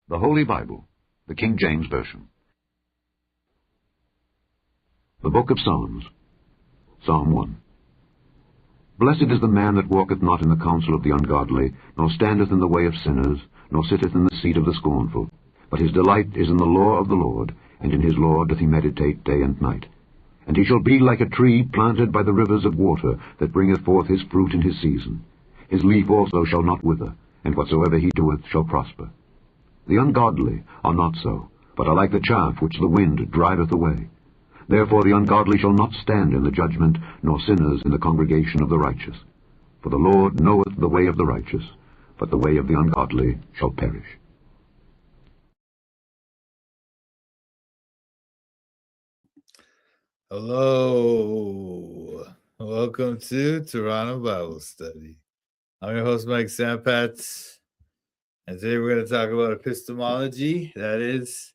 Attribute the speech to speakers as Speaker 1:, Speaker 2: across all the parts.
Speaker 1: The Holy Bible, the King James Version. The Book of Psalms, Psalm 1. Blessed is the man that walketh not in the counsel of the ungodly, nor standeth in the way of sinners, nor sitteth in the seat of the scornful. But his delight is in the law of the Lord, and in his law doth he meditate day and night. And he shall be like a tree planted by the rivers of water, that bringeth forth his fruit in his season. His leaf also shall not wither, and whatsoever he doeth shall prosper. The ungodly are not so, but are like the chaff which the wind driveth away. Therefore the ungodly shall not stand in the judgment, nor sinners in the congregation of the righteous. For the Lord knoweth the way of the righteous, but the way of the ungodly shall perish.
Speaker 2: Hello. Welcome to Toronto Bible Study. I'm your host, Mike Sampat, and today we're going to talk about epistemology. That is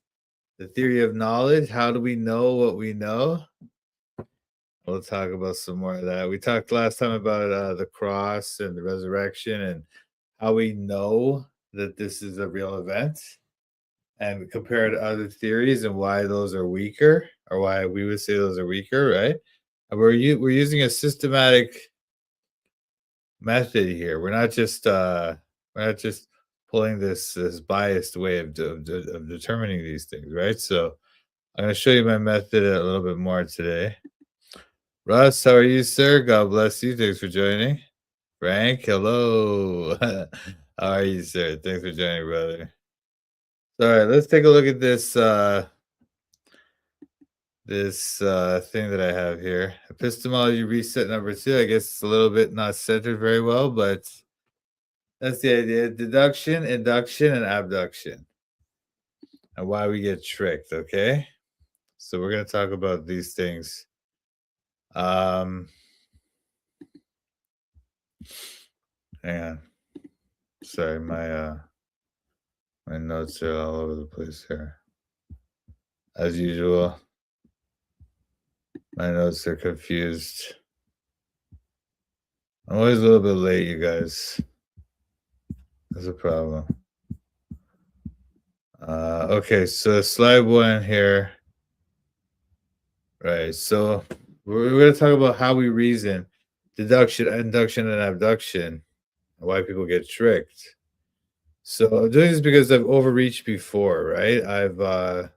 Speaker 2: the theory of knowledge. How do we know what we know? We'll talk about some more of that. We talked last time about the cross and the resurrection and how we know that this is a real event, and compare to other theories and why those are weaker, or why we would say those are weaker, right? And we're using a systematic method here. We're not just pulling this biased way of determining these things, right? So I'm going to show you my method a little bit more today. Russ, how are you, sir? God bless you. Thanks for joining. Frank, hello. How are you, sir? Thanks for joining, brother. All right, let's take a look at this thing that I have here. Epistemology reset number 2. I guess it's a little bit not centered very well, but that's the idea. Deduction, induction, and abduction. And why we get tricked, okay? So we're going to talk about these things. Hang on. Sorry, my notes are all over the place here. As usual, my notes are confused. I'm always a little bit late, you guys. That's a problem. Okay, so slide 1 here. Right, so we're going to talk about how we reason deduction, induction, and abduction, and why people get tricked. So I'm doing this because I've overreached before, right? I've gone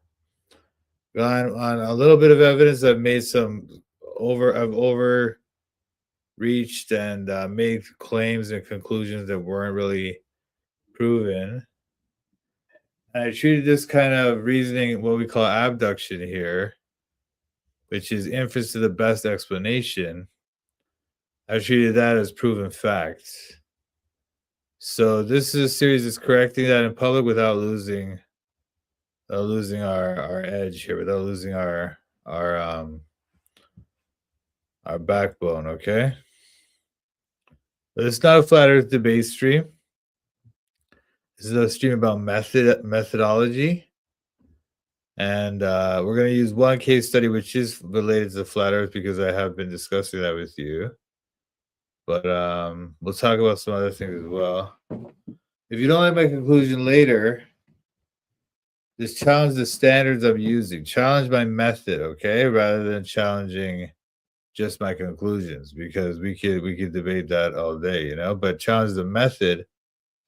Speaker 2: on a little bit of evidence. I've made I've overreached and made claims and conclusions that weren't really proven. And I treated this kind of reasoning, what we call abduction here, which is inference to the best explanation. I treated that as proven facts. So this is a series that's correcting that in public without losing our edge here, without losing our backbone, okay? But it's not a flat earth debate stream. This is a stream about methodology. And we're going to use one case study which is related to the flat earth because I have been discussing that with you. But we'll talk about some other things as well. If you don't like my conclusion later, just challenge the standards I'm using. Challenge my method, okay? Rather than challenging just my conclusions, because we could debate that all day, you know? But challenge the method,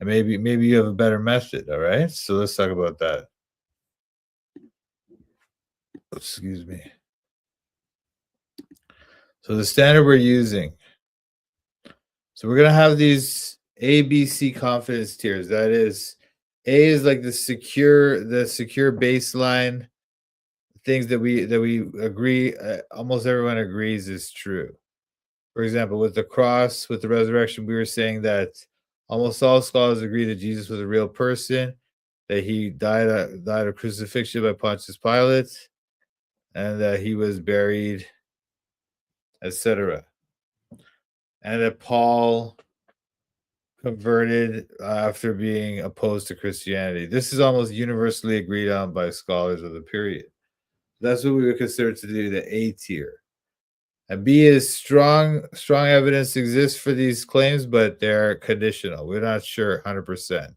Speaker 2: and maybe you have a better method, all right? So let's talk about that. Excuse me. So the standard we're using. So we're going to have these A, B, C confidence tiers. That is, A is like the secure baseline things that we agree, almost everyone agrees is true. For example, with the cross, with the resurrection, we were saying that almost all scholars agree that Jesus was a real person, that he died of crucifixion by Pontius Pilate, and that he was buried, etc. And that Paul converted after being opposed to Christianity. This is almost universally agreed on by scholars of the period. That's what we would consider to be the A tier. And B is strong evidence exists for these claims, but they're conditional. We're not sure 100%.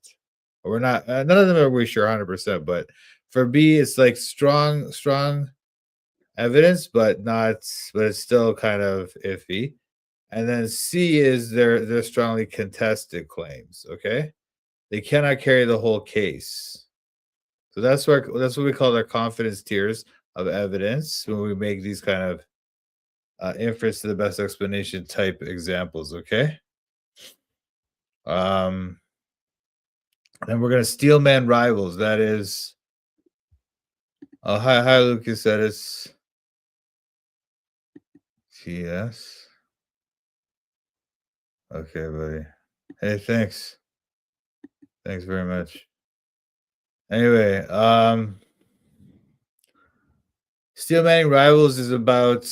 Speaker 2: We're not, none of them are we sure 100%, but for B, it's like strong evidence, but it's still kind of iffy. And then C is they're strongly contested claims. Okay, they cannot carry the whole case. So that's what we call our confidence tiers of evidence when we make these kind of inference to the best explanation type examples. Okay. Then we're gonna steelman rivals. That is, oh hi Lucas. That is TS. Okay, buddy. Hey, thanks. Thanks very much. Anyway, steelmanning rivals is about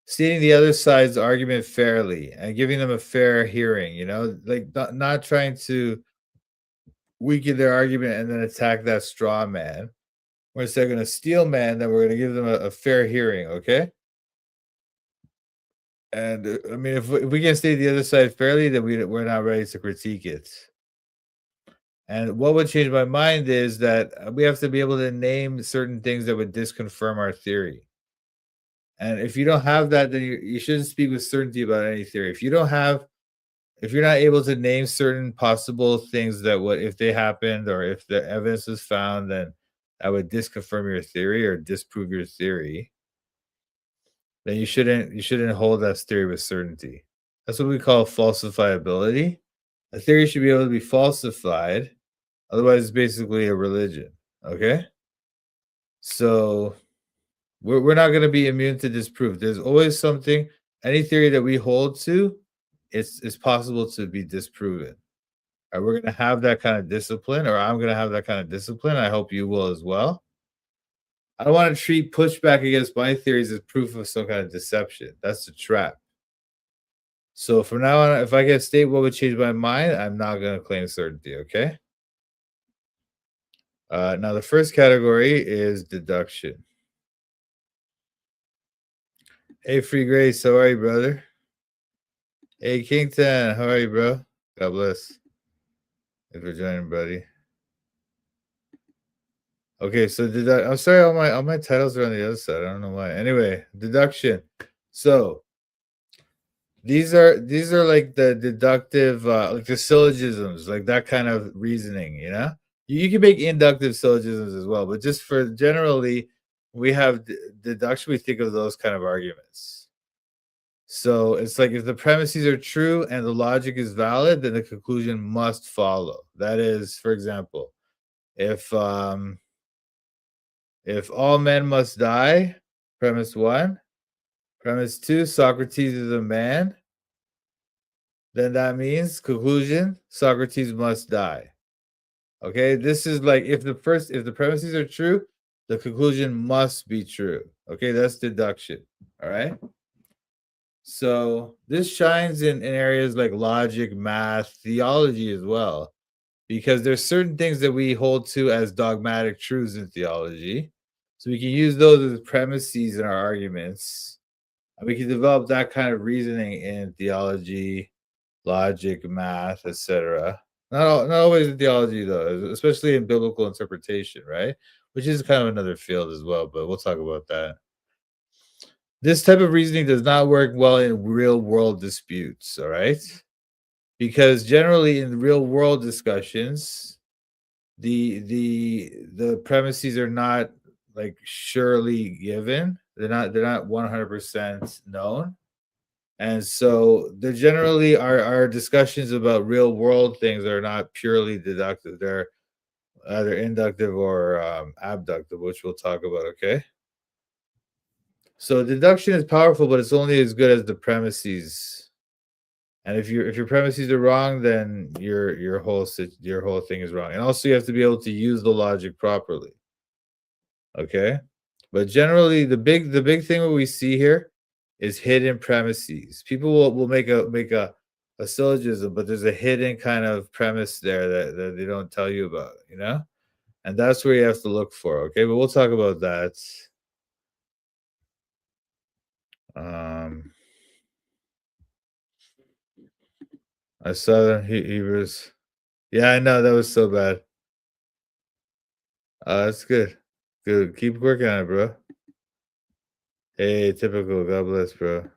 Speaker 2: stating the other side's argument fairly and giving them a fair hearing, like not trying to weaken their argument and then attack that straw man. We're instead going to steel man, then we're going to give them a fair hearing, okay? And I mean, if we can state the other side fairly, then we're not ready to critique it. And what would change my mind is that we have to be able to name certain things that would disconfirm our theory. And if you don't have that, then you shouldn't speak with certainty about any theory. If you're not able to name certain possible things that would, if they happened or if the evidence was found, then that would disconfirm your theory or disprove your theory, then you shouldn't hold that theory with certainty. That's what we call falsifiability. A theory should be able to be falsified. Otherwise, it's basically a religion. Okay? So we're not going to be immune to disproof. There's always something, any theory that we hold to, it's possible to be disproven. All right, we're going to have that kind of discipline, or I'm going to have that kind of discipline. I hope you will as well. I don't want to treat pushback against my theories as proof of some kind of deception. That's a trap. So from now on, if I can state what would change my mind, I'm not going to claim certainty, okay? Now, the first category is deduction. Hey, FreeGrace, how are you, brother? Hey, Kington, how are you, bro? God bless. Thanks for joining, buddy. Okay, so I'm sorry, all my titles are on the other side. I don't know why. Anyway, deduction. So these are like the deductive, like the syllogisms, like that kind of reasoning. You can make inductive syllogisms as well, but just for generally, we have deduction. We think of those kind of arguments. So it's like if the premises are true and the logic is valid, then the conclusion must follow. That is, for example, if all men must die, premise 1, premise 2, Socrates is a man, then that means conclusion, Socrates must die. Okay, this is like if the premises are true, the conclusion must be true. Okay, that's deduction. All right. So this shines in areas like logic, math, theology as well, because there's certain things that we hold to as dogmatic truths in theology. So we can use those as premises in our arguments. And we can develop that kind of reasoning in theology, logic, math, etc. Not always in theology though, especially in biblical interpretation, right? Which is kind of another field as well, but we'll talk about that. This type of reasoning does not work well in real world disputes, all right? Because generally in real world discussions, the premises are not like surely given. They're not 100% known. And so there generally are discussions about real world things that are not purely deductive. They're either inductive or abductive, which we'll talk about, okay? So deduction is powerful, but it's only as good as the premises. And if your premises are wrong, then your whole thing is wrong. And also you have to be able to use the logic properly. Okay? But generally the big thing that we see here is hidden premises. People will make a syllogism, but there's a hidden kind of premise there that they don't tell you about, And that's where you have to look for, okay? But we'll talk about that. I saw that Hebrews Yeah, I know that was so bad. That's good. Good. Keep working on it, bro. Hey, typical. God bless, bro.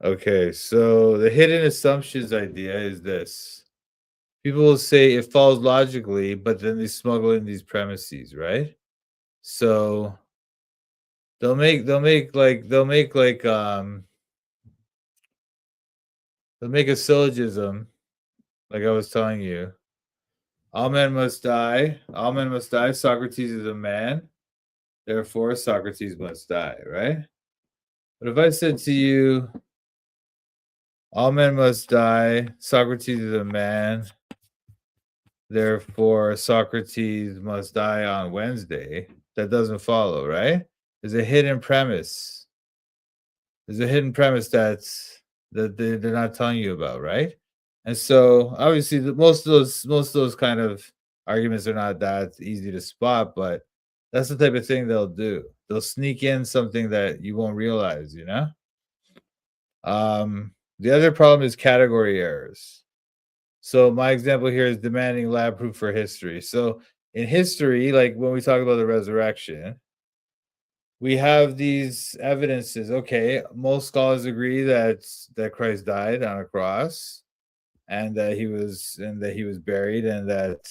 Speaker 2: Okay, so the hidden assumptions idea is this. People will say it follows logically, but then they smuggle in these premises, right? So they'll make a syllogism, like I was telling you. All men must die. All men must die. Socrates is a man. Therefore, Socrates must die, right? But if I said to you, all men must die, Socrates is a man, therefore Socrates must die on Wednesday, that doesn't follow, right? There's a hidden premise. There's a hidden premise that they're not telling you about, right? And so obviously most of those kind of arguments are not that easy to spot, but that's the type of thing they'll do. They'll sneak in something that you won't realize, you know? The other problem is category errors. So my example here is demanding lab proof for history. So in history, like when we talk about the resurrection, we have these evidences. Okay, most scholars agree that Christ died on a cross, and that he was buried, and that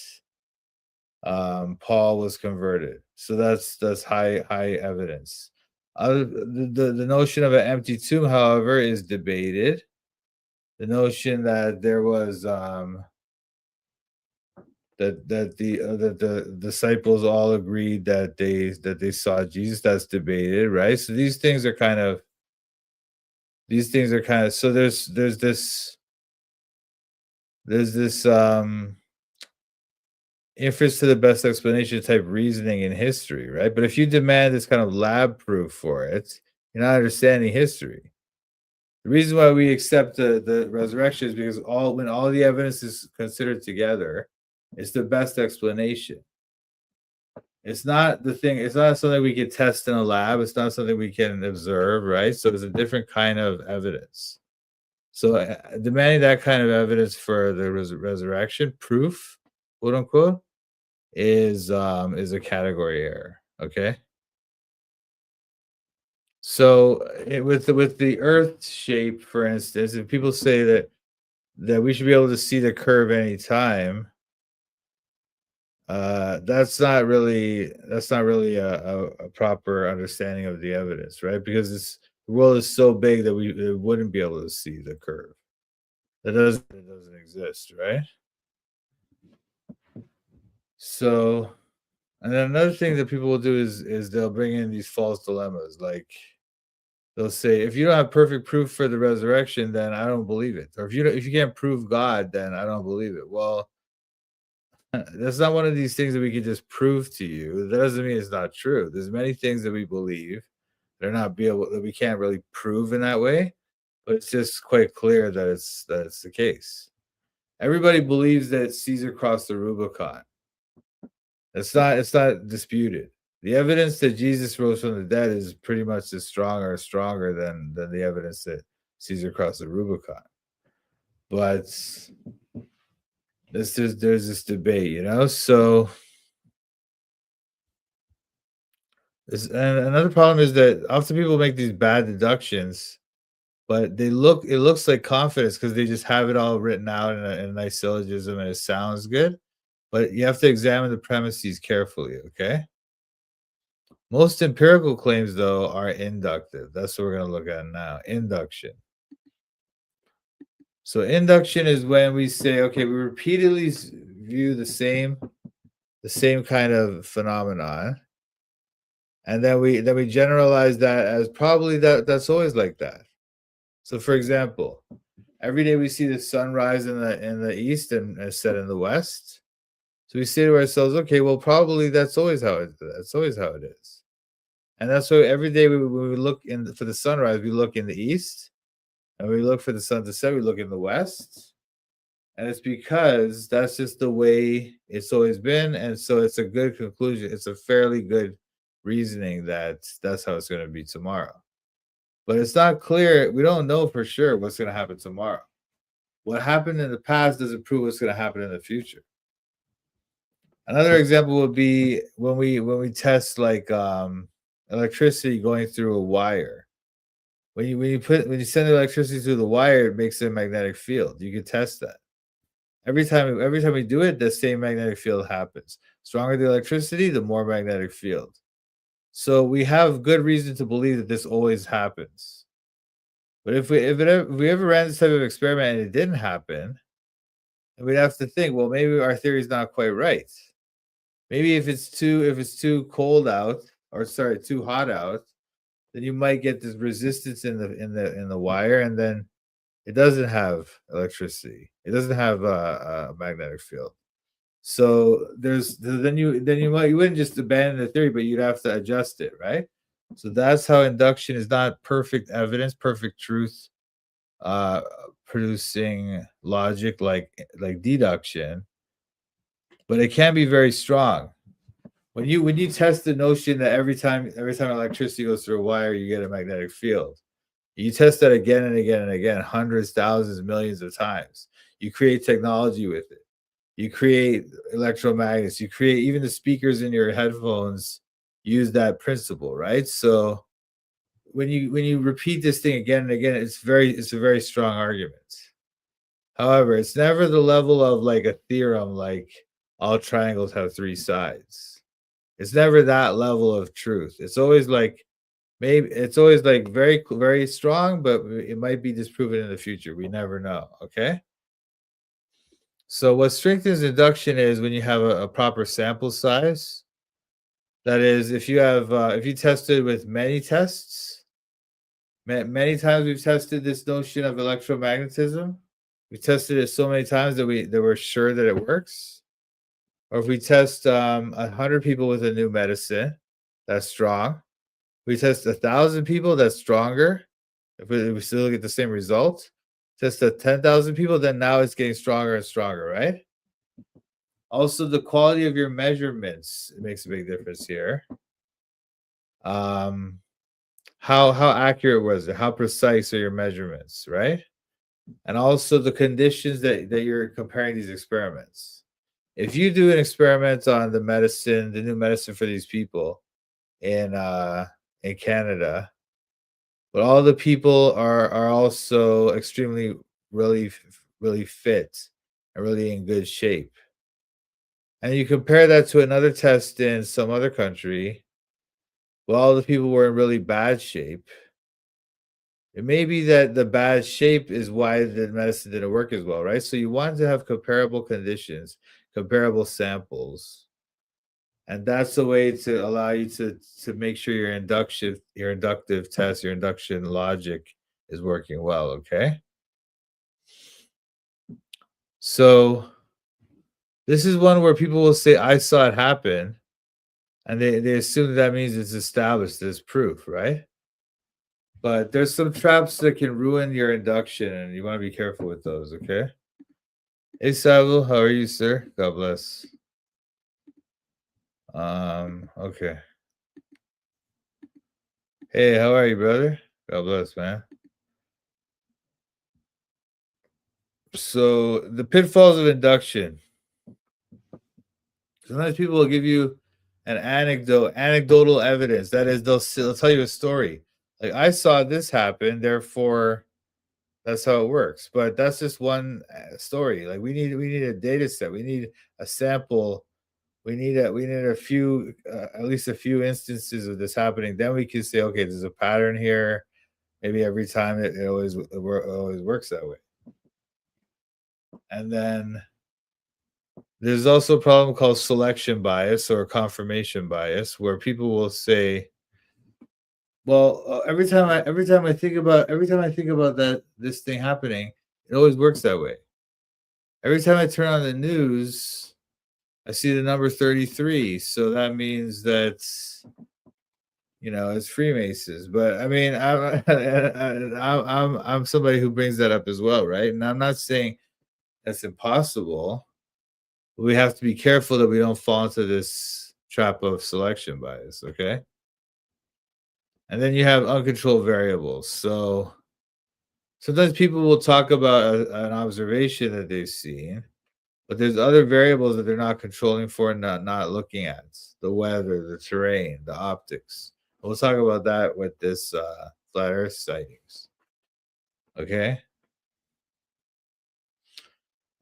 Speaker 2: Paul was converted. So that's high evidence. The notion of an empty tomb, however, is debated. The notion that there was that the disciples all agreed that they saw Jesus, that's debated, right? So these things are kind of so there's this inference to the best explanation type reasoning in history, right? But if you demand this kind of lab proof for it, you're not understanding history. The reason why we accept the resurrection is because when all the evidence is considered together, it's the best explanation. It's not something we can test in a lab. It's not something we can observe, right? So it's a different kind of evidence. So demanding that kind of evidence for the resurrection proof, quote unquote, is a category error. Okay. So with the Earth shape, for instance, if people say that we should be able to see the curve anytime, that's not really a proper understanding of the evidence, right? Because the world is so big that we wouldn't be able to see the curve. It doesn't exist, right? So, and then another thing that people will do is they'll bring in these false dilemmas. Like they'll say, if you don't have perfect proof for the resurrection, then I don't believe it. Or if you can't prove God, then I don't believe it. Well, that's not one of these things that we can just prove to you. That doesn't mean it's not true. There's many things that we believe that we can't really prove in that way, but it's just quite clear that it's the case. Everybody believes that Caesar crossed the Rubicon. It's not disputed. The evidence that Jesus rose from the dead is pretty much as strong or stronger than the evidence that Caesar crossed the Rubicon. But there's this debate, you know. So and another problem is that often people make these bad deductions, but it looks like confidence because they just have it all written out in a nice syllogism and it sounds good. But you have to examine the premises carefully, okay? Most empirical claims, though, are inductive. That's what we're going to look at now. Induction. So induction is when we say, okay, we repeatedly view the same kind of phenomenon, and then we generalize that as probably that's always like that. So, for example, every day we see the sun rise in the east and set in the west. So we say to ourselves, okay, well, probably that's always how it is. And that's why every day when we look for the sunrise, we look in the east, and we look for the sun to set, we look in the west. And it's because that's just the way it's always been. And so it's a good conclusion. It's a fairly good reasoning that that's how it's going to be tomorrow. But it's not clear. We don't know for sure what's going to happen tomorrow. what happened in the past doesn't prove what's going to happen in the future. Another example would be when we test like electricity going through a wire. When you send electricity through the wire, it makes a magnetic field. You can test that. Every time we do it, the same magnetic field happens. Stronger the electricity, the more magnetic field. So we have good reason to believe that this always happens. But if we ever ran this type of experiment and it didn't happen, we'd have to think, well, maybe our theory is not quite right. Maybe if it's too cold out, or sorry, too hot out, then you might get this resistance in the wire, and then it doesn't have electricity. It doesn't have a magnetic field. So you wouldn't just abandon the theory, but you'd have to adjust it, right? So that's how induction is not perfect evidence, perfect truth, producing logic like deduction, but it can be very strong. When you test the notion that every time electricity goes through a wire, you get a magnetic field. You test that again and again and again, hundreds, thousands, millions of times. You create technology with it. You create electromagnets. You create even the speakers in your headphones use that principle, right? So when you repeat this thing again and again, it's a very strong argument. However, it's never the level of like a theorem, like all triangles have three sides. It's never that level of truth. It's always like very, very strong, but it might be disproven in the future. We never know. Okay. So what strengthens induction is when you have a proper sample size. That is, if you tested with many tests, many times we've tested this notion of electromagnetism. We tested it so many times that we're sure that it works. Or if we test 100 people with a new medicine, that's strong. We test 1,000 people, that's stronger. If we still get the same result. Test 10,000 people, then now it's getting stronger and stronger, right? Also, the quality of your measurements, it makes a big difference here. How accurate was it? How precise are your measurements, right? And also the conditions that you're comparing these experiments. If you do an experiment on the new medicine for these people in Canada, but all the people are also extremely really fit and really in good shape, and you compare that to another test in some other country, well, all the people were in really bad shape. It may be that the bad shape is why the medicine didn't work as well, right? So you want to have comparable conditions, comparable samples. And that's the way to allow you to make sure your inductive test, your induction logic is working well, okay? So this is one where people will say, I saw it happen, and they assume that means it's established, it's proof, right? But there's some traps that can ruin your induction, and you want to be careful with those, okay? Hey, Sable, how are you, sir? God bless. Okay. Hey, how are you, brother? God bless, man. So the pitfalls of induction. Sometimes people will give you an anecdotal evidence. That is, they'll tell you a story. Like, I saw this happen, therefore that's how it works. But that's just one story. Like, we need a data set. We need a sample. We need a few, at least a few instances of this happening. Then we can say, okay, there's a pattern here. Maybe every time it always works that way. And then there's also a problem called selection bias or confirmation bias, where people will say, well, every time I think about this thing happening, it always works that way. Every time I turn on the news, I see the number 33, so that means that it's Freemasons. But I mean, I'm somebody who brings that up as well, right? And I'm not saying that's impossible. But we have to be careful that we don't fall into this trap of selection bias, okay? And then you have uncontrolled variables. So Sometimes people will talk about an observation that they've seen, but there's other variables that they're not controlling for and not looking at. The weather, the terrain, the optics. We'll talk about that with this flat earth sightings. Okay?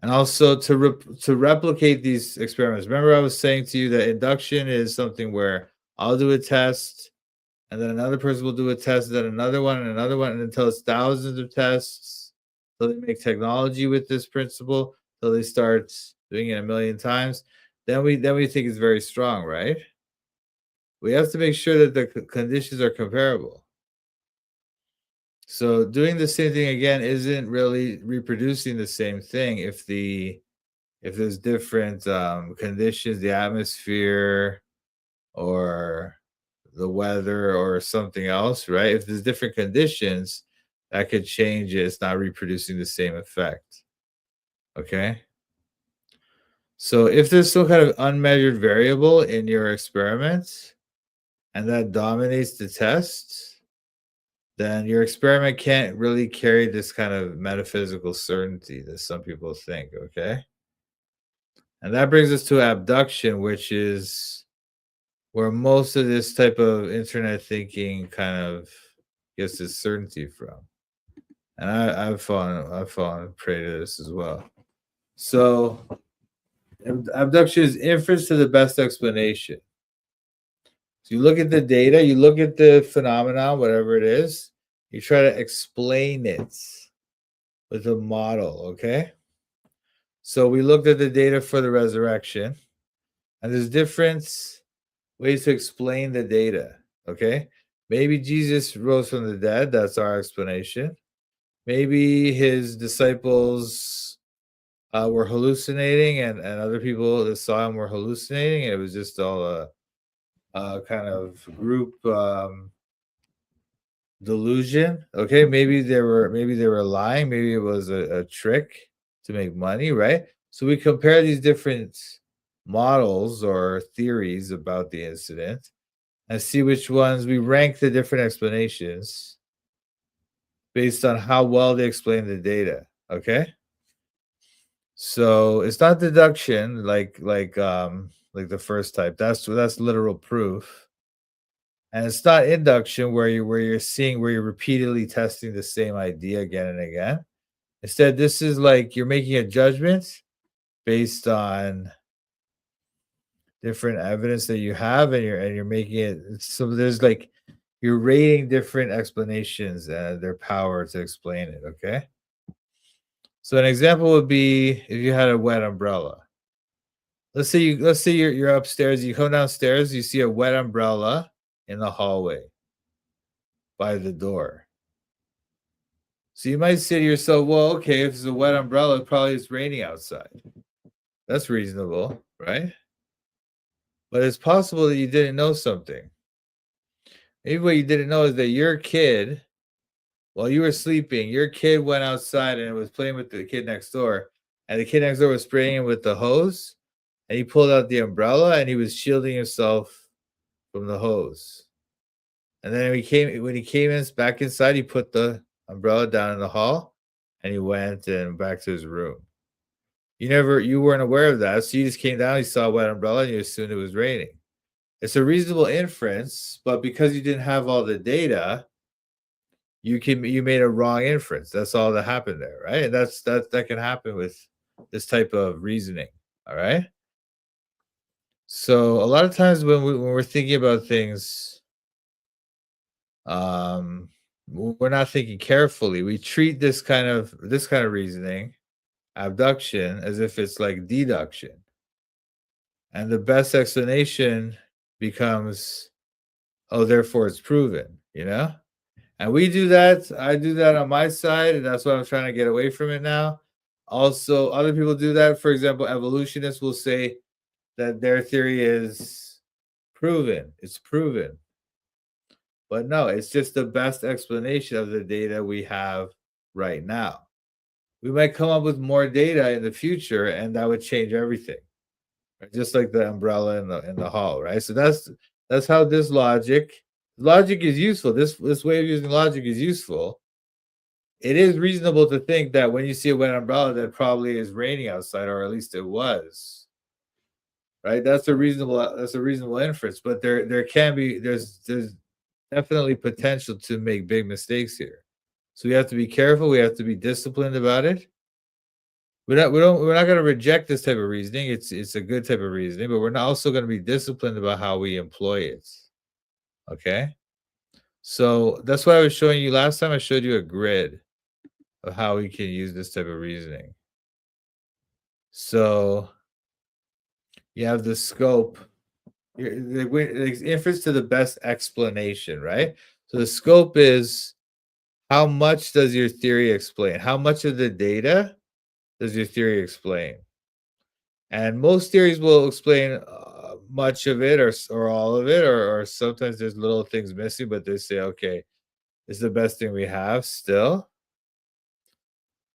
Speaker 2: And also to replicate these experiments. Remember I was saying to you that induction is something where I'll do a test, and then another person will do a test, then another one, and until it's thousands of tests. So they make technology with this principle, so they start doing it a million times. Then we think it's very strong, right? We have to make sure that the conditions are comparable. So doing the same thing again isn't really reproducing the same thing if there's different conditions, the atmosphere, or the weather, or something else, right? If there's different conditions, that could change it. It's not reproducing the same effect. Okay? So if there's some kind of unmeasured variable in your experiments and that dominates the test, then your experiment can't really carry this kind of metaphysical certainty that some people think, okay? And that brings us to abduction, which is where most of this type of internet thinking kind of gets its certainty from. And I've fallen prey to this as well. So abduction is inference to the best explanation. So you look at the data, you look at the phenomenon, whatever it is, you try to explain it with a model, okay? So we looked at the data for the resurrection, and there's different ways to explain the data, okay? Maybe Jesus rose from the dead, that's our explanation. Maybe his disciples were hallucinating, and other people that saw him were hallucinating. It was just all a kind of group delusion. Okay, maybe they were lying. Maybe it was a trick to make money, right? So we compare these different models or theories about the incident and see which ones we rank the different explanations based on how well they explain the data. Okay, so it's not deduction like the first type. That's literal proof. And it's not induction where you're repeatedly testing the same idea again and again. Instead, this is like you're making a judgment based on different evidence that you have, and you're making it so there's like you're rating different explanations and their power to explain it. Okay. So an example would be if you had a wet umbrella. Let's say you're upstairs, you come downstairs, you see a wet umbrella in the hallway by the door. So you might say to yourself, well, okay, if it's a wet umbrella, it probably is raining outside. That's reasonable, right? But it's possible that you didn't know something. Maybe what you didn't know is that your kid, while you were sleeping, your kid went outside and was playing with the kid next door, and the kid next door was spraying him with the hose, and he pulled out the umbrella and he was shielding himself from the hose. And then when he came back inside, he put the umbrella down in the hall and he went and back to his room. You weren't aware of that. So you just came down, you saw a wet umbrella, and you assumed it was raining. It's a reasonable inference, but because you didn't have all the data, you made a wrong inference. That's all that happened there, right? And that can happen with this type of reasoning. All right. So a lot of times when we're thinking about things, we're not thinking carefully. We treat this kind of reasoning, abduction, as if it's like deduction. And the best explanation becomes, oh, therefore it's proven, And we do that. I do that on my side, and that's why I'm trying to get away from it now. Also, other people do that. For example, evolutionists will say that their theory is proven. It's proven. But no, it's just the best explanation of the data we have right now. We might come up with more data in the future, and that would change everything. Right? Just like the umbrella in the hall, right? So that's how this logic is useful. This way of using logic is useful it is reasonable to think that when you see a wet umbrella, that probably is raining outside, or at least it was. Right? That's a reasonable inference. But there's definitely potential to make big mistakes here. So we have to be careful. We have to be disciplined about it. We're not going to reject this type of reasoning. It's a good type of reasoning, but we're not also going to be disciplined about how we employ it. Okay? So that's why I was showing you last time. I showed you a grid of how we can use this type of reasoning. So you have the scope, the inference to the best explanation, right? So the scope is, how much does your theory explain? How much of the data does your theory explain? And most theories will explain much of it, or all of it, or sometimes there's little things missing, but they say, okay, it's the best thing we have still.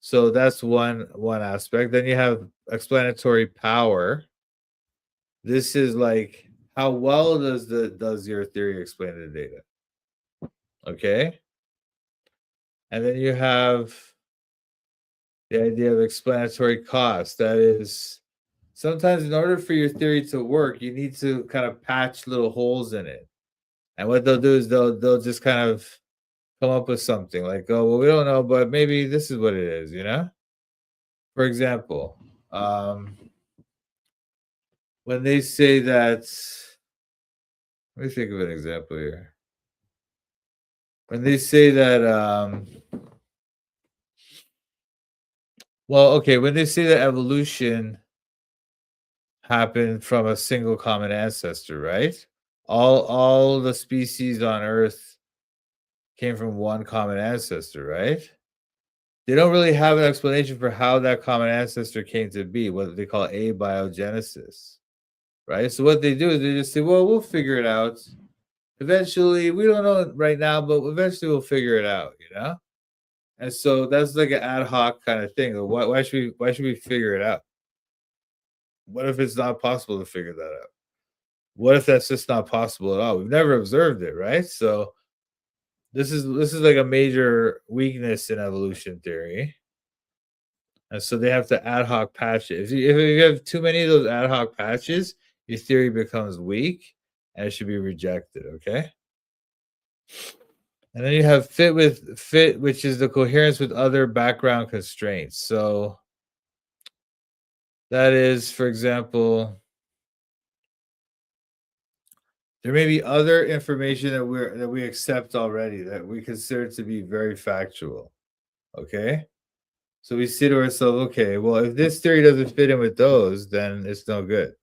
Speaker 2: So that's one aspect. Then you have explanatory power. This is like, how well does your theory explain the data? Okay. And then you have the idea of explanatory cost. That is, sometimes in order for your theory to work, you need to kind of patch little holes in it. And what they'll do is they'll just kind of come up with something like, oh, well, we don't know, but maybe this is what it is, you know? For example, when they say that, let me think of an example here. When they say that, when they say that evolution happened from a single common ancestor, right? All the species on Earth came from one common ancestor, right? They don't really have an explanation for how that common ancestor came to be, what they call abiogenesis, right? So what they do is they just say, well, we'll figure it out. Eventually, we don't know right now, but eventually we'll figure it out, you know? And so that's like an ad hoc kind of thing. Why should we figure it out? What if it's not possible to figure that out? What if that's just not possible at all? We've never observed it, right? So this is like a major weakness in evolution theory. And so they have to ad hoc patch it. If you have too many of those ad hoc patches, your theory becomes weak and it should be rejected, okay? And then you have fit, which is the coherence with other background constraints. So that is, for example, there may be other information that we accept already that we consider to be very factual. Okay? So we say to ourselves, okay, well, if this theory doesn't fit in with those, then it's no good.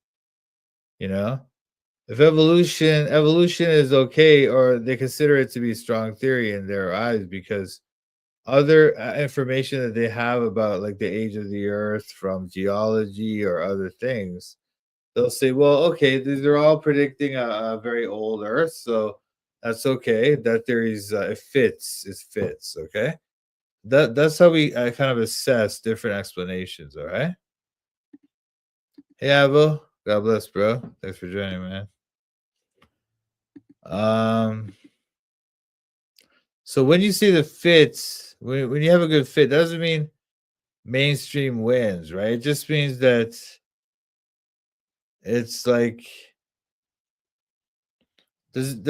Speaker 2: You know? If evolution is okay, or they consider it to be strong theory in their eyes because other information that they have about like the age of the earth from geology or other things, they'll say, well, okay, these are all predicting a very old earth, so that's okay. That theory's it fits, okay? That's how we kind of assess different explanations, all right? Hey, Avo. God bless, bro. Thanks for joining, man. So when you see the fits, when you have a good fit, doesn't mean mainstream wins, right? It just means that it's like, does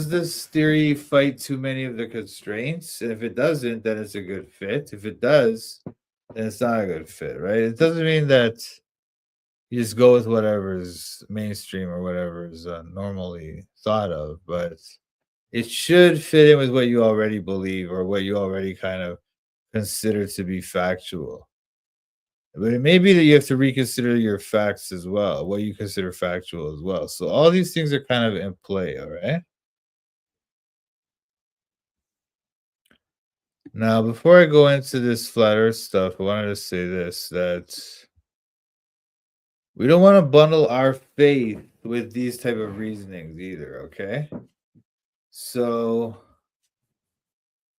Speaker 2: this theory fight too many of the constraints? And if it doesn't, then it's a good fit. If it does, then it's not a good fit, right? It doesn't mean that you just go with whatever's mainstream or whatever is normally thought of, but it should fit in with what you already believe or what you already kind of consider to be factual. But it may be that you have to reconsider your facts as well, what you consider factual as well. So all these things are kind of in play, all right? Now, before I go into this flat earth stuff, I wanted to say this, that we don't want to bundle our faith with these type of reasonings either, okay? So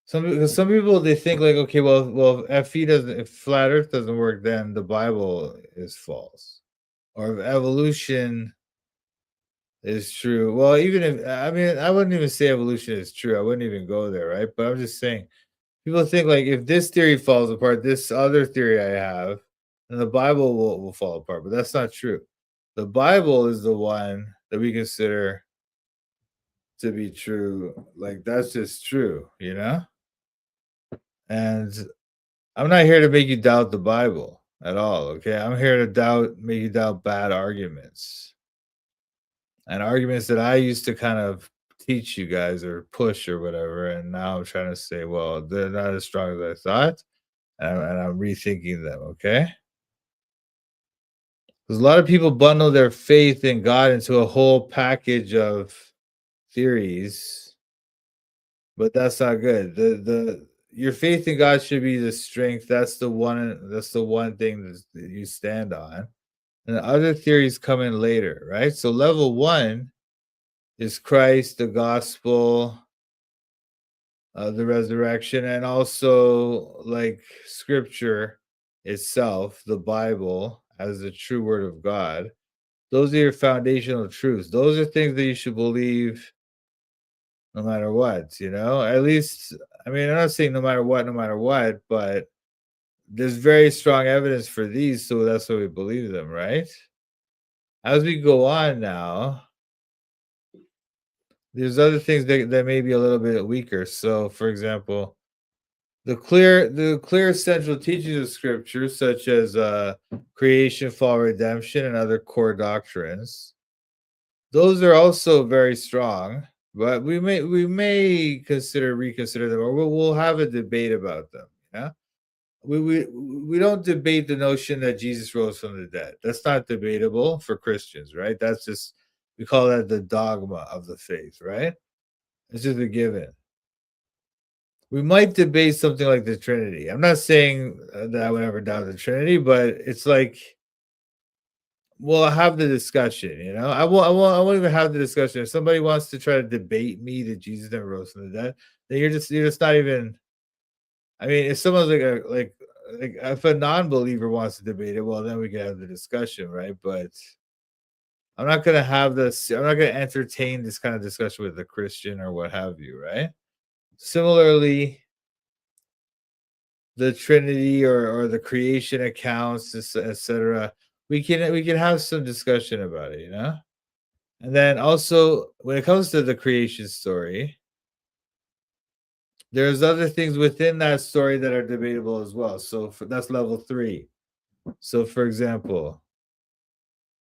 Speaker 2: some people, they think like, okay, well, if flat earth doesn't work, then the Bible is false. Or if evolution is true. Well, even if, I mean, I wouldn't even say evolution is true. I wouldn't even go there, right? But I'm just saying, people think like if this theory falls apart, this other theory I have, then the Bible will fall apart. But that's not true. The Bible is the one that we consider to be true. Like that's just true, you know? And I'm not here to make you doubt the Bible at all, okay? I'm here to make you doubt bad arguments. And arguments that I used to kind of teach you guys or push or whatever, and now I'm trying to say, well, they're not as strong as I thought, and I'm rethinking them, okay? Because a lot of people bundle their faith in God into a whole package of theories, but that's not good. Your faith in God should be the strength. That's the one thing that you stand on. And the other theories come in later, right? So level 1 is Christ, the gospel, the resurrection, and also like scripture itself, the Bible as the true word of God. Those are your foundational truths. Those are things that you should believe no matter what, you know? At least, I mean, I'm not saying no matter what, but there's very strong evidence for these, so that's why we believe them, right? As we go on now, there's other things that may be a little bit weaker. So, for example, the clear central teachings of Scripture, such as creation, fall, redemption, and other core doctrines, those are also very strong. But we may reconsider them, or we'll have a debate about them. Yeah, we don't debate the notion that Jesus rose from the dead. That's not debatable for Christians, right? That's just, we call that the dogma of the faith, right? It's just a given. We might debate something like the Trinity. I'm not saying that I would ever doubt the Trinity, but it's like we'll have the discussion, you know. I won't even have the discussion. If somebody wants to try to debate me that Jesus never rose from the dead, then you're just not even. I mean, if someone's like if a non-believer wants to debate it, well, then we can have the discussion, right? But I'm not gonna have this. I'm not gonna entertain this kind of discussion with a Christian or what have you, right? Similarly, the Trinity or the creation accounts, etc. We can have some discussion about it, you know. And then also, when it comes to the creation story, there's other things within that story that are debatable as well. So that's level 3. So, for example,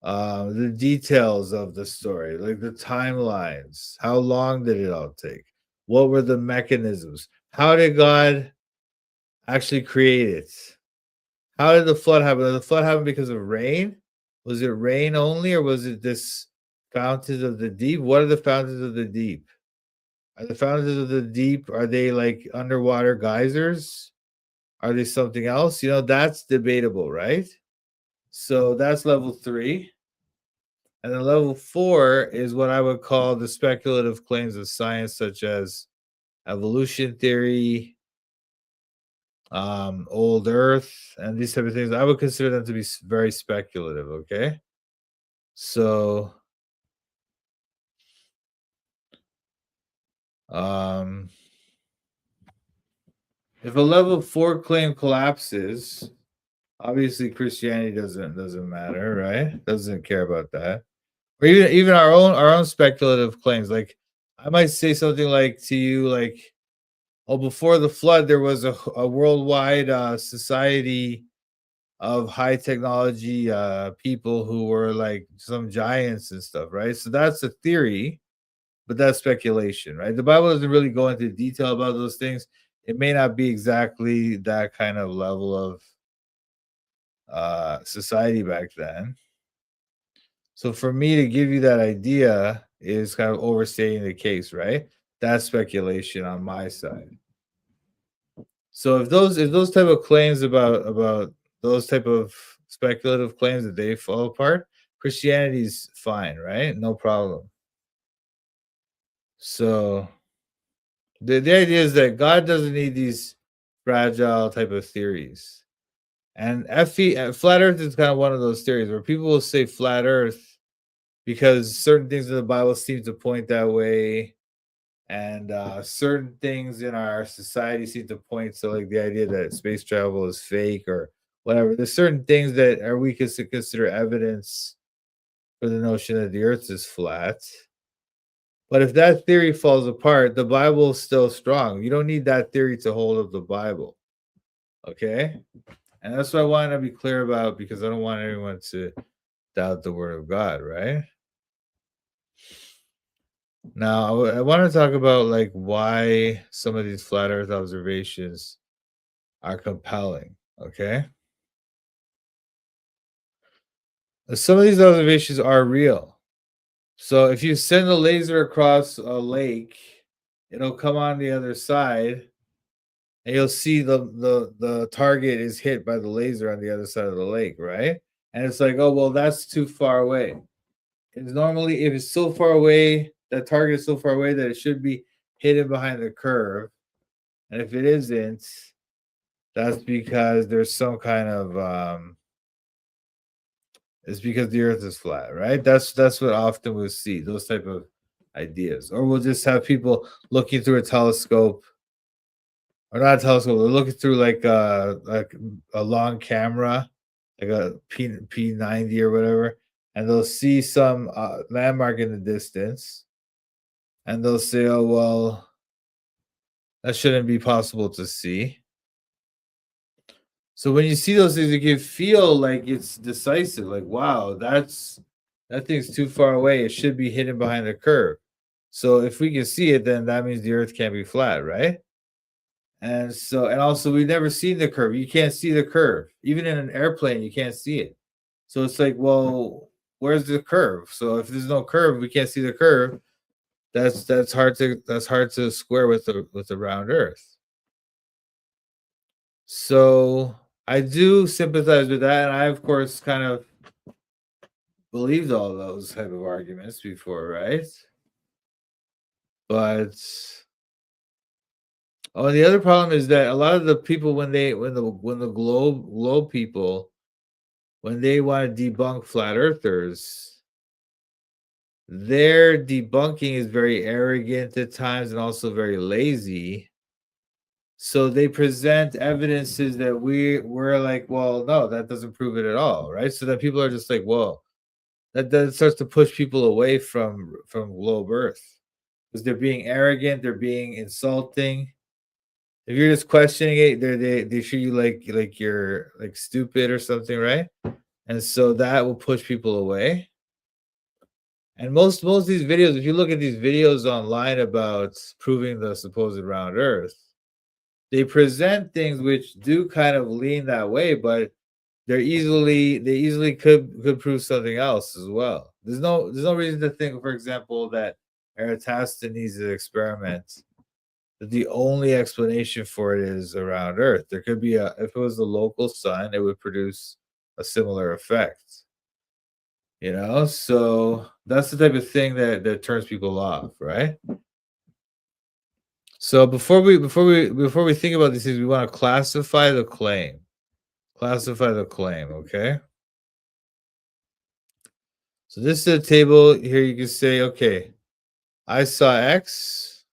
Speaker 2: the details of the story, like the timelines, how long did it all take? What were the mechanisms? How did God actually create it? How did the flood happen? Did the flood happen because of rain? Was it rain only, or was it this fountains of the deep? What are the fountains of the deep? Are the fountains of the deep, are they like underwater geysers? Are they something else? You know, that's debatable, right? So that's level 3. And then level 4 is what I would call the speculative claims of science, such as evolution theory, old Earth, and these type of things. I would consider them to be very speculative. Okay, so if a level 4 claim collapses, obviously Christianity doesn't matter, right? Doesn't care about that. Or even our own speculative claims. Like I might say something like to you, like, oh, before the flood, there was a worldwide society of high technology people who were like some giants and stuff, right? So that's a theory, but that's speculation, right? The Bible doesn't really go into detail about those things. It may not be exactly that kind of level of society back then. So for me to give you that idea is kind of overstating the case, right? That's speculation on my side. So if those type of claims about those type of speculative claims that they fall apart, Christianity's fine, right? No problem. So the idea is that God doesn't need these fragile type of theories. And flat earth is kind of one of those theories where people will say flat earth because certain things in the Bible seem to point that way. And certain things in our society seem to point to like the idea that space travel is fake or whatever. There's certain things that are we could consider evidence for the notion that the earth is flat. But if that theory falls apart, the Bible is still strong. You don't need that theory to hold up the Bible. Okay? And that's what I want to be clear about, because I don't want anyone to doubt the word of God, right? Now, I want to talk about like why some of these flat earth observations are compelling, okay? Some of these observations are real. So if you send a laser across a lake, it'll come on the other side, and you'll see the target is hit by the laser on the other side of the lake, right? And it's like, oh, well, that's too far away. It's normally, if it's so far away, that target is so far away that it should be hidden behind the curve. And if it isn't, that's because there's some kind of it's because the earth is flat, right? That's what often we'll see, those type of ideas. Or we'll just have people looking through a telescope, or not a telescope, they're looking through like a long camera, like a P90 or whatever, and they'll see some landmark in the distance, and they'll say, oh, well, that shouldn't be possible to see. So when you see those things, you can feel like it's decisive, like, wow, that thing's too far away. It should be hidden behind the curve. So if we can see it, then that means the earth can't be flat, right? And so, and also we've never seen the curve. You can't see the curve. Even in an airplane, you can't see it. So it's like, well, where's the curve? So if there's no curve, we can't see the curve. That's hard to square with the round earth. So I do sympathize with that, and I of course kind of believed all those type of arguments before, right? But the other problem is that a lot of the people, when the globe people, when they want to debunk flat earthers, their debunking is very arrogant at times and also very lazy. So they present evidences that we're like, well, no, that doesn't prove it at all, right? So that people are just like, well, that starts to push people away from globe Earth, because they're being arrogant, they're being insulting. If you're just questioning it, they treat you like you're like stupid or something, right? And so that will push people away. And most of these videos, if you look at these videos online about proving the supposed round Earth, they present things which do kind of lean that way, but they easily could prove something else as well. There's no reason to think, for example, that Eratosthenes' experiment, that the only explanation for it is around Earth. There could be if it was the local sun, it would produce a similar effect. So that's the type of thing that turns people off, right? So before we think about these things, we want to classify the claim. Classify the claim, okay? So this is a table here. You can say, okay, I saw X,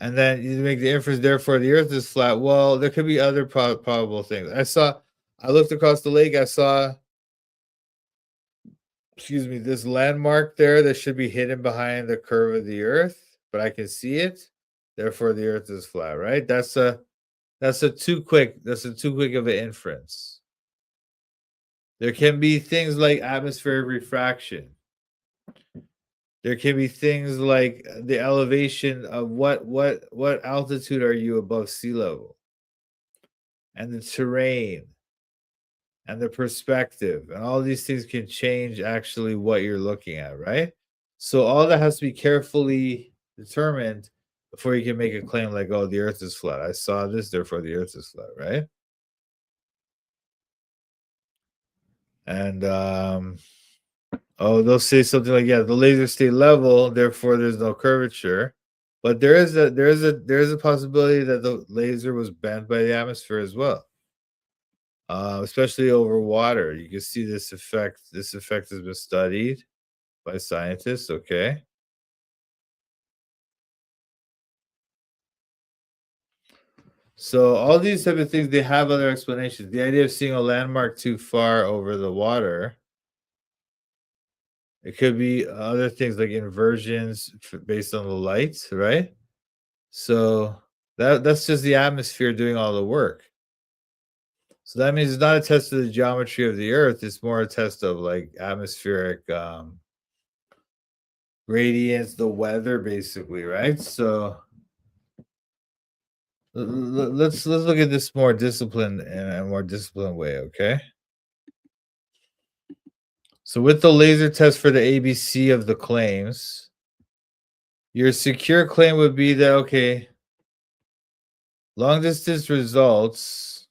Speaker 2: and then you make the inference, therefore the earth is flat. Well, there could be other probable things. I looked across the lake, I saw, this landmark there that should be hidden behind the curve of the earth, but I can see it. Therefore the earth is flat, right? That's a too quick of an inference. There can be things like atmospheric refraction. There can be things like the elevation of what altitude are you above sea level, and the terrain, and the perspective, and all these things can change actually what you're looking at, right? So all that has to be carefully determined before you can make a claim like, oh, the earth is flat. I saw this, therefore the earth is flat, right? And they'll say something like, yeah, the laser stayed level, therefore there's no curvature. But there is a possibility that the laser was bent by the atmosphere as well. Especially over water. You can see this effect. This effect has been studied by scientists, okay? So all these type of things, they have other explanations. The idea of seeing a landmark too far over the water, it could be other things like inversions based on the light, right? So that's just the atmosphere doing all the work. So that means it's not a test of the geometry of the earth. It's more a test of like atmospheric gradients, the weather, basically, right? So let's look at this more disciplined in a more disciplined way, okay? So with the laser test for the ABC of the claims, your secure claim would be that, okay, long distance results,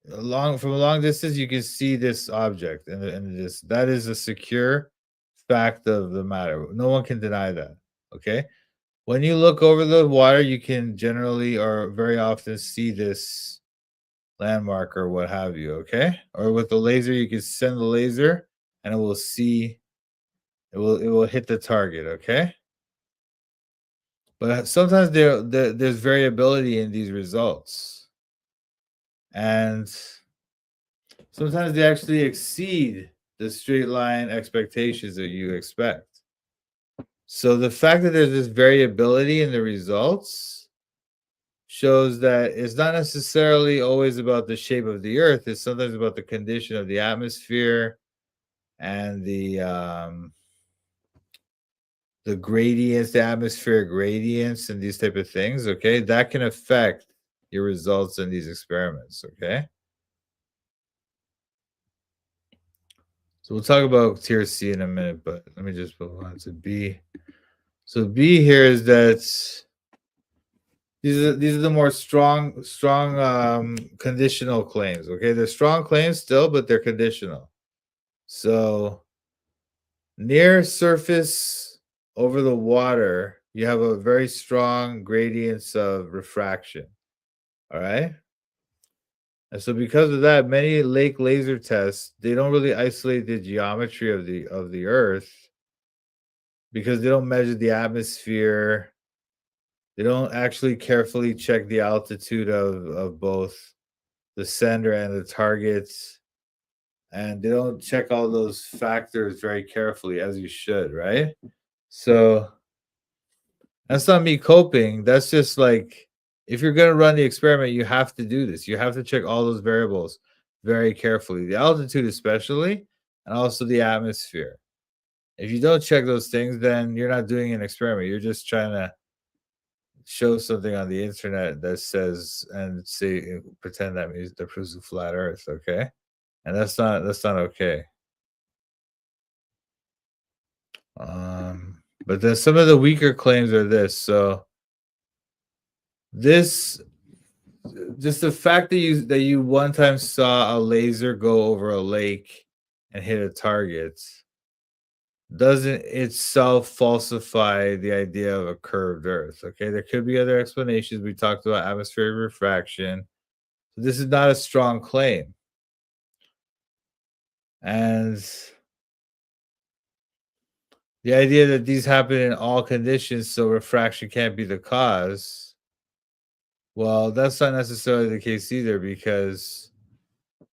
Speaker 2: from a long distance, you can see this object, and this that is a secure fact of the matter. No one can deny that, okay? When you look over the water, you can generally or very often see this landmark or what have you, okay? Or with the laser, you can send the laser and it will see, it will hit the target, okay? But sometimes there's variability in these results. And sometimes they actually exceed the straight line expectations that you expect. So the fact that there's this variability in the results shows that it's not necessarily always about the shape of the earth. It's sometimes about the condition of the atmosphere and the gradients, the atmospheric gradients, and these type of things. Okay, that can affect your results in these experiments. Okay, so we'll talk about tier C in a minute, but let me just move on to B. So B here is that these are the more strong conditional claims. Okay, they're strong claims still, but they're conditional. So near surface over the water, you have a very strong gradients of refraction. All right. And so because of that, many lake laser tests, they don't really isolate the geometry of the earth because they don't measure the atmosphere. They don't actually carefully check the altitude of both the sender and the targets. And they don't check all those factors very carefully as you should, right? So that's not me coping. That's just like, if you're going to run the experiment, you have to do this. You have to check all those variables very carefully, the altitude especially, and also the atmosphere. If you don't check those things, then you're not doing an experiment. You're just trying to show something on the internet that says and say pretend that means that proves a flat Earth, okay? And that's not okay. But then some of the weaker claims are this. So this, just the fact that you one time saw a laser go over a lake and hit a target doesn't itself falsify the idea of a curved earth. Okay, there could be other explanations. We talked about atmospheric refraction. So this is not a strong claim. And the idea that these happen in all conditions, so refraction can't be the cause, well, that's not necessarily the case either, because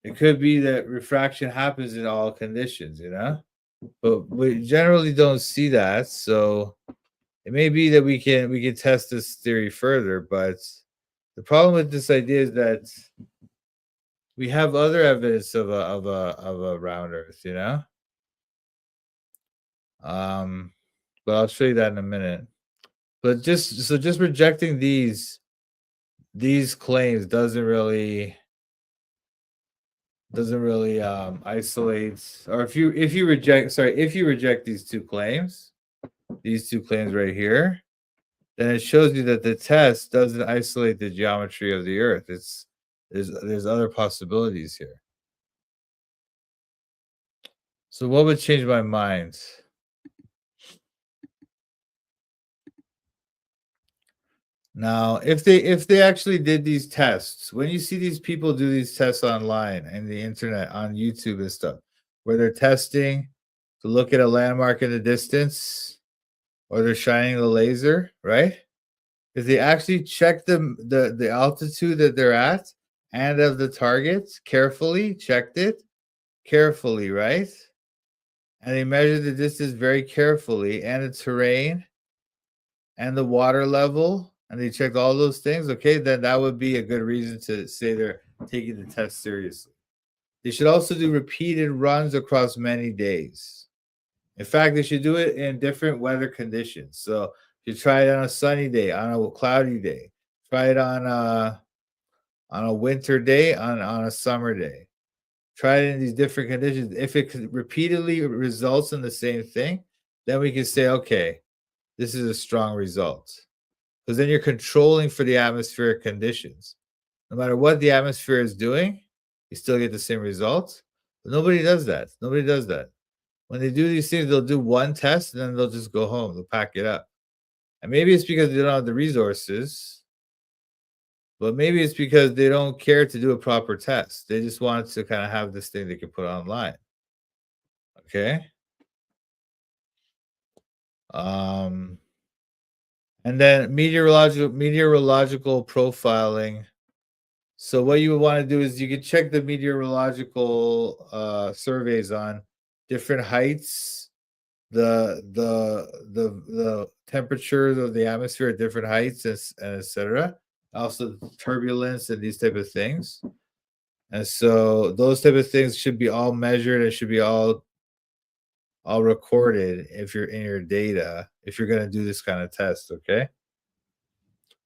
Speaker 2: it could be that refraction happens in all conditions, you know? But we generally don't see that. So it may be that we can test this theory further, but the problem with this idea is that we have other evidence of a round Earth, you know. But I'll show you that in a minute. But just rejecting these claims doesn't really isolate, or if you reject these two claims right here, then it shows you that the test doesn't isolate the geometry of the earth. There's other possibilities here. So what would change my mind? Now, if they actually did these tests, when you see these people do these tests online and the internet, on YouTube and stuff, where they're testing to look at a landmark in the distance, or they're shining the laser, right? If they actually check the altitude that they're at and of the targets carefully, checked it carefully, right? And they measured the distance very carefully and the terrain and the water level, and they checked all those things, okay, then that would be a good reason to say they're taking the test seriously. They should also do repeated runs across many days. In fact, they should do it in different weather conditions. So you try it on a sunny day, on a cloudy day, try it on a winter day, on a summer day. Try it in these different conditions. If it repeatedly results in the same thing, then we can say, okay, this is a strong result. Because then you're controlling for the atmospheric conditions. No matter what the atmosphere is doing, you still get the same results. But nobody does that. Nobody does that. When they do these things, they'll do one test and then they'll just go home. They'll pack it up. And maybe it's because they don't have the resources, but maybe it's because they don't care to do a proper test. They just want to kind of have this thing they can put online. Okay. And then meteorological profiling. So what you would want to do is you can check the meteorological surveys on different heights, the temperatures of the atmosphere at different heights, and etc. Also turbulence and these type of things. And so those type of things should be all measured and should be all recorded if you're in your data, if you're going to do this kind of test, okay?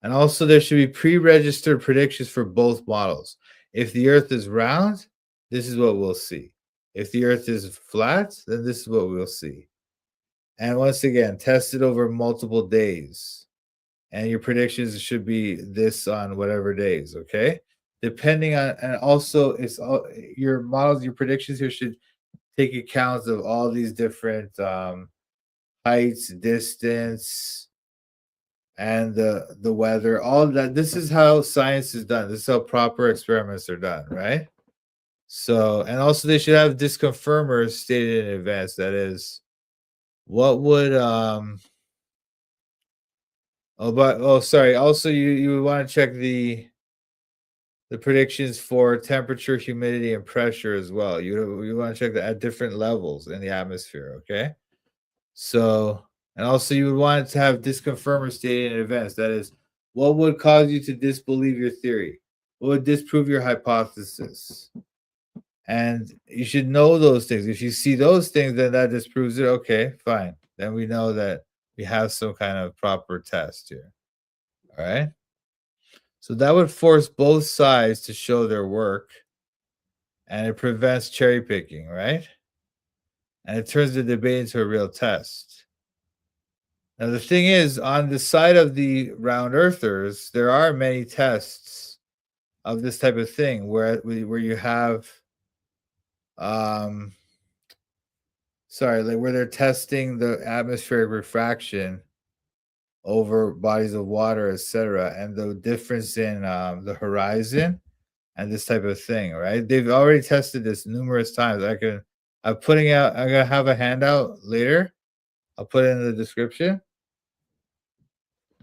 Speaker 2: And also there should be pre-registered predictions for both models. If the earth is round, this is what we'll see. If the earth is flat, then this is what we'll see. And once again, test it over multiple days. And your predictions should be this on whatever days, okay? Depending on, and also it's all your models, your predictions here should take account of all these different heights, distance, and the weather, all that. This is how science is done. This is how proper experiments are done, right? So, and also they should have disconfirmers stated in advance. That is, what would sorry. Also, you would want to check the predictions for temperature, humidity, and pressure as well. You want to check that at different levels in the atmosphere, okay? So, and also you would want to have disconfirmers stated in advance. That is, what would cause you to disbelieve your theory? What would disprove your hypothesis? And you should know those things. If you see those things, then that disproves it. Okay, fine. Then we know that we have some kind of proper test here. All right. So that would force both sides to show their work, and it prevents cherry picking, right? And it turns the debate into a real test. Now, the thing is, on the side of the round earthers, there are many tests of this type of thing where you have, where they're testing the atmospheric refraction over bodies of water, etc., and the difference in the horizon and this type of thing, right? They've already tested this numerous times. I'm gonna have a handout later. I'll put it in the description.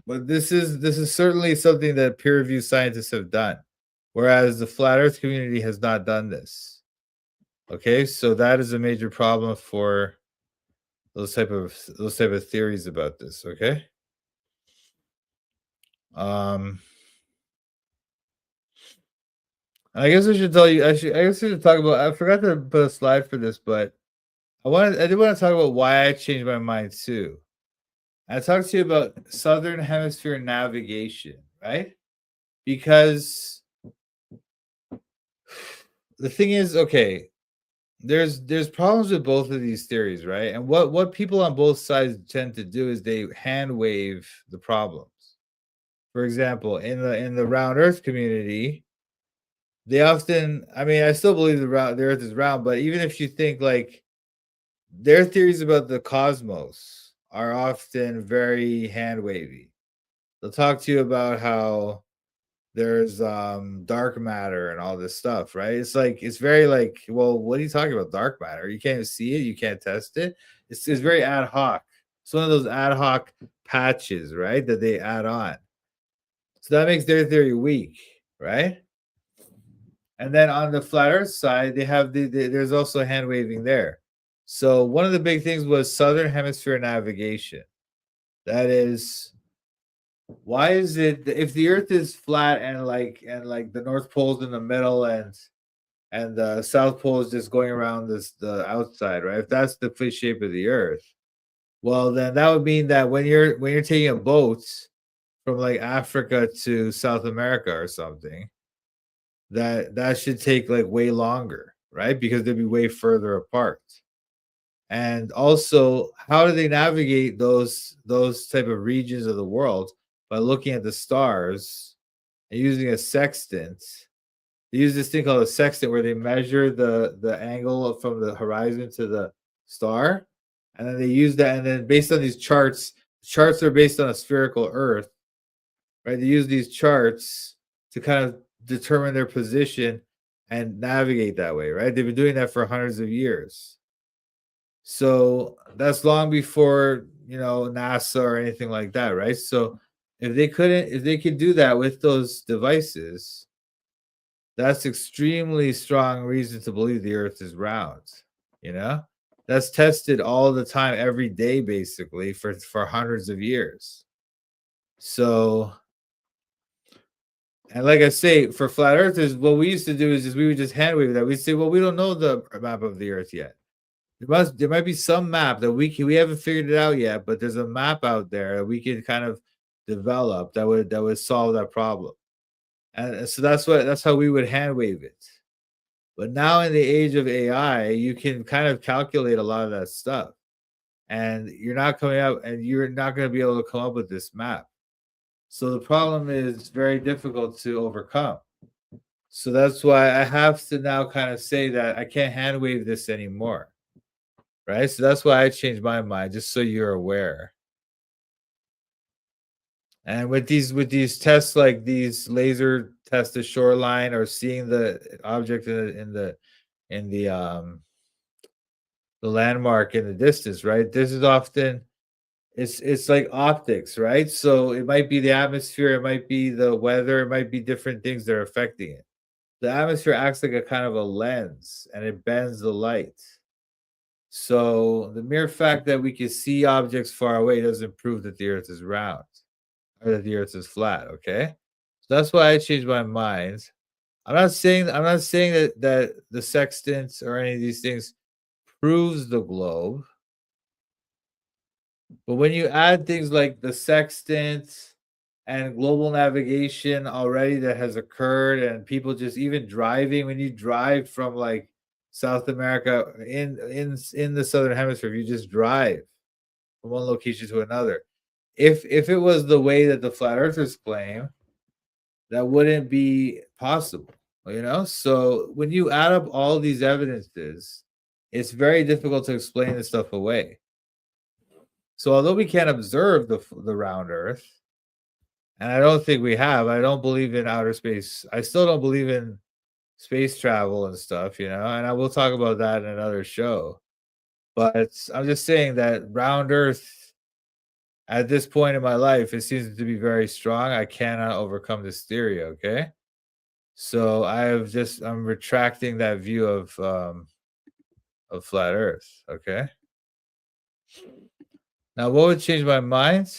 Speaker 2: But this is certainly something that peer-reviewed scientists have done, whereas the flat Earth community has not done this. Okay, so that is a major problem for those type of theories about this. Okay. I guess I should tell you. I guess I should talk about. I forgot to put a slide for this, but I did want to talk about why I changed my mind too. I talked to you about Southern Hemisphere navigation, right? Because the thing is, okay, there's problems with both of these theories, right? And what people on both sides tend to do is they hand wave the problems. For example, in the round Earth community, they often, I still believe the Earth is round, but even if you think like their theories about the cosmos are often very hand wavy. They'll talk to you about how there's dark matter and all this stuff, right? It's very like, well, what are you talking about? Dark matter? You can't see it, you can't test it. It's very ad hoc. It's one of those ad hoc patches, right? That they add on. So that makes their theory weak, right? And then on the flat Earth side, they have there's also hand waving there. So one of the big things was southern hemisphere navigation. That is, why is it if the Earth is flat and like the North Pole's in the middle and the South Pole is just going around the outside, right? If that's the shape of the Earth, well, then that would mean that when you're taking a boat from like Africa to South America or something, that should take like way longer, right? Because they'd be way further apart. And also, how do they navigate those type of regions of the world? By looking at the stars and using a sextant. They use this thing called a sextant where they measure the angle from the horizon to the star, and then they use that, and then based on these charts are based on a spherical Earth, right? They use these charts to kind of determine their position and navigate that way, right? They've been doing that for hundreds of years. So that's long before, NASA or anything like that, right? So if they could do that with those devices, that's extremely strong reason to believe the Earth is round. That's tested all the time, every day, basically, for hundreds of years. So, and like I say, for flat earthers, what we used to do is we would just hand wave that. We'd say, well, we don't know the map of the Earth yet. There might be some map that we haven't figured it out yet, but there's a map out there that we can kind of develop that would solve that problem. And so that's how we would hand wave it. But now in the age of AI, you can kind of calculate a lot of that stuff. And you're not going to be able to come up with this map. So the problem is very difficult to overcome. So that's why I have to now kind of say that I can't hand wave this anymore. Right? So that's why I changed my mind, just so you're aware. And with these tests, like these laser tests the shoreline or seeing the object in the landmark in the distance, right? This is often it's like optics, right? So it might be the atmosphere, it might be the weather, it might be different things that are affecting it. The atmosphere acts like a kind of a lens and it bends the light. So the mere fact that we can see objects far away doesn't prove that the Earth is round or that the Earth is flat. Okay, so that's why I changed my mind. I'm not saying that the sextant or any of these things proves the globe, but when you add things like the sextant and global navigation already that has occurred, and people just even driving, when you drive from like South America in the southern hemisphere, if you just drive from one location to another, if it was the way that the flat earthers claim, that wouldn't be possible, so when you add up all these evidences, it's very difficult to explain this stuff away. So although we can't observe the round Earth, and I don't think we have, I don't believe in outer space. I still don't believe in space travel and stuff, and I will talk about that in another show. But I'm just saying that round Earth, at this point in my life, it seems to be very strong. I cannot overcome this theory, okay? So I'm retracting that view of flat Earth, okay? Now, what would change my mind?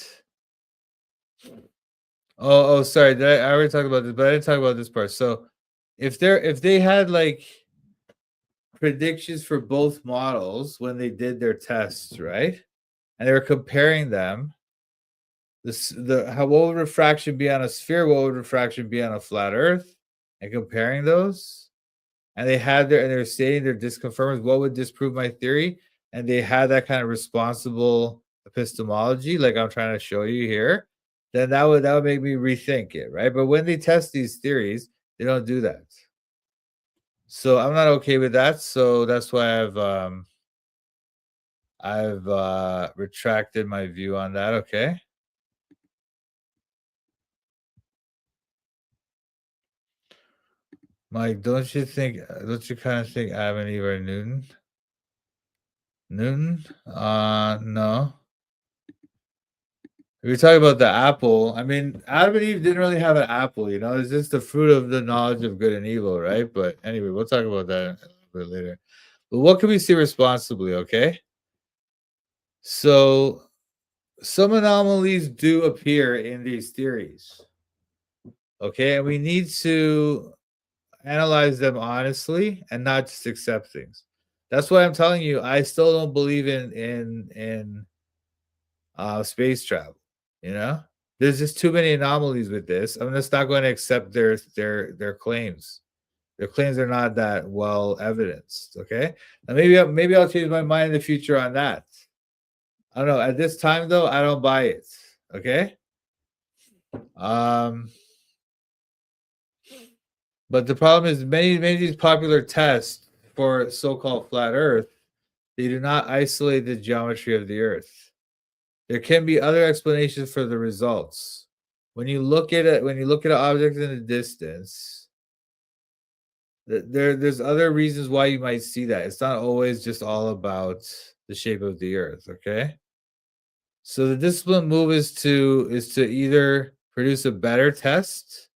Speaker 2: Oh, sorry. I already talked about this, but I didn't talk about this part. So if they had like predictions for both models when they did their tests, right? And they were comparing them, what would refraction be on a sphere? What would refraction be on a flat Earth? And comparing those, and they were stating their disconfirmers. What would disprove my theory? And they had that kind of responsible epistemology, like I'm trying to show you here. Then that would make me rethink it, right? But when they test these theories, they don't do that. So I'm not okay with that. So that's why I've retracted my view on that. Okay. Mike, don't you kind of think Adam and Eve are Newton? No. we talk about the apple. I mean, Adam and Eve didn't really have an apple, you know. It's just the fruit of the knowledge of good and evil, right? But anyway, we'll talk about that a little bit later. But what can we see responsibly, okay? So some anomalies do appear in these theories, okay? And we need to analyze them honestly and not just accept things. That's why I'm telling you, I still don't believe in space travel. You know, there's just too many anomalies with this. I'm just not going to accept their claims. Their claims are not that well evidenced. Okay, now maybe I'll change my mind in the future on that. I don't know. At this time, though, I don't buy it. Okay. But the problem is many of these popular tests for so-called flat Earth, they do not isolate the geometry of the Earth. There can be other explanations for the results. When you look at it, when you look at an object in the distance, there's other reasons why you might see that. It's not always just all about the shape of the Earth. Okay. So the discipline move is to either produce a better test.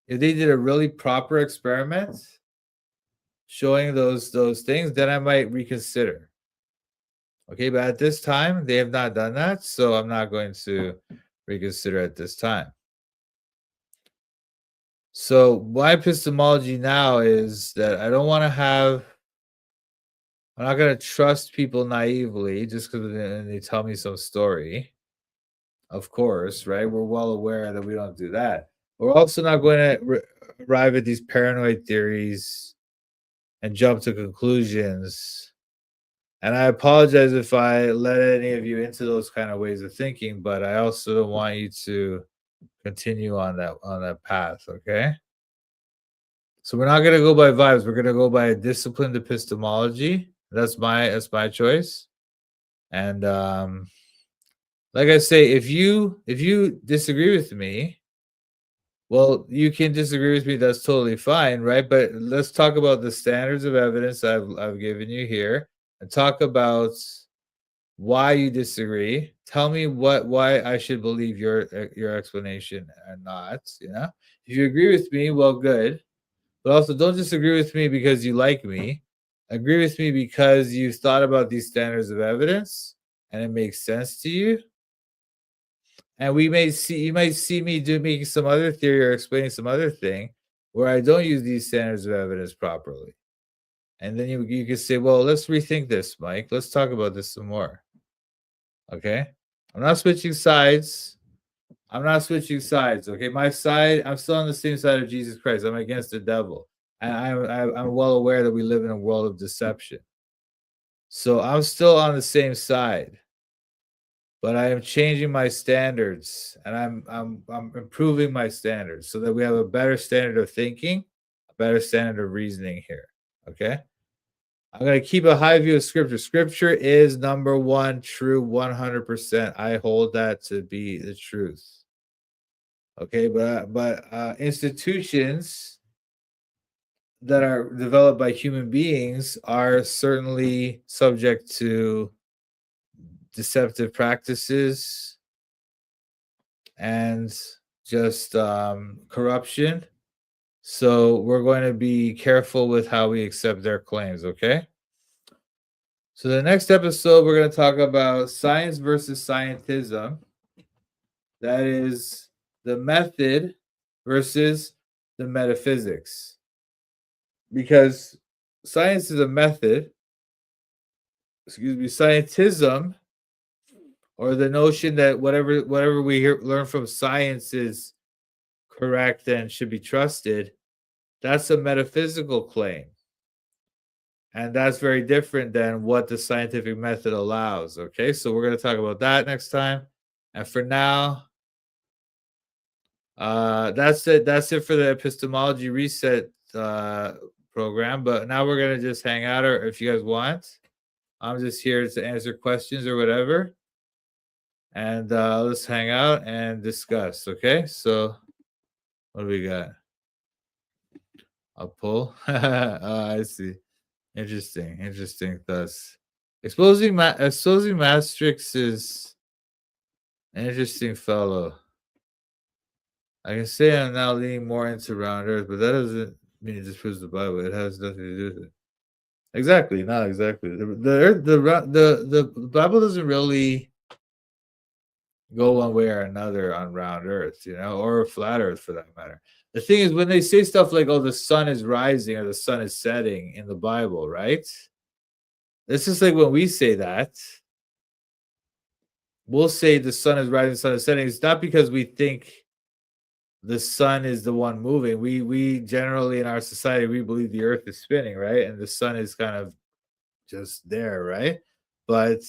Speaker 2: If they did a really proper experiment showing those things, then I might reconsider. Okay, but at this time, they have not done that, so I'm not going to reconsider at this time. So my epistemology now is that I'm not going to trust people naively just because they tell me some story. Of course, right? We're well aware that we don't do that. We're also not going to arrive at these paranoid theories and jump to conclusions. And I apologize if I let any of you into those kind of ways of thinking, but I also don't want you to continue on that path, okay? So we're not going to go by vibes. We're going to go by a disciplined epistemology. That's my choice. And like I say, if you disagree with me, well, you can disagree with me. That's totally fine, right? But let's talk about the standards of evidence I've given you here, and talk about why you disagree. Tell me why I should believe your explanation and not. You know, if you agree with me, well, good. But also, don't disagree with me because you like me. Agree with me because you've thought about these standards of evidence and it makes sense to you. And you might see me making some other theory or explaining some other thing where I don't use these standards of evidence properly. And then you can say, well, let's rethink this, Mike. Let's talk about this some more. Okay? I'm not switching sides. Okay? My side, I'm still on the same side of Jesus Christ. I'm against the devil. And I'm well aware that we live in a world of deception. So I'm still on the same side. But I am changing my standards, and I'm improving my standards so that we have a better standard of thinking, a better standard of reasoning here. Okay? I'm going to keep a high view of Scripture. Scripture is number one true 100%. I hold that to be the truth. Okay, but institutions that are developed by human beings are certainly subject to deceptive practices and just corruption. So we're going to be careful with how we accept their claims, okay? So the next episode, we're going to talk about science versus scientism. That is the method versus the metaphysics. Because science is a method, scientism, or the notion that whatever we learn from science is correct and should be trusted, that's a metaphysical claim. And that's very different than what the scientific method allows. Okay, so we're going to talk about that next time. And for now, that's it. That's it for the epistemology reset program. But now we're going to just hang out, or if you guys want, I'm just here to answer questions or whatever. And let's hang out and discuss. Okay, so what do we got? A pull. I see. Interesting. Thus, exposing Maastricht is An interesting fellow. I can say I'm now leaning more into round earth, but that doesn't mean it just proves the Bible. It has nothing to do with it. Exactly, not exactly. The Bible doesn't really go one way or another on round earth, or flat earth for that matter. The thing is, when they say stuff like, oh, the sun is rising or the sun is setting in the Bible, right? It's just like when we say that, we'll say the sun is rising, the sun is setting. It's not because we think the sun is the one moving. We generally in our society, we believe the earth is spinning, right? And the sun is kind of just there, right? But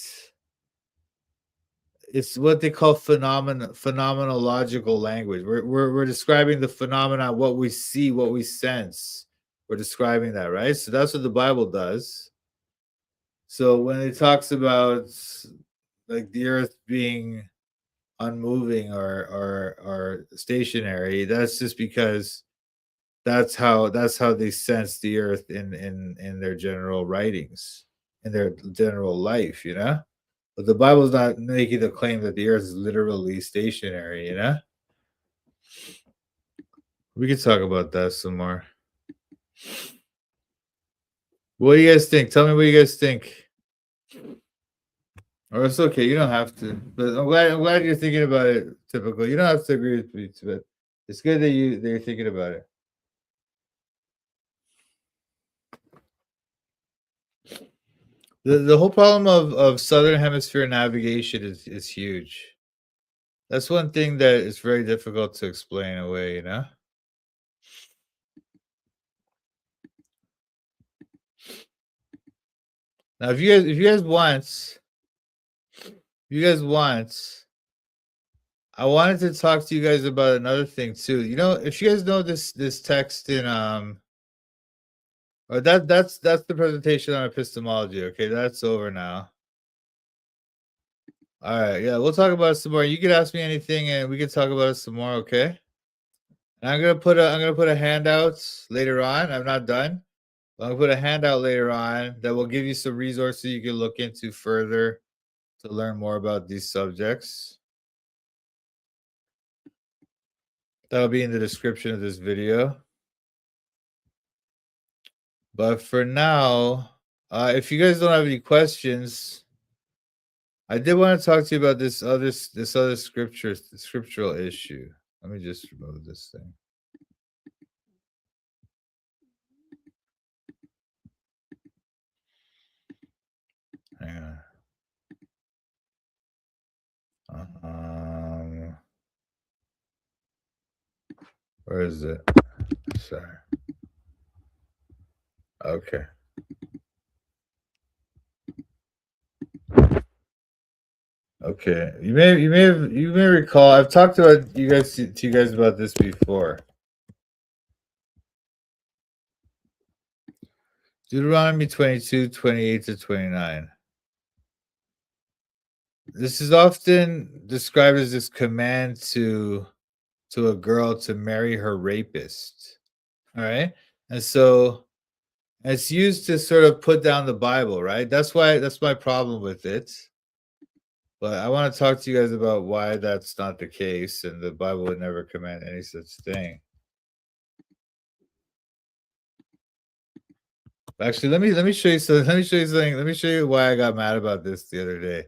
Speaker 2: it's what they call phenomenological language. We're describing the phenomena, what we see, what we sense. We're describing that, right? So that's what the Bible does. So when it talks about like the earth being unmoving or stationary, that's just because that's how they sense the earth in their general writings, in their general life, But the Bible's not making the claim that the earth is literally stationary, We could talk about that some more. What do you guys think? Tell me what you guys think. Or it's okay, you don't have to. But I'm glad you're thinking about it, typical. You don't have to agree with me, but it's good that you're thinking about it. The whole problem of Southern Hemisphere navigation is huge. That's one thing that is very difficult to explain away, Now, if you guys want, I wanted to talk to you guys about another thing too. If you guys know this text in or that's the presentation on epistemology. Okay, that's over now. All right, yeah, we'll talk about it some more. You can ask me anything, and we can talk about it some more. Okay. And I'm gonna put a handout later on. I'm not done. I'm gonna put a handout later on that will give you some resources you can look into further to learn more about these subjects. That'll be in the description of this video. But for now, if you guys don't have any questions, I did want to talk to you about this other scriptural issue. Let me just remove this thing. Hang on. Where is it? Sorry. Okay. Okay. You may recall I've talked about to you guys about this before. Deuteronomy 22, 28 to 29. This is often described as this command to a girl to marry her rapist. All right. And so it's used to sort of put down the Bible, right? That's my problem with it. But I want to talk to you guys about why that's not the case, and the Bible would never command any such thing. Actually, let me show you something. Let me show you something. Let me show you why I got mad about this the other day.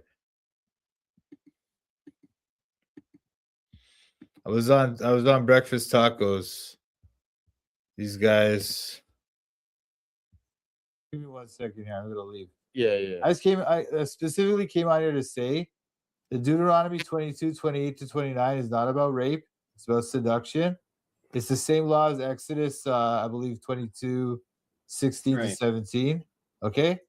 Speaker 2: I was on Breakfast Tacos. These guys. Give me 1 second here. I'm gonna leave.
Speaker 3: Yeah.
Speaker 2: I specifically came out here to say that Deuteronomy 22, 28 to 29 is not about rape. It's about seduction. It's the same law as Exodus, I believe 22, 16 to 17. Okay?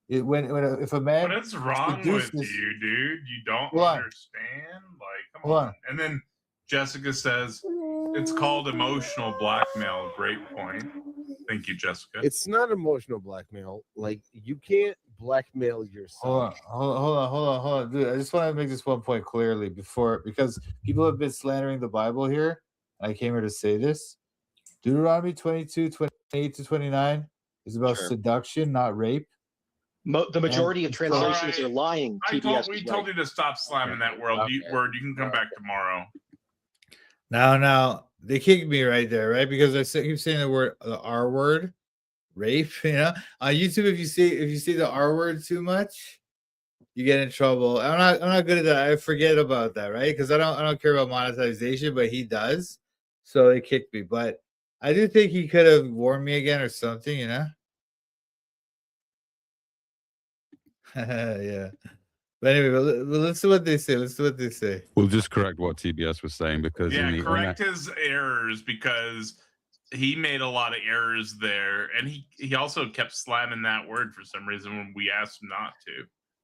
Speaker 2: If a man
Speaker 4: what is wrong with you, dude? You don't understand? Like, come on. And then Jessica says it's called emotional blackmail. Great point. Thank you, Jessica.
Speaker 3: It's not emotional blackmail. Like, you can't blackmail yourself.
Speaker 2: Hold on, dude. I just want to make this one point clearly because people have been slandering the Bible here. I came here to say this. Deuteronomy 22, 28 to 29 is about seduction, not rape.
Speaker 5: The majority of translations are lying.
Speaker 4: We
Speaker 5: TBS
Speaker 4: told you to stop slamming that word. You can come back tomorrow.
Speaker 2: Now they kicked me right there, right? Because I keep saying the R word, rape. You know, on YouTube, if you say the R word too much, you get in trouble. I'm not good at that. I forget about that, right? Because I don't care about monetization, but he does. So they kicked me. But I do think he could have warned me again or something, you know? Yeah. But anyway, let's see what they say.
Speaker 6: We'll just correct what TBS was saying because
Speaker 4: correct his errors because he made a lot of errors there, and he also kept slamming that word for some reason when we asked him not to.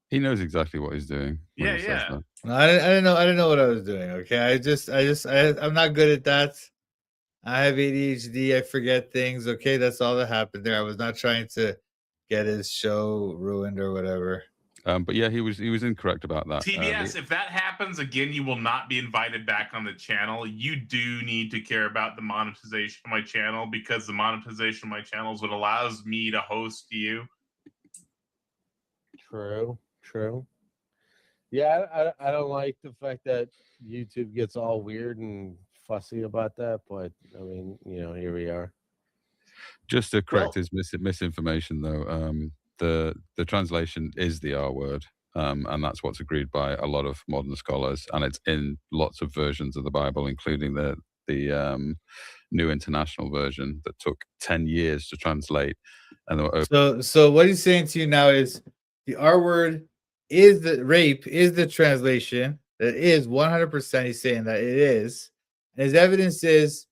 Speaker 6: He knows exactly what he's doing.
Speaker 4: Yeah.
Speaker 2: No, I didn't know what I was doing. Okay, I'm not good at that. I have ADHD. I forget things. Okay, that's all that happened there. I was not trying to get his show ruined or whatever.
Speaker 6: But yeah, he was incorrect about that.
Speaker 4: TBS, if that happens again, you will not be invited back on the channel. You do need to care about the monetization of my channel because the monetization of my channel is what allows me to host you.
Speaker 3: True. Yeah, I don't like the fact that YouTube gets all weird and fussy about that, but I mean, here we are.
Speaker 6: Just to correct his misinformation, though, the translation is the R word, and that's what's agreed by a lot of modern scholars, and it's in lots of versions of the Bible, including the New International Version that took 10 years to translate. And
Speaker 2: so what he's saying to you now is the R word is rape is the translation. That is 100%. He's saying that it is. And his evidence is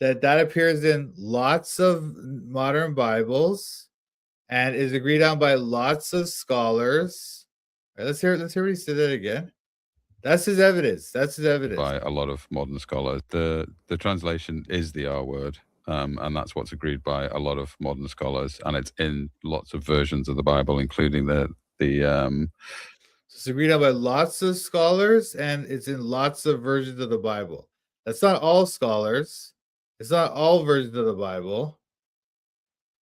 Speaker 2: that appears in lots of modern Bibles and is agreed on by lots of scholars. All right, let's hear what he said that again. That's his evidence. By
Speaker 6: a lot of modern scholars. The translation is the R word, and that's what's agreed by a lot of modern scholars, and it's in lots of versions of the Bible, including the
Speaker 2: It's agreed on by lots of scholars, and it's in lots of versions of the Bible. That's not all scholars. It's not all versions of the Bible.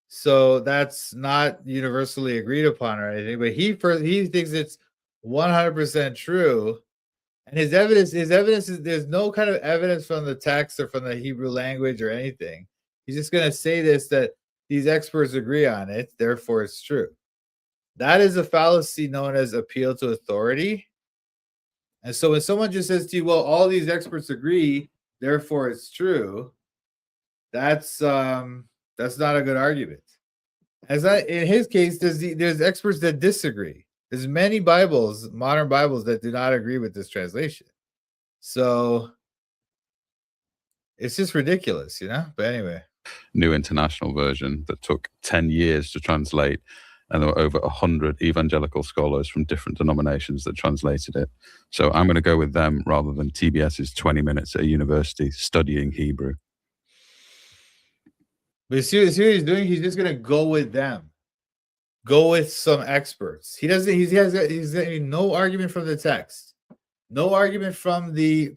Speaker 2: So that's not universally agreed upon or anything. But he thinks it's 100% true. And his evidence is there's no kind of evidence from the text or from the Hebrew language or anything. He's just going to say that these experts agree on it, therefore it's true. That is a fallacy known as appeal to authority. And so when someone just says to you, well, all these experts agree, therefore it's true, that's not a good argument. As in his case, there's experts that disagree. There's many Bibles, modern Bibles, that do not agree with this translation. So it's just ridiculous, But anyway.
Speaker 6: New International Version that took 10 years to translate, and there were over 100 evangelical scholars from different denominations that translated it. So I'm going to go with them rather than TBS's 20 minutes at a university studying Hebrew.
Speaker 2: But see what he's doing? He's just going to go with them. Go with some experts. He has no argument from the text. No argument from the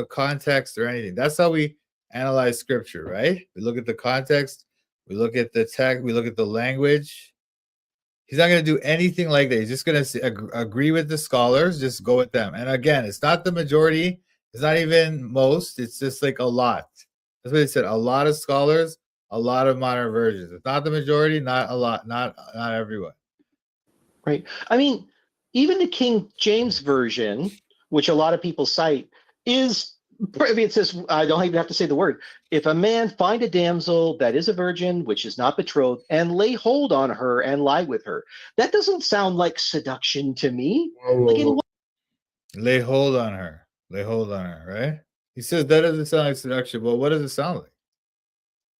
Speaker 2: context or anything. That's how we analyze scripture, right? We look at the context, we look at the text, we look at the language. He's not going to do anything like that. He's just going to agree with the scholars, just go with them. And again, it's not the majority. It's not even most. It's just like a lot. That's what he said. A lot of scholars, a lot of modern versions. It's not the majority, not a lot, not everyone.
Speaker 5: Right. I mean, even the King James Version, which a lot of people cite, it says, I don't even have to say the word. If a man find a damsel that is a virgin, which is not betrothed, and lay hold on her and lie with her, that doesn't sound like seduction to me.
Speaker 2: Lay hold on her, right? He says that doesn't sound like seduction. Well, what does it sound like?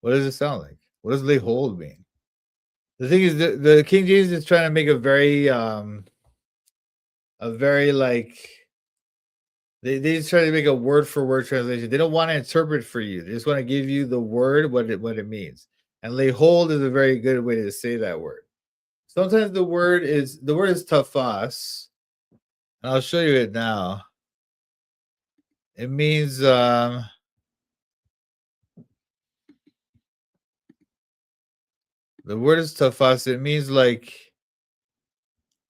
Speaker 2: What does lay hold mean? The thing is, the King James is trying to make a very like, they just try to make a word for word translation. They don't want to interpret for you. They just want to give you the word, what it means. And lay hold is a very good way to say that word. Sometimes the word is tafas. And I'll show you it now. It means the word is tafas. It means like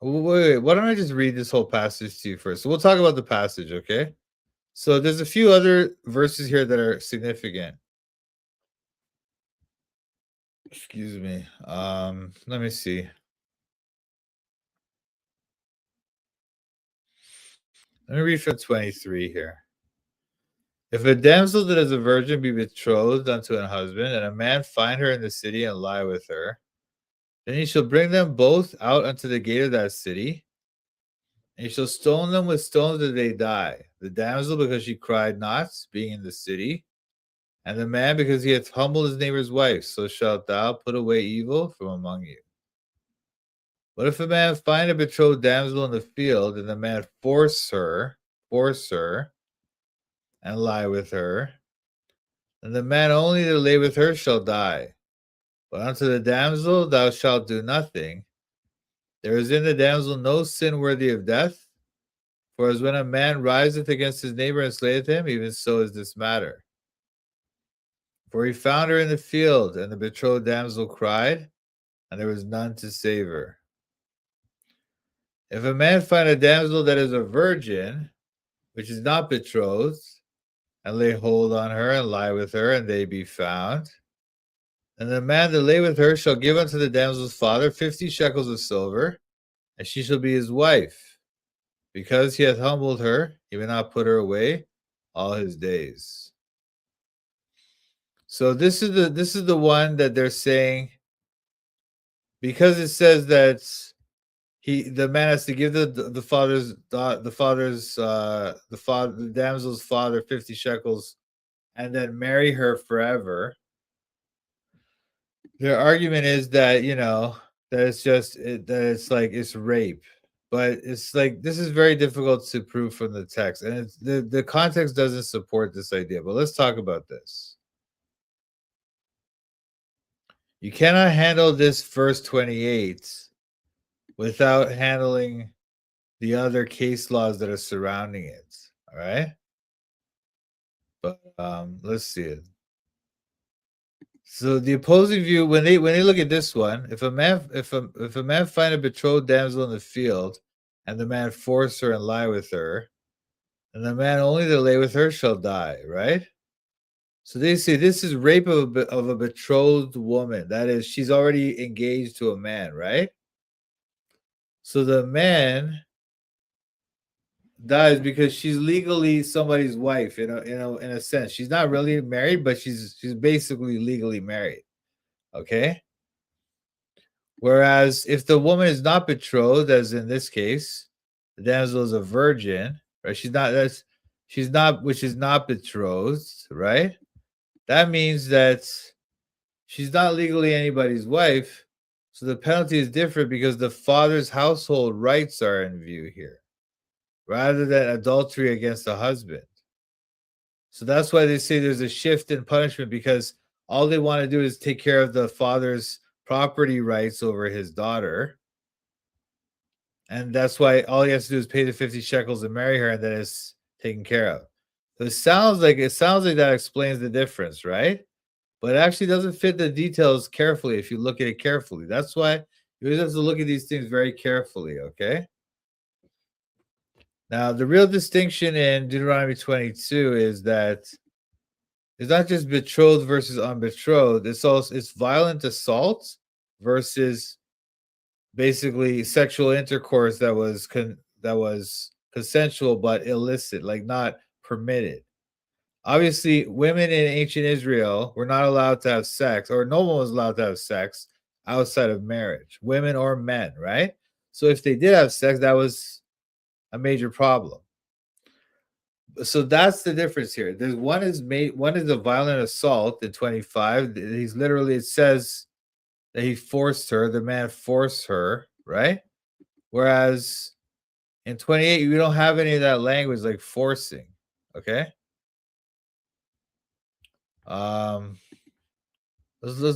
Speaker 2: Wait. Why don't I just read this whole passage to you first? So we'll talk about the passage, okay? So there's a few other verses here that are significant. Excuse me. Let me see. Let me read from 23 here. If a damsel that is a virgin be betrothed unto an husband, and a man find her in the city and lie with her, then he shall bring them both out unto the gate of that city, and he shall stone them with stones that they die. The damsel because she cried not, being in the city, and the man because he hath humbled his neighbor's wife. So shalt thou put away evil from among you. But if a man find a betrothed damsel in the field, and the man force her, and lie with her, then the man only that lay with her shall die. But unto the damsel thou shalt do nothing. There is in the damsel no sin worthy of death. For as when a man riseth against his neighbor and slayeth him, even so is this matter. For he found her in the field, and the betrothed damsel cried, and there was none to save her. If a man find a damsel that is a virgin, which is not betrothed, and lay hold on her, and lie with her, and they be found, and the man that lay with her shall give unto the damsel's father 50 shekels of silver, and she shall be his wife. Because he hath humbled her, he may not put her away all his days. So this is the one that they're saying, because it says that the man has to give the damsel's father 50 shekels and then marry her forever. Their argument is that, that it's rape. But it's like, this is very difficult to prove from the text. And the context doesn't support this idea. But let's talk about this. You cannot handle this verse 28 without handling the other case laws that are surrounding it. All right? But let's see it. So the opposing view, when they look at this one, if a man find a betrothed damsel in the field, and the man force her and lie with her, and the man only that lay with her shall die, right? So they say this is rape of a betrothed woman. That is, she's already engaged to a man, right? So the man dies because she's legally somebody's wife in a sense. She's not really married, but she's basically legally married. Okay? Whereas if the woman is not betrothed, as in this case, the damsel is a virgin, right? Which is not betrothed, right? That means that she's not legally anybody's wife. So the penalty is different because the father's household rights are in view here, rather than adultery against the husband. So that's why they say there's a shift in punishment, because all they want to do is take care of the father's property rights over his daughter. And that's why all he has to do is pay the 50 shekels and marry her, and then it's taken care of. So it sounds like that explains the difference, right? But it actually doesn't fit the details carefully if you look at it carefully. That's why you always have to look at these things very carefully, okay? Now, the real distinction in Deuteronomy 22 is that it's not just betrothed versus unbetrothed. It's violent assault versus basically sexual intercourse that was consensual but illicit, like not permitted. Obviously, women in ancient Israel were not allowed to have sex, or no one was allowed to have sex outside of marriage, women or men, right? So if they did have sex, that was a major problem. So that's the difference here. One is a violent assault in 25. It says that he forced her, the man forced her, right? Whereas in 28, you don't have any of that language like forcing, okay? Let's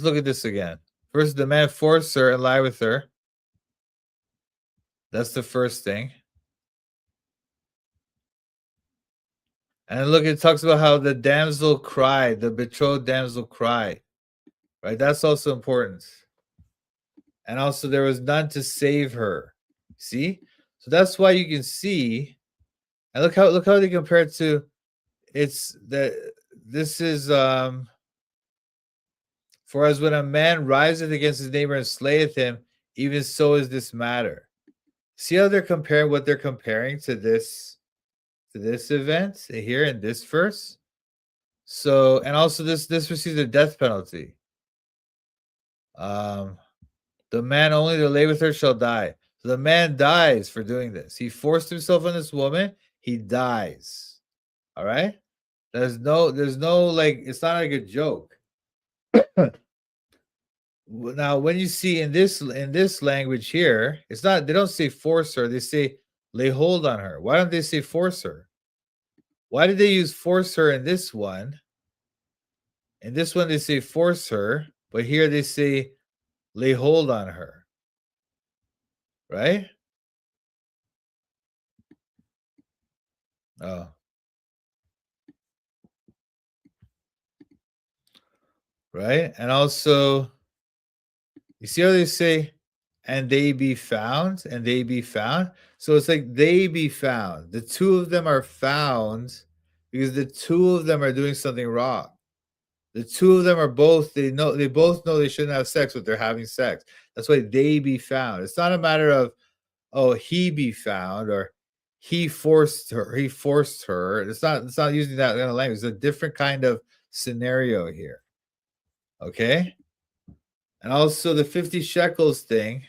Speaker 2: look at this again. First, the man forced her and lie with her. That's the first thing. And look, it talks about how the damsel cried, the betrothed damsel cried, right? That's also important. And also, there was none to save her. See? So that's why you can see, and look how they compare it to, it's that this is for as when a man riseth against his neighbor and slayeth him, even so is this matter. See how they're comparing what they're comparing to this event here in this verse. So, and also this receives a death penalty. The man only that lay with her shall die. So the man dies for doing this. He forced himself on this woman. He dies. All right. There's no like, it's not like a joke. Now, when you see in this language here, it's not, they don't say force her, they say lay hold on her. Why don't they say force her? Why did they use force her in this one? In this one, they say force her, but here they say lay hold on her. Right? Oh. Right? And also, you see how they say, and they be found, and they be found? So it's like they be found. The two of them are found because the two of them are doing something wrong. The two of them are both, they both know they shouldn't have sex, but they're having sex. That's why they be found. It's not a matter of, oh, he be found or he forced her. It's not using that kind of language. It's a different kind of scenario here. Okay? And also the 50 shekels thing.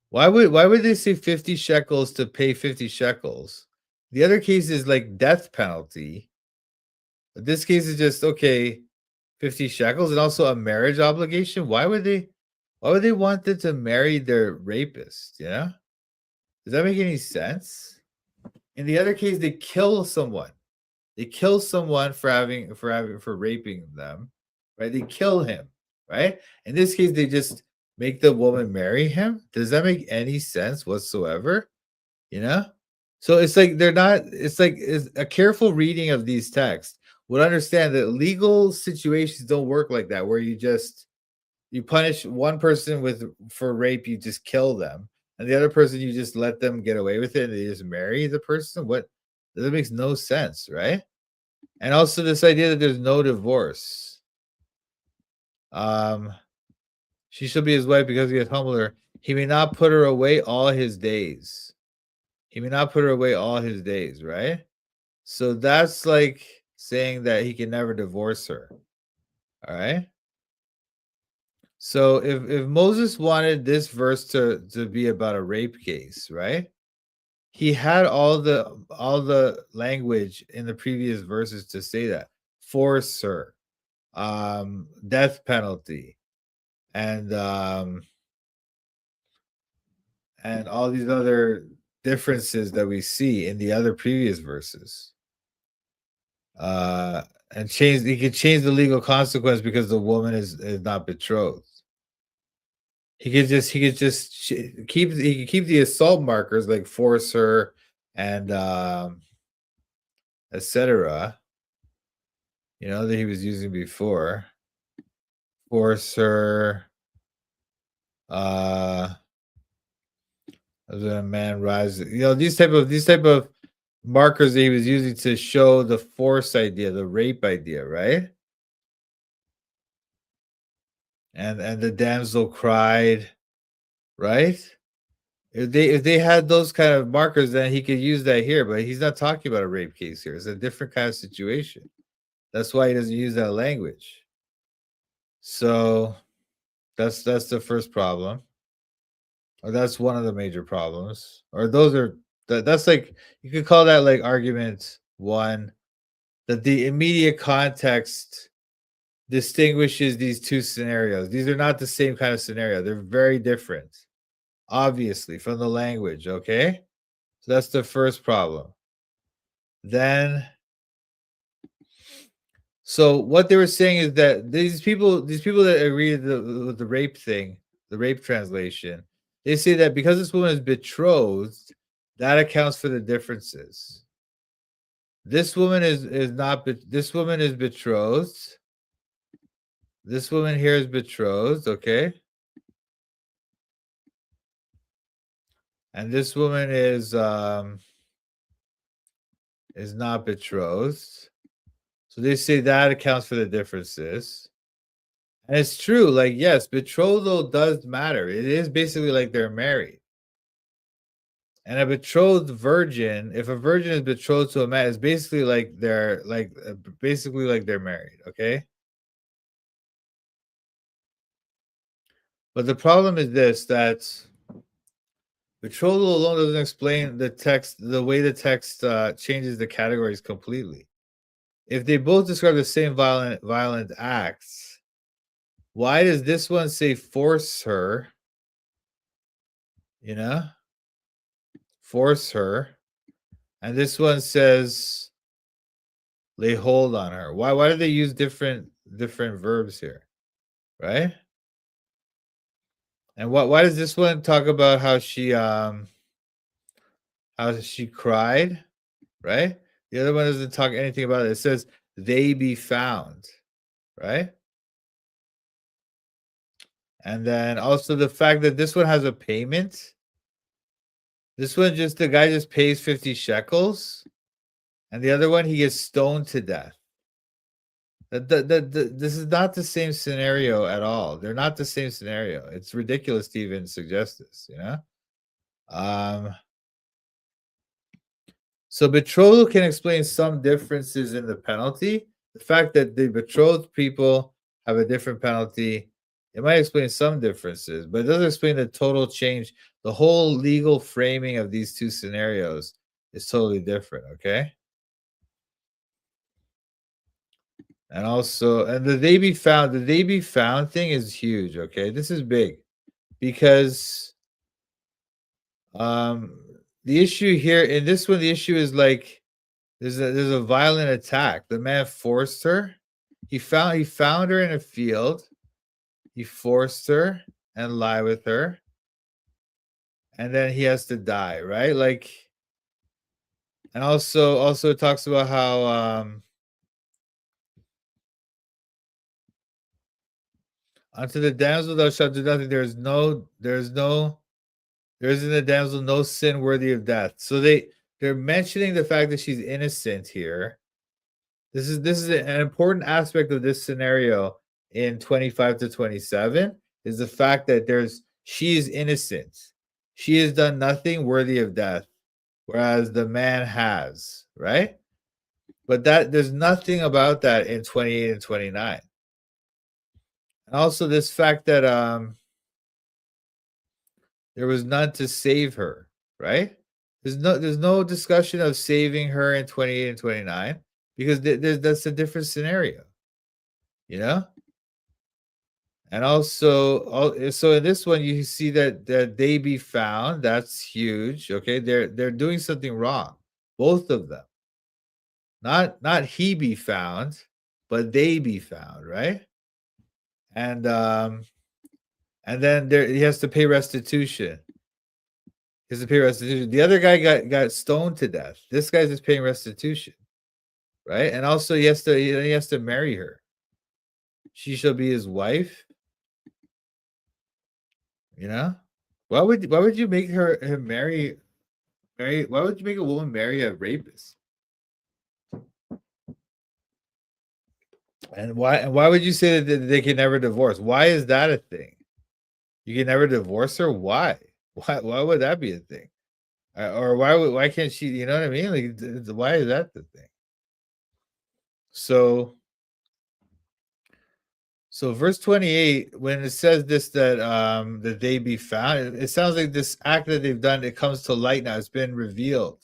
Speaker 2: Why would they say 50 shekels to pay 50 shekels? The other case is like death penalty. But this case is just, okay, 50 shekels and also a marriage obligation. Why would they want them to marry their rapist? Yeah? Does that make any sense? In the other case, they kill someone. They kill someone for raping them, right? They kill him, right? In this case, they just make the woman marry him. Does that make any sense whatsoever? You know? So it's like it's a careful reading of these texts would understand that legal situations don't work like that, where you punish one person for rape, you just kill them, and the other person you just let them get away with it and they just marry the person. What? That makes no sense, right? And also this idea that there's no divorce. She shall be his wife because he hath humbled her. He may not put her away all his days. He may not put her away all his days, right? So that's like saying that he can never divorce her. All right. So if Moses wanted this verse to be about a rape case, right? He had all the language in the previous verses to say that. Force her, death penalty, and all these other differences that we see in the other previous verses. And he could change the legal consequence because the woman is not betrothed. He could keep the assault markers like force her and etc. You know, that he was using before. Force her, as a man rises. You know, these type of markers that he was using to show the force idea, the rape idea, right? And the damsel cried, right? If they had those kind of markers, then he could use that here, but he's not talking about a rape case here. It's a different kind of situation. That's why he doesn't use that language. So that's the first problem. Or that's one of the major problems. Or that's like, you could call that like argument one, that the immediate context distinguishes these two scenarios. These are not the same kind of scenario. They're very different, obviously, from the language, okay? So that's the first problem. Then, so what they were saying is that these people that agree with the rape thing, the rape translation, they say that because this woman is betrothed, that accounts for the differences. This woman is not. This woman is betrothed. This woman here is betrothed, okay? And this woman is not betrothed. So they say that accounts for the differences. And it's true, like, yes, betrothal does matter. It is basically like they're married. And a betrothed virgin, if a virgin is betrothed to a man, it's basically like they're married, okay? But the problem is this, that betrothal alone doesn't explain the text, the way the text changes the categories completely. If they both describe the same violent acts, why does this one say force her? You know? Force her. And this one says lay hold on her. Why do they use different verbs here? Right? And why does this one talk about how she cried? Right? The other one doesn't talk anything about it. It says they be found, right? And then also the fact that this one has a payment. This one the guy just pays 50 shekels. And the other one, he gets stoned to death. This is not the same scenario at all. They're not the same scenario. It's ridiculous to even suggest this, you know? So betrothal can explain some differences in the penalty. The fact that the betrothed people have a different penalty, it might explain some differences, but it doesn't explain the total change. The whole legal framing of these two scenarios is totally different, okay? And also, and the they be found thing is huge, okay? This is big because the issue here in this one, the issue is like there's a violent attack. The man forced her. He found her in a field. He forced her and lie with her. And then he has to die, right? Like, and also it talks about how unto the damsel thou shalt do nothing. There is in the damsel no sin worthy of death. So they're mentioning the fact that she's innocent here. This is an important aspect of this scenario in 25 to 27 is the fact that she is innocent. She has done nothing worthy of death, whereas the man has, right? But there's nothing about that in 28 and 29. And also this fact that there was none to save her, right? There's no discussion of saving her in 28 and 29 because that's a different scenario, you know? And also, so in this one, you see that they be found. That's huge. Okay, they're doing something wrong, both of them. Not he be found, but they be found, right? And then he has to pay restitution. He has to pay restitution. The other guy got stoned to death. This guy's just paying restitution, right? And also he has to marry her. She shall be his wife. You know, why would you make him marry? Why would you make a woman marry a rapist? And why would you say that they can never divorce? Why is that a thing? You can never divorce her? Why? Why would that be a thing? Or why can't she? You know what I mean? Like, why is that the thing? So verse 28, when it says this, that they be found, it sounds like this act that they've done, it comes to light now. It's been revealed.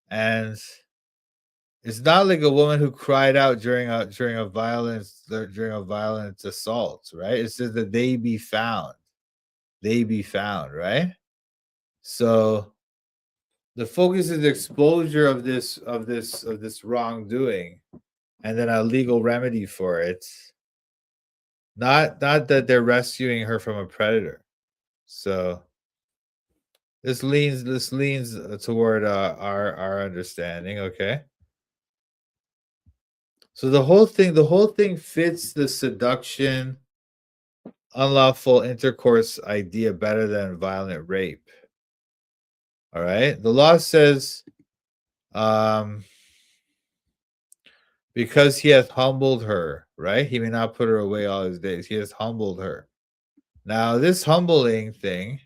Speaker 2: And it's not like a woman who cried out during a violent assault, right? It says that they be found. They be found, right? So the focus is exposure of this wrongdoing and then a legal remedy for it. Not that they're rescuing her from a predator. So this leans toward our understanding, okay? So the whole thing fits the seduction, unlawful intercourse idea better than violent rape. All right. The law says, because he hath humbled her, right? He may not put her away all his days. He has humbled her. Now, this humbling thing,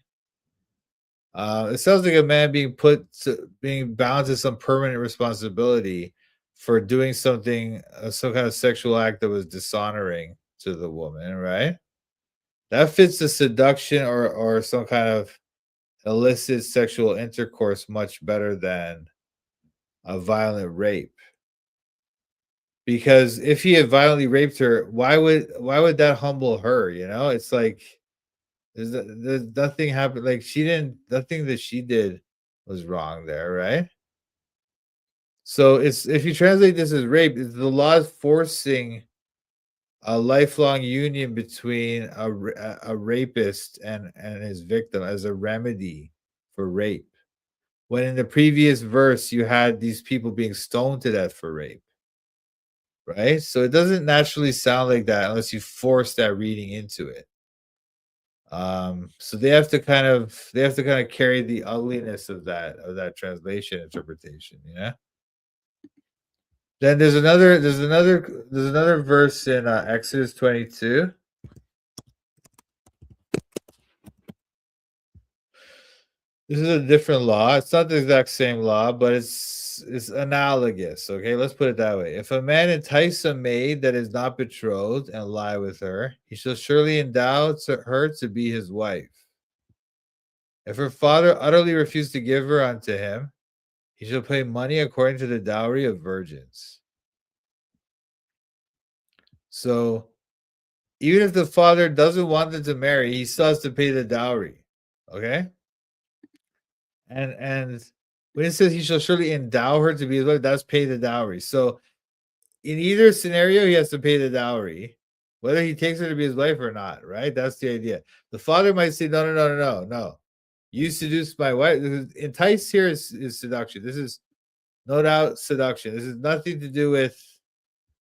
Speaker 2: it sounds like a man being bound to some permanent responsibility for doing something, some kind of sexual act that was dishonoring to the woman, right? That fits the seduction or some kind of illicit sexual intercourse much better than a violent rape. Because if he had violently raped her, why would that humble her? You know, it's like there's nothing happened. Like nothing that she did was wrong there, right? So if you translate this as rape, the law is forcing a lifelong union between a rapist and his victim as a remedy for rape. When in the previous verse you had these people being stoned to death for rape. Right? So it doesn't naturally sound like that unless you force that reading into it. So they have to kind of carry the ugliness of that translation interpretation, yeah. Then there's another verse in Exodus 22. This is a different law. It's not the exact same law, but it's analogous. Okay, let's put it that way. If a man entice a maid that is not betrothed and lie with her, he shall surely endow her to be his wife. If her father utterly refuse to give her unto him, he shall pay money according to the dowry of virgins. So even if the father doesn't want them to marry, he still has to pay the dowry. Okay? And when it says he shall surely endow her to be his wife, that's pay the dowry. So in either scenario, he has to pay the dowry, whether he takes her to be his wife or not, right? That's the idea. The father might say, no. You seduced my wife. Entice here is seduction. This is no doubt seduction. This is nothing to do with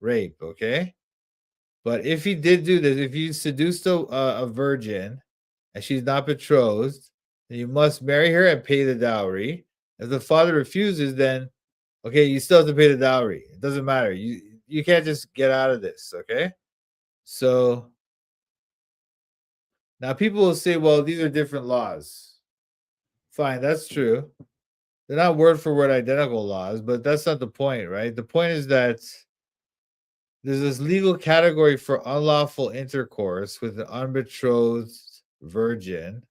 Speaker 2: rape, okay? But if he did do this, if you seduced a virgin and she's not betrothed, then you must marry her and pay the dowry. If the father refuses, then okay, you still have to pay the dowry. It doesn't matter. You can't just get out of this, okay? So now people will say, well, these are different laws. Fine, that's true. They're not word for word identical laws, but that's not the point, right? The point is that there's this legal category for unlawful intercourse with an unbetrothed virgin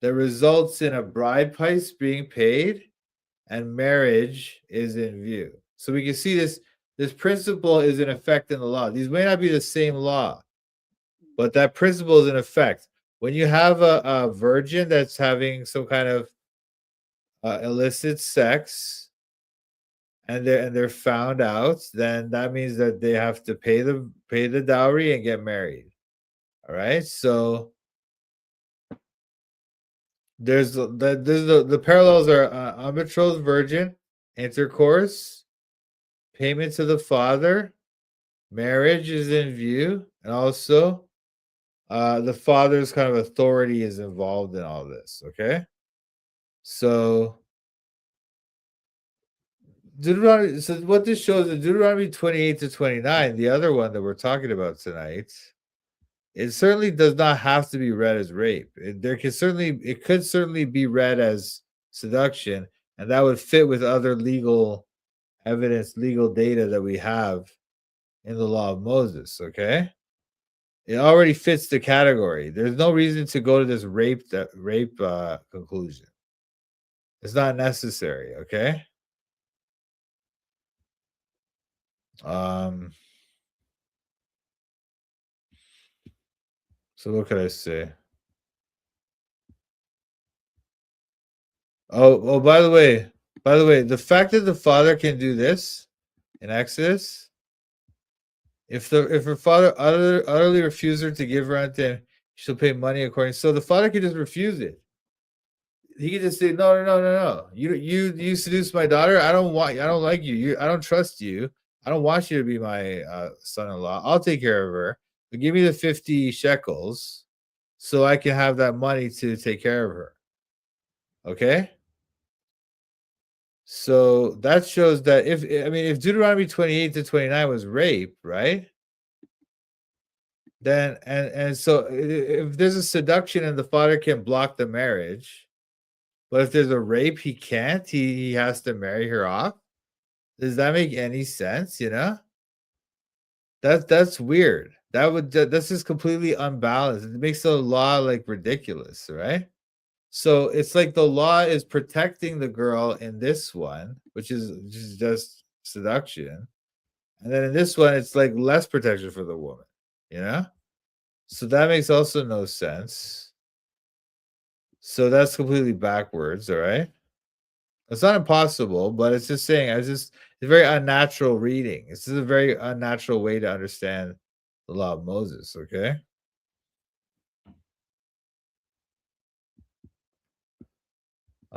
Speaker 2: that results in a bride price being paid and marriage is in view. So we can see this principle is in effect in the law. These may not be the same law, but that principle is in effect. When you have a virgin that's having some kind of illicit sex and they're found out, then that means that they have to pay the dowry and get married. All right, so there's the parallels are unbetrothed virgin, intercourse, payment to the father, marriage is in view, and also the father's kind of authority is involved in all this. Okay, so Deuteronomy. So what this shows in Deuteronomy 28 to 29, the other one that we're talking about tonight, it certainly does not have to be read as rape. It could certainly be read as seduction, and that would fit with other legal evidence, legal data that we have in the law of Moses. Okay, it already fits the category. There's no reason to go to this rape conclusion. It's not necessary. Okay. So what could I say? Oh, by the way, the fact that the father can do this in Exodus, if her father utterly refuses her to give her unto him, she'll pay money according. So the father can just refuse it. He can just say, no. You seduced my daughter. I don't like you. I don't trust you. I don't want you to be my son-in-law. I'll take care of her. But give me the 50 shekels so I can have that money to take care of her. Okay? So that shows that if Deuteronomy 28 to 29 was rape, right? Then and so if there's a seduction and the father can block the marriage, but if there's a rape, he can't. He has to marry her off. Does that make any sense? That's weird. That's just completely unbalanced. It makes the law like ridiculous, right? So it's like the law is protecting the girl in this one, which is just seduction. And then in this one, it's like less protection for the woman, So that makes also no sense. So that's completely backwards, all right? It's not impossible, but it's just saying, it's a very unnatural reading. This is a very unnatural way to understand the law of Moses, okay?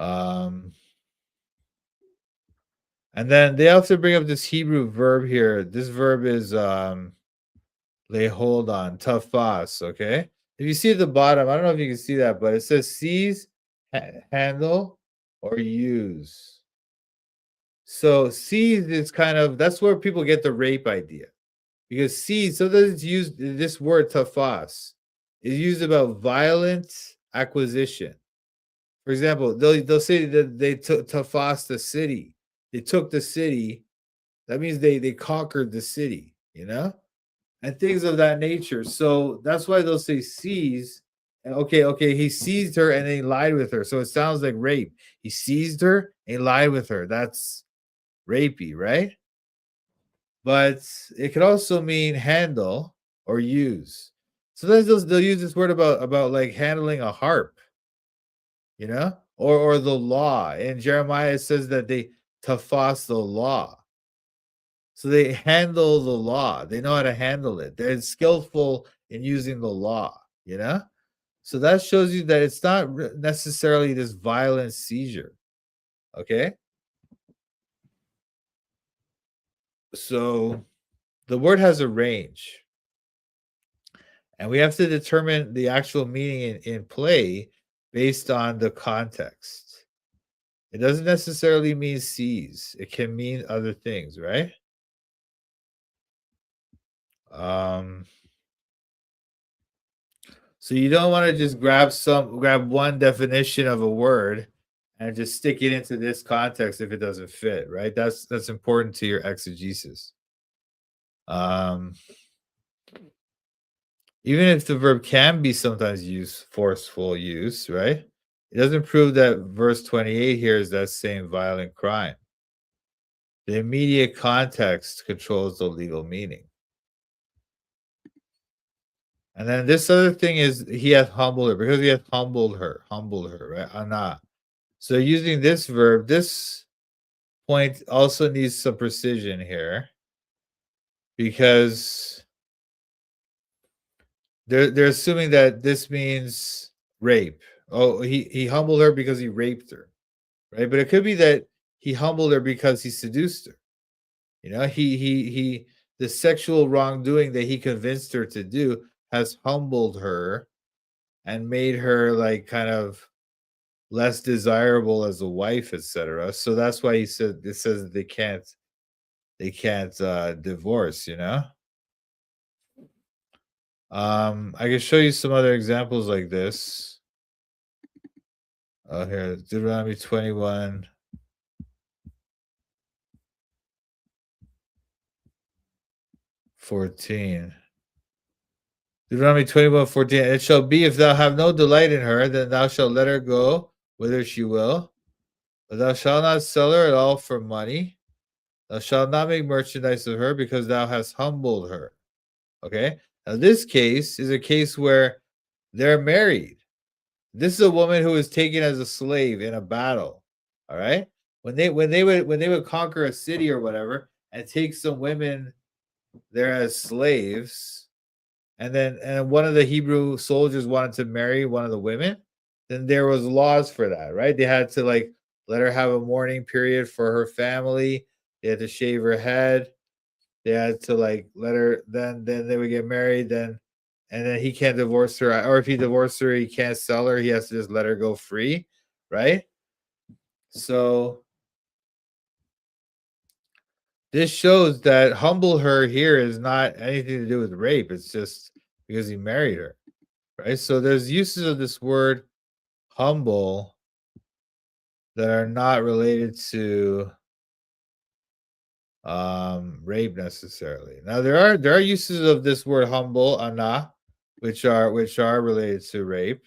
Speaker 2: And then they also bring up this Hebrew verb here. This verb is lay hold on, tafas, okay? If you see at the bottom, I don't know if you can see that, but it says seize, handle, or use. So seize is that's where people get the rape idea. Because seize, so that it's used, this word tafas is used about violent acquisition. For example, they'll say that they took tafas the city. They took the city. That means they conquered the city, and things of that nature. So that's why they'll say seize. And okay, he seized her and then he lied with her. So it sounds like rape. He seized her and he lied with her. That's rapey, right? But it could also mean handle or use. So they'll use this word about like handling a harp, or the law. In Jeremiah, it says that they tafas the law. So they handle the law. They know how to handle it. They're skillful in using the law, So that shows you that it's not necessarily this violent seizure, okay? So the word has a range. And we have to determine the actual meaning in play based on the context. It doesn't necessarily mean seize. It can mean other things, right? So you don't want to just grab one definition of a word and just stick it into this context if it doesn't fit, right? That's important to your exegesis. Even if the verb can be sometimes used forceful use, right? It doesn't prove that verse 28 here is that same violent crime. The immediate context controls the legal meaning. And then this other thing is he hath humbled her, because he hath humbled her, right? Ana. So using this verb, this point also needs some precision here, because they're assuming that this means rape. Oh, he humbled her because he raped her, right? But it could be that he humbled her because he seduced her. He the sexual wrongdoing that he convinced her to do has humbled her and made her like kind of less desirable as a wife, etc. So that's why it says that they can't divorce, I can show you some other examples like this. Here, Deuteronomy 21. Deuteronomy 21:14. It shall be, if thou have no delight in her, then thou shalt let her go whither she will. But thou shalt not sell her at all for money. Thou shalt not make merchandise of her, because thou hast humbled her. Okay? Now this case is a case where they're married. This is a woman who was taken as a slave in a battle. All right? When they would conquer a city or whatever and take some women there as slaves, and one of the Hebrew soldiers wanted to marry one of the women, then there was laws for that, right? They had to like let her have a mourning period for her family. They had to shave her head. They had to like let her, then they would get married, and then he can't divorce her, or if he divorced her, he can't sell her. He has to just let her go free, right? So this shows that humble her here is not anything to do with rape. It's just because he married her, right? So there's uses of this word humble that are not related to rape necessarily. Now there are uses of this word humble, ana, which are related to rape.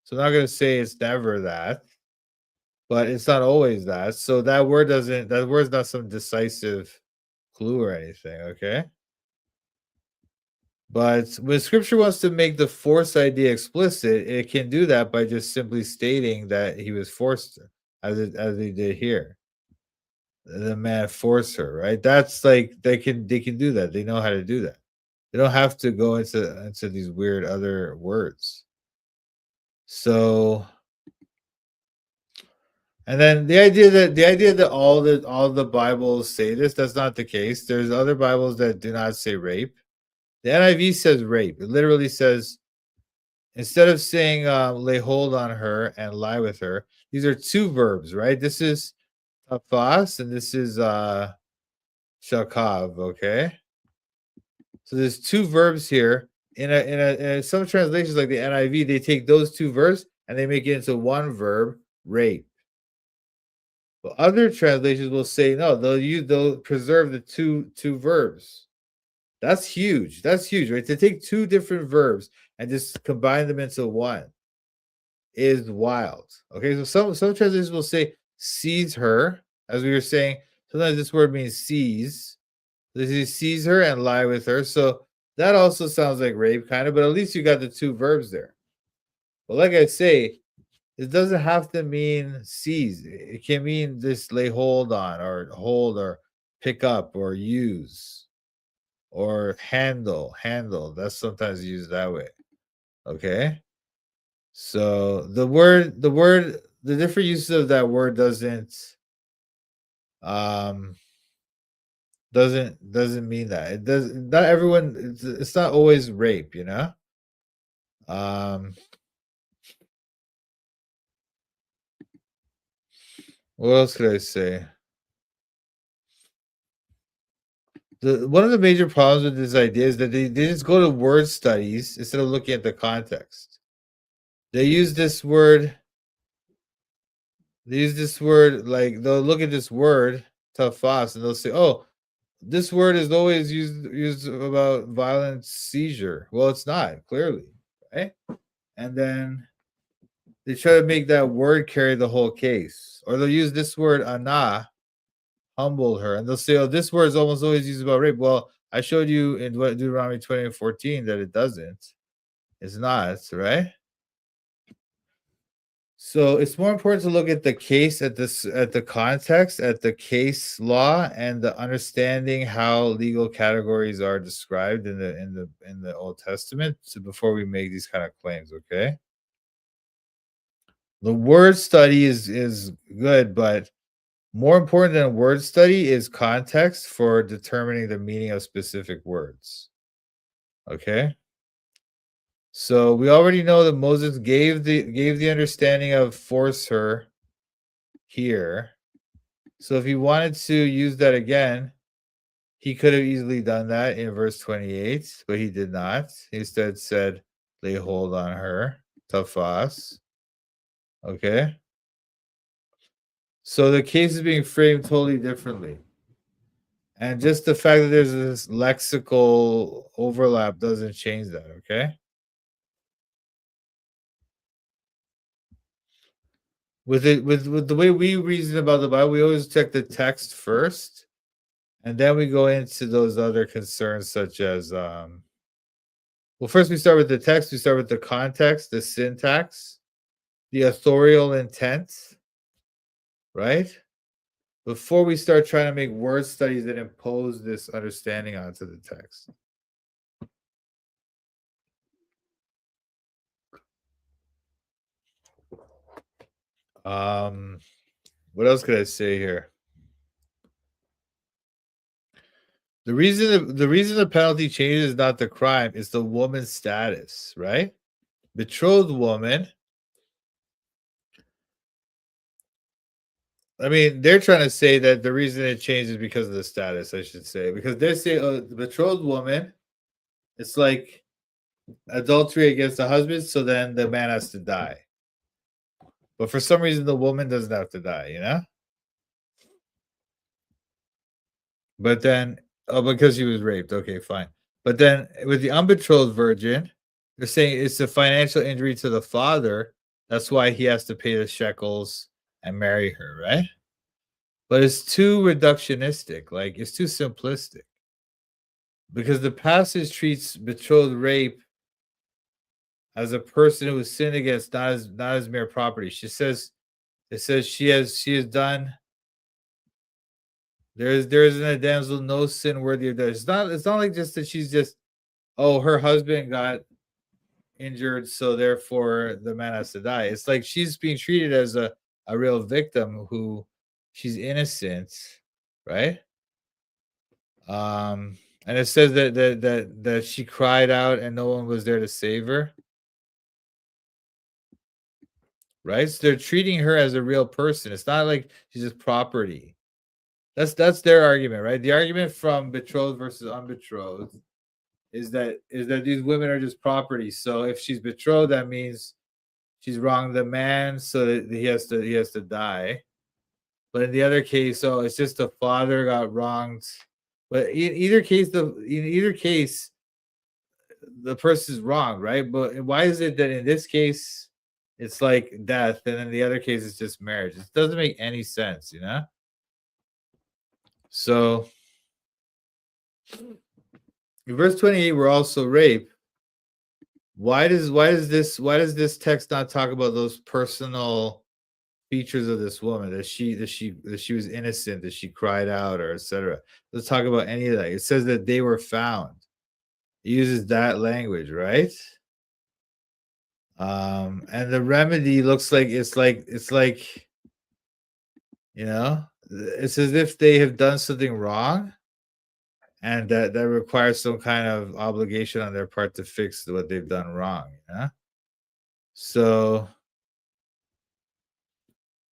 Speaker 2: So I'm not going to say it's never that, but it's not always that. So that word's not some decisive clue or anything, okay? But when scripture wants to make the force idea explicit, it can do that by just simply stating that he was forced, as they did here. The man forced her, right? That's like they can do that. They know how to do that. They don't have to go into these weird other words. So, and then the idea that all the Bibles say this, that's not the case. There's other Bibles that do not say rape. The NIV says rape. It literally says, instead of saying lay hold on her and lie with her, these are two verbs, right? This is tafas and this is shakav, okay? So there's two verbs here. In some translations like the NIV, they take those two verbs and they make it into one verb, rape. But other translations will say no, they'll preserve the two verbs. That's huge. That's huge, right? To take two different verbs and just combine them into one is wild. Okay, so some translations will say seize her, as we were saying. Sometimes this word means seize. This is seize her and lie with her. So that also sounds like rape, kind of, but at least you got the two verbs there. But like I say, it doesn't have to mean seize. It can mean just lay hold on, or hold, or pick up, or use, or handle. That's sometimes used that way. Okay. So the different uses of that word doesn't mean that. It does not everyone, it's not always rape, you know? What else could I say? One of the major problems with this idea is that they just go to word studies instead of looking at the context. They use this word, like they'll look at this word, tafas, and they'll say, oh, this word is always used about violent seizure. Well, it's not, clearly, right? And then they try to make that word carry the whole case. Or they'll use this word, ana, humble her, and they'll say, oh, this word is almost always used about rape. Well, I showed you in Deuteronomy 20:14 that it doesn't. It's not, right? So it's more important to look at the case, at the context, at the case law, and the understanding how legal categories are described in the Old Testament, so before we make these kind of claims, okay? The word study is good, but more important than word study is context for determining the meaning of specific words. Okay? So we already know that Moses gave the understanding of force her here. So if he wanted to use that again, he could have easily done that in verse 28, but he did not. He instead said, lay hold on her, tafas. Okay? So the case is being framed totally differently. And just the fact that there's this lexical overlap doesn't change that, okay? With the way we reason about the Bible, we always check the text first, and then we go into those other concerns, such as well, first we start with the text, we start with the context, the syntax, the authorial intent, right? Before we start trying to make word studies that impose this understanding onto the text. What else could I say here? The reason the penalty changes is not the crime, it's the woman's status, right? Betrothed woman, I mean, they're trying to say that the reason it changed is because of the status, I should say. Because they're saying the betrothed woman, it's like adultery against the husband, so then the man has to die. But for some reason, the woman doesn't have to die, you know? But then, because she was raped. Okay, fine. But then with the unbetrothed virgin, they're saying it's a financial injury to the father. That's why he has to pay the shekels and marry her, right? But it's too reductionistic. Like, it's too simplistic. Because the passage treats betrothed rape as a person who was sinned against, not as mere property. It says she has done. There is in a damsel no sin worthy of death. It's not like just that she's just, oh, her husband got injured, so therefore the man has to die. It's like she's being treated as a real victim who she's innocent, right? And it says that she cried out and no one was there to save her. Right? So they're treating her as a real person. It's not like she's just property. That's their argument, right? The argument from betrothed versus unbetrothed is that these women are just property. So if she's betrothed, that means she's wronged the man, so that he has to die. But in the other case, it's just the father got wronged. But in either case, the person's wrong, right? But why is it that in this case it's like death, and in the other case it's just marriage? It doesn't make any sense, you know? So in verse 28, we're also rape. Why does this text not talk about those personal features of this woman, that she was innocent, that she cried out, or etc.? Let's talk about any of that. It says that they were found. It uses that language, right? And the remedy looks like it's like, you know, it's as if they have done something wrong, and that requires some kind of obligation on their part to fix what they've done wrong. Yeah. So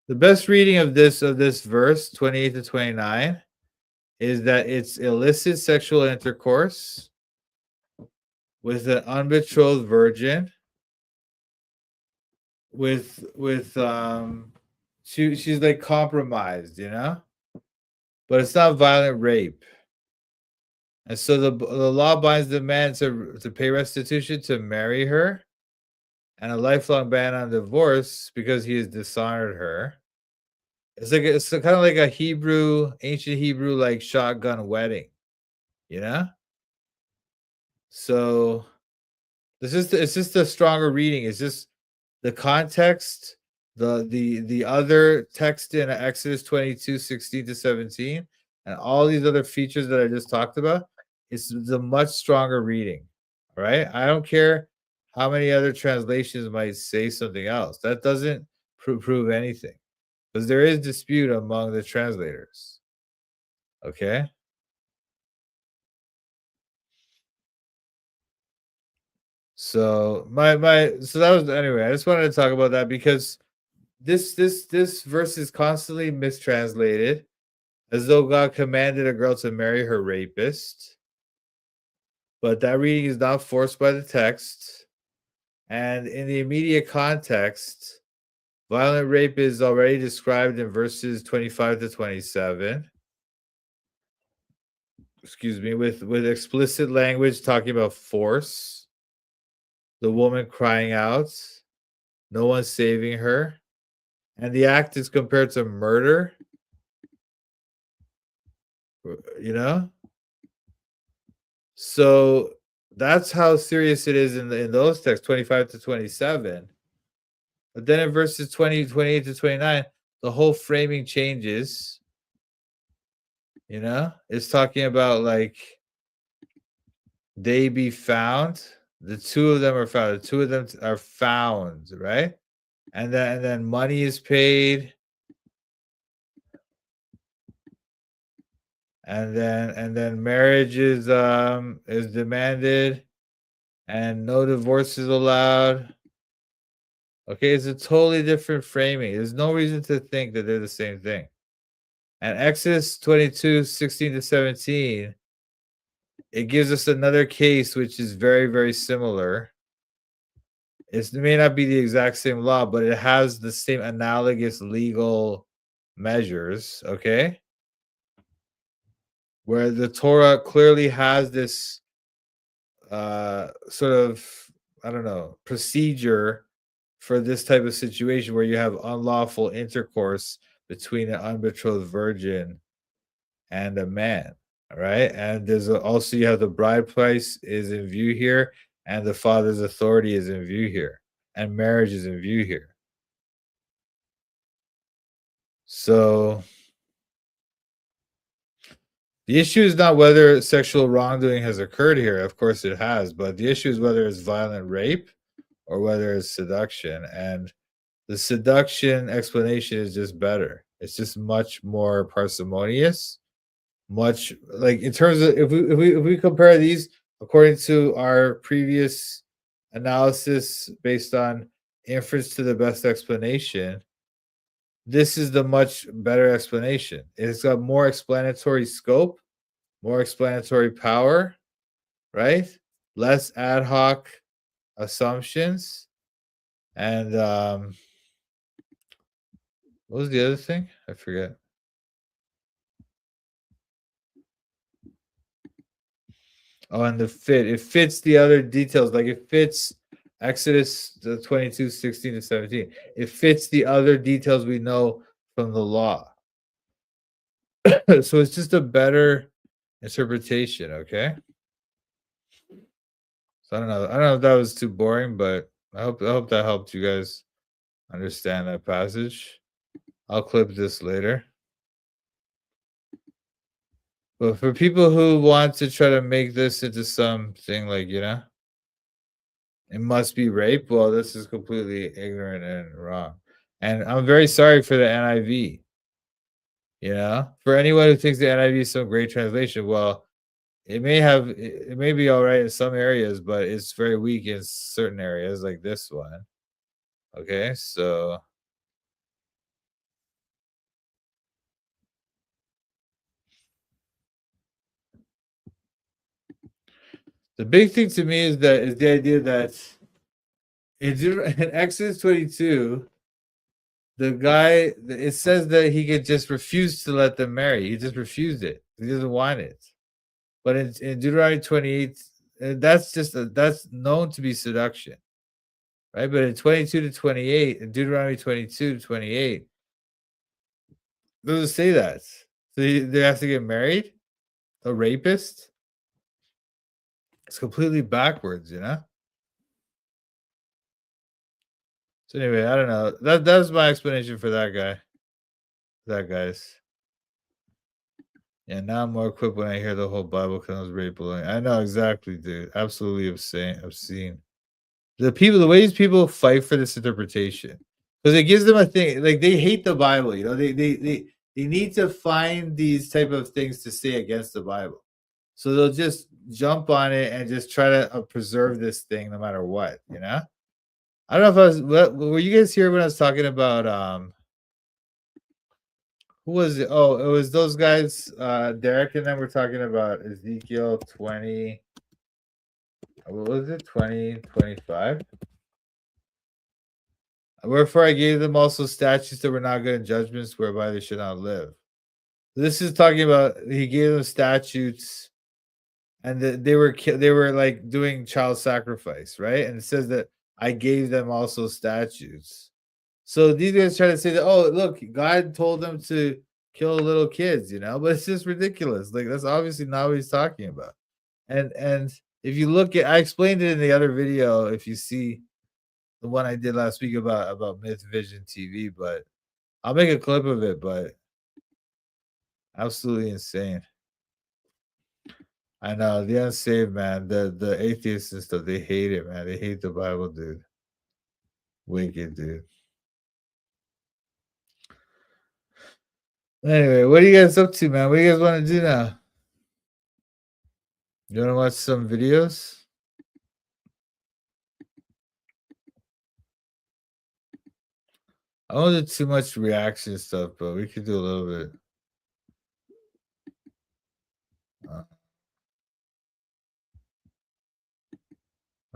Speaker 2: the best reading of this verse 28 to 29 is that it's illicit sexual intercourse with an unbetrothed virgin. She's like compromised, you know, but it's not violent rape. And so the law binds the man to pay restitution, to marry her, and a lifelong ban on divorce because he has dishonored her. It's kind of like a ancient Hebrew like shotgun wedding, you know. So it's just a stronger reading. It's just the context, the other text in Exodus 22:16-17, and all these other features that I just talked about. It's the much stronger reading. All right. I don't care how many other translations might say something else. That doesn't prove anything, because there is dispute among the translators. Okay. So so that was, anyway, I just wanted to talk about that because this verse is constantly mistranslated as though God commanded a girl to marry her rapist. But that reading is not forced by the text. And in the immediate context, violent rape is already described in verses 25 to 27. Excuse me, with explicit language talking about force, the woman crying out, no one saving her, and the act is compared to murder. You know? So that's how serious it is in those texts, 25 to 27. But then in verses 28 to 29, the whole framing changes. You know? It's talking about like they be found. The two of them are found. The two of them are found, right? And then money is paid. And then marriage is demanded, and no divorce is allowed. Okay, it's a totally different framing. There's no reason to think that they're the same thing. And Exodus 22, 16 to 17, it gives us another case which is very, very similar. It may not be the exact same law, but it has the same analogous legal measures, okay? Where the Torah clearly has this sort of, I don't know, procedure for this type of situation where you have unlawful intercourse between an unbetrothed virgin and a man, all right? And there's also, you have the bride price is in view here, and the father's authority is in view here, and marriage is in view here. So the issue is not whether sexual wrongdoing has occurred here. Of course it has, but the issue is whether it's violent rape or whether it's seduction. And the seduction explanation is just better. It's just much more parsimonious. Much like in terms of if we compare these according to our previous analysis based on inference to the best explanation, this is the much better explanation. It's got more explanatory scope, more explanatory power, right? Less ad hoc assumptions. And what was the other thing? I forget. Oh, and the fit. It fits the other details. Like it fits Exodus 22, 16 to 17. It fits the other details we know from the law. So it's just a better interpretation, okay? So I don't know if that was too boring, but I hope that helped you guys understand that passage. I'll clip this later. But for people who want to try to make this into something like, it must be rape, well, this is completely ignorant and wrong. And I'm very sorry for the NIV. For anyone who thinks the NIV is some great translation, well, it may be all right in some areas, but it's very weak in certain areas like this one. Okay, so the big thing to me is the idea that in Exodus 22, the guy, it says that he could just refuse to let them marry. He just refused it. He doesn't want it. But in Deuteronomy 28, that's known to be seduction, right? But in 22 to 28, in Deuteronomy 22 to 28, it doesn't say that. So they have to get married? A rapist? It's completely backwards, So anyway, I don't know. That's my explanation for that guy. Guys. Yeah, now I'm more equipped when I hear the whole Bible comes rape bullying. I know exactly, dude. Absolutely obscene. The way these people fight for this interpretation, because it gives them a thing. Like they hate the Bible, They need to find these type of things to say against the Bible, so they'll just jump on it and just try to preserve this thing no matter what. I don't know if were you guys here when I was talking about who was it? Oh, it was those guys, Derek and them were talking about Ezekiel 20. What was it? 20:25. Wherefore I gave them also statutes that were not good and judgments whereby they should not live. This is talking about he gave them statutes, and they were like doing child sacrifice, right? And it says that I gave them also statutes. So these guys try to say that, oh, look, God told them to kill little kids, but it's just ridiculous. Like that's obviously not what he's talking about. And if you look at, I explained it in the other video. If you see the one I did last week about Myth Vision TV, but I'll make a clip of it. But absolutely insane. I know the unsaved, man, the atheists and stuff, they hate it, man. They hate the Bible, dude. Wicked, dude. Anyway, what are you guys up to, man? What do you guys want to do now? You want to watch some videos? I don't do too much reaction stuff, but we could do a little bit.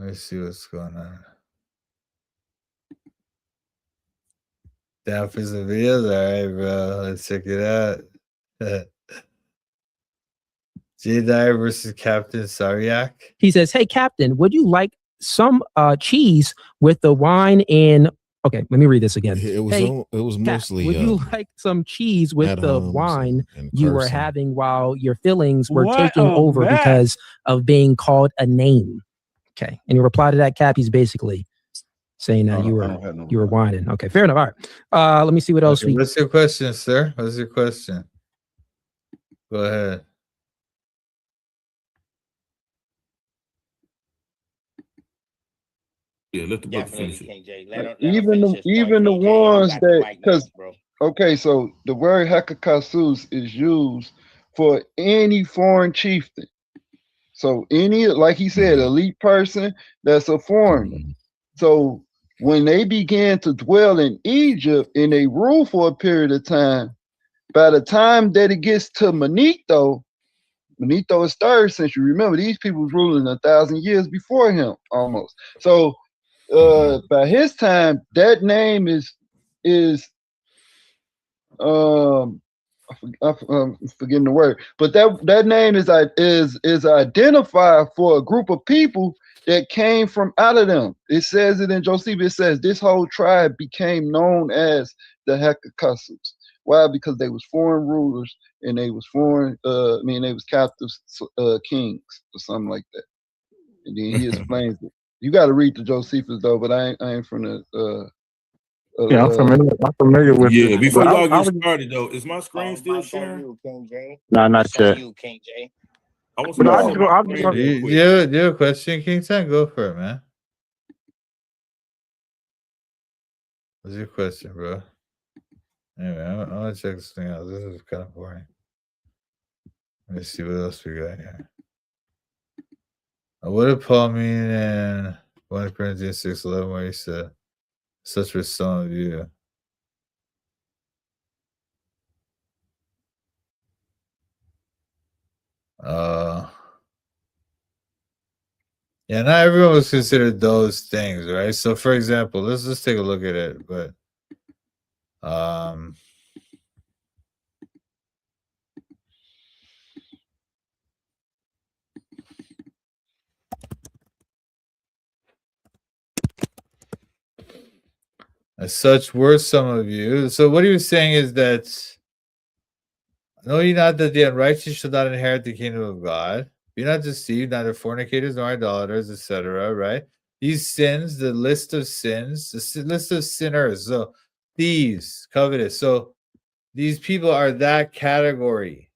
Speaker 2: Let's see what's going on. Down for some videos? All right, bro. Let's check it out. J-Dye versus Captain Saryak.
Speaker 7: He says, "Hey, Captain, would you like some cheese with the wine in?" Okay, let me read this again.
Speaker 8: It was
Speaker 7: Hey,
Speaker 8: it was
Speaker 7: Cap,
Speaker 8: mostly.
Speaker 7: would you like some cheese with
Speaker 8: at
Speaker 7: the
Speaker 8: homes
Speaker 7: wine
Speaker 8: and
Speaker 7: you were
Speaker 8: cursing.
Speaker 7: having while your feelings were
Speaker 9: What
Speaker 7: taking
Speaker 9: a
Speaker 7: over
Speaker 9: mess.
Speaker 7: because of being called a name? Okay, and your reply to that, Cap, he's basically saying that you were whining. Okay, fair enough. All right. Let me see what else we.
Speaker 2: What's your question, sir? What's your question? Go ahead.
Speaker 10: Yeah, let the brother finish it.
Speaker 9: KJ. Let him
Speaker 11: Even
Speaker 9: finish
Speaker 11: the
Speaker 9: his point,
Speaker 11: even the
Speaker 9: KJ. You
Speaker 11: ones
Speaker 9: got the
Speaker 11: that,
Speaker 9: mic
Speaker 11: because
Speaker 9: next, bro.
Speaker 11: okay, so the word hekakasus is used for any foreign chieftain. So any, like he said, elite person that's a foreigner. So when they began to dwell in Egypt and they rule for a period of time, by the time that it gets to Manetho is 3rd century. Remember, these people was ruling 1,000 years before him almost. So by his time, that name is I'm forgetting the word, but that name is identified for a group of people that came from out of them. It says it in Josephus. It says this whole tribe became known as the Hekakasus. Why? Because they was foreign rulers and they was foreign. They was captive kings or something like that. And then he explains it. You got to read the Josephus though, but I ain't from the.
Speaker 9: Yeah, I'm familiar with
Speaker 10: Yeah,
Speaker 9: it.
Speaker 10: before
Speaker 9: But
Speaker 10: y'all get started though, is my screen still
Speaker 9: Mike on
Speaker 10: sharing?
Speaker 9: you, King J.
Speaker 2: No,
Speaker 9: not yet. You, King J.
Speaker 10: I want
Speaker 9: But
Speaker 10: to
Speaker 9: I
Speaker 10: see
Speaker 9: just
Speaker 10: my
Speaker 9: go.
Speaker 10: screen real quick.
Speaker 2: Do you have a question, King Sam? Go for it, man. What's your question, bro? Anyway, I want to check this thing out. This is kind of boring. Let me see what else we got here. What did Paul mean in 1 Corinthians 6:11 where he said, "Such were some of you"? Yeah, not everyone was considered those things, right? So, for example, let's take a look at it. But, as such were some of you. So, what he was saying is that, know ye not that the unrighteous shall not inherit the kingdom of God? Be not deceived, neither fornicators nor idolaters, etc. Right? These sins, the list of sins, the list of sinners, so thieves, covetous. So these people are that category.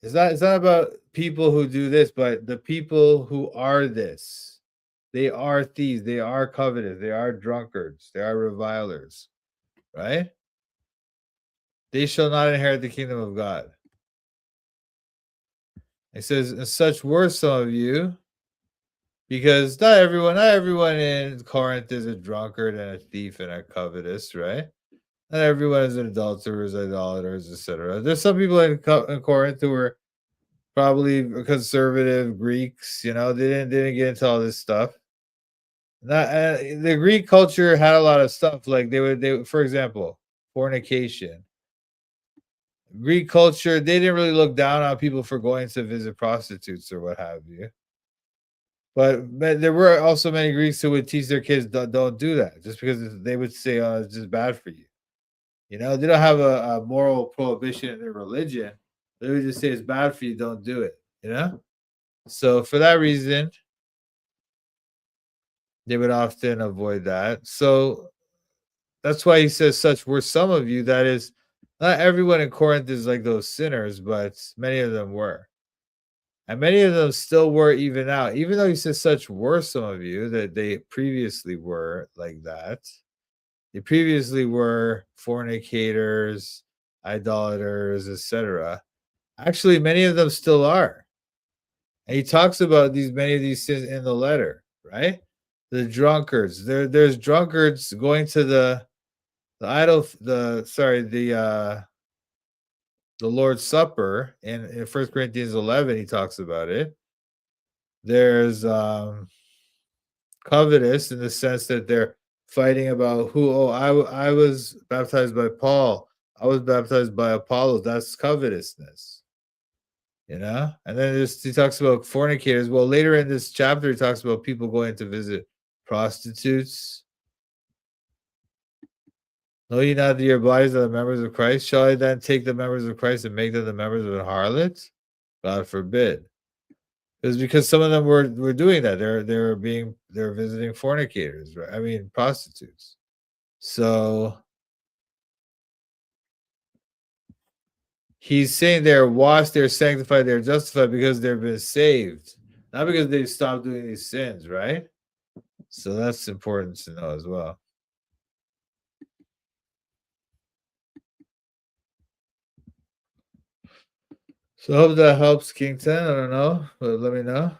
Speaker 2: It's not about people who do this, but the people who are this. They are thieves, they are covetous, they are drunkards, they are revilers, right? They shall not inherit the kingdom of God. It says, and such were some of you, because not everyone in Corinth is a drunkard and a thief and a covetous, right? Not everyone is an adulterer, idolaters, etc. There's some people in Corinth who were probably conservative Greeks, they didn't get into all this stuff. The Greek culture had a lot of stuff, like they would, for example, fornication. Greek culture, they didn't really look down on people for going to visit prostitutes or what have you. But there were also many Greeks who would teach their kids, don't do that, just because they would say, oh, it's just bad for you. They don't have a moral prohibition in their religion. They would just say it's bad for you, don't do it, So for that reason, they would often avoid that. So that's why he says, such were some of you. That is, not everyone in Corinth is like those sinners, but many of them were. And many of them still were even now. Even though he says such were some of you, that they previously were like that. They previously were fornicators, idolaters, etc. Actually, many of them still are. And he talks about many of these sins in the letter, right? The drunkards. There's drunkards going to the Lord's Supper in 1 Corinthians 11. He talks about it. There's covetous in the sense that they're fighting about who. Oh, I was baptized by Paul. I was baptized by Apollos. That's covetousness. And then he talks about fornicators. Well, later in this chapter, he talks about people going to visit prostitutes. Know ye not that your bodies are the members of Christ? Shall I then take the members of Christ and make them the members of an harlot? God forbid. It was because some of them were doing that. They're visiting fornicators, right? I mean prostitutes. So he's saying they're washed, they're sanctified, they're justified because they've been saved, not because they stopped doing these sins, right? So that's important to know as well. So I hope that helps, King 10. I don't know, but let me know.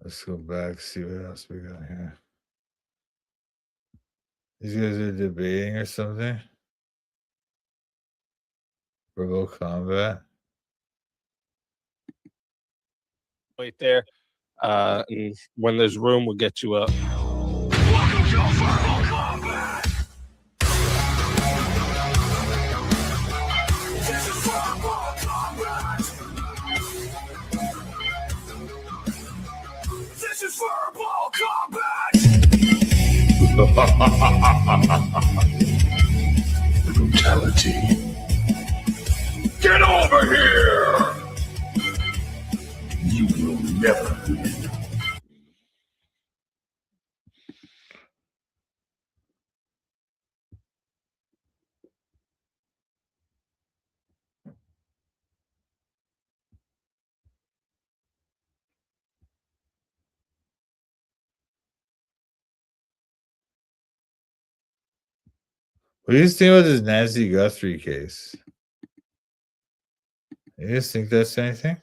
Speaker 2: Let's go back, see what else we got here. These guys are debating or something. Verbal combat.
Speaker 3: Wait there. And when there's room, we'll get you up.
Speaker 8: Welcome to verbal combat. This is verbal combat. This is verbal combat. Brutality. Get over here. You will never win.
Speaker 2: What do you think about this Nancy Guthrie case? You guys think that's anything?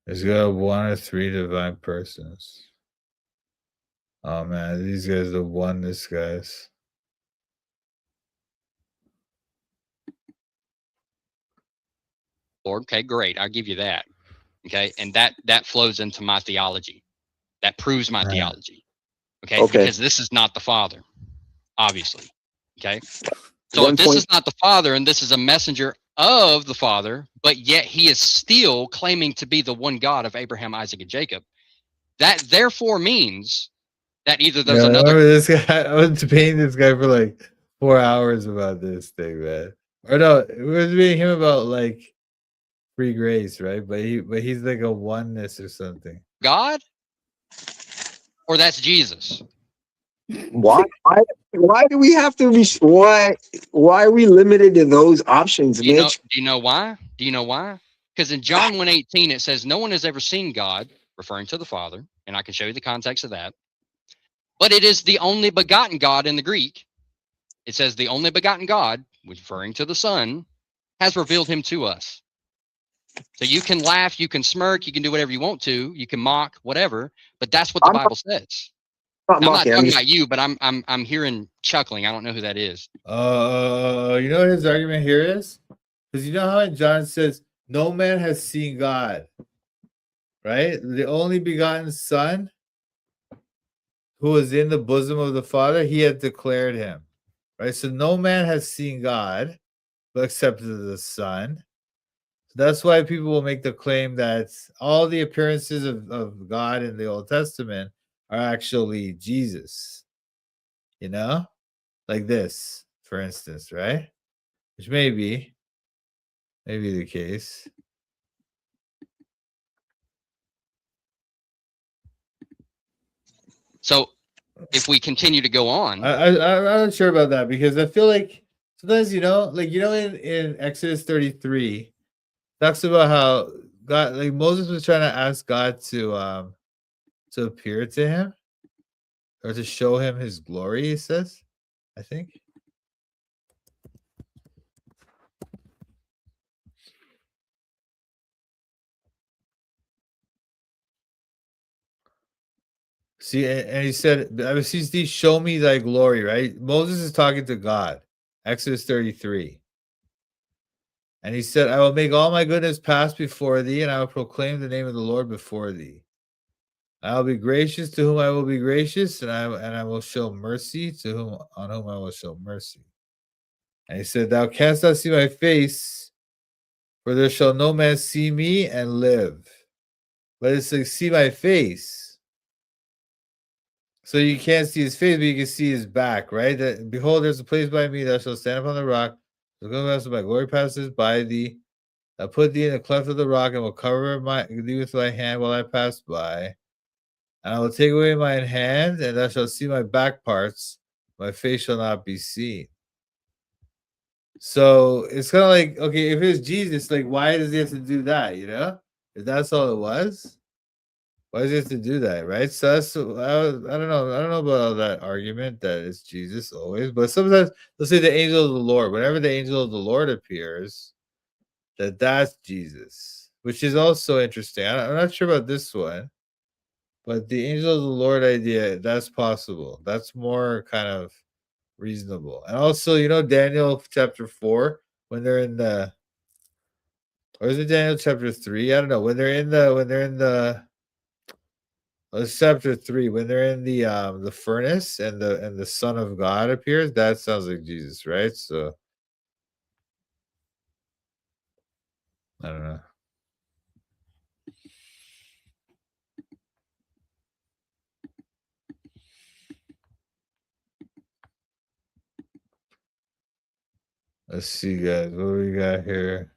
Speaker 2: It's got one or three divine persons. Oh man, these guys are oneness guys.
Speaker 12: Lord, okay, great. I'll give you that. Okay, and that flows into my theology. That proves my theology. Okay, because this is not the Father, obviously. Okay, so if this is not the Father and this is a messenger of the Father, but yet he is still claiming to be the one God of Abraham, Isaac, and Jacob, that therefore means that either there's another.
Speaker 2: This guy, I was debating this guy for like 4 hours about this thing, man. Or no, it was debating him about like free grace, right? But he's like a oneness or something.
Speaker 12: God, or that's Jesus.
Speaker 9: Why do we have to be? Why are we limited to those options, Mitch?
Speaker 12: Do you know why? Do you know why? Because in John 1:18 it says, "No one has ever seen God," referring to the Father, and I can show you the context of that. But it is the only begotten God in the Greek. It says the only begotten God, referring to the Son, has revealed him to us. So you can laugh, you can smirk, you can do whatever you want to, you can mock, whatever, but that's what the Bible says. I'm not talking about you, but I'm hearing chuckling. I don't know who that is.
Speaker 2: You know what his argument here is? Because you know how in John says, no man has seen God, right? The only begotten Son who was in the bosom of the Father, he had declared him, right? So no man has seen God, but except the Son. So that's why people will make the claim that all the appearances of God in the Old Testament are actually Jesus, like this, for instance, right? Which may be the case.
Speaker 12: So if we continue to go on,
Speaker 2: I'm not sure about that, because I feel like sometimes, in Exodus 33, talks about how God, like Moses was trying to ask God to appear to him or to show him his glory, he says, I think. See, and he said, I beseech thee, show me thy glory, right? Moses is talking to God, Exodus 33. And he said, I will make all my goodness pass before thee, and I will proclaim the name of the Lord before thee. I will be gracious to whom I will be gracious, and I will show mercy to whom I will show mercy. And he said, thou canst not see my face, for there shall no man see me and live. But it's like, see my face. So you can't see his face, but you can see his back, right? That, behold, there's a place by me, thou shalt stand upon the rock. My glory passes by thee. I put thee in the cleft of the rock, and will cover thee with my hand while I pass by. And I will take away mine hand, and thou shalt see my back parts. My face shall not be seen. So it's kind of like, okay, if it's Jesus, like, why does he have to do that? You know, if that's all it was, why does he have to do that, right? So that's, I don't know about all that argument that it's Jesus always, but sometimes let's say the angel of the Lord. Whenever the angel of the Lord appears, that's Jesus, which is also interesting. I'm not sure about this one, but the angel of the Lord idea, that's possible. That's more kind of reasonable. And also, you know, Daniel chapter 4, when they're in the, or is it Daniel chapter 3? I don't know. When they're in the it's chapter 3, when they're in the furnace and the Son of God appears, that sounds like Jesus, right? So I don't know. Let's see, guys. What do we got here?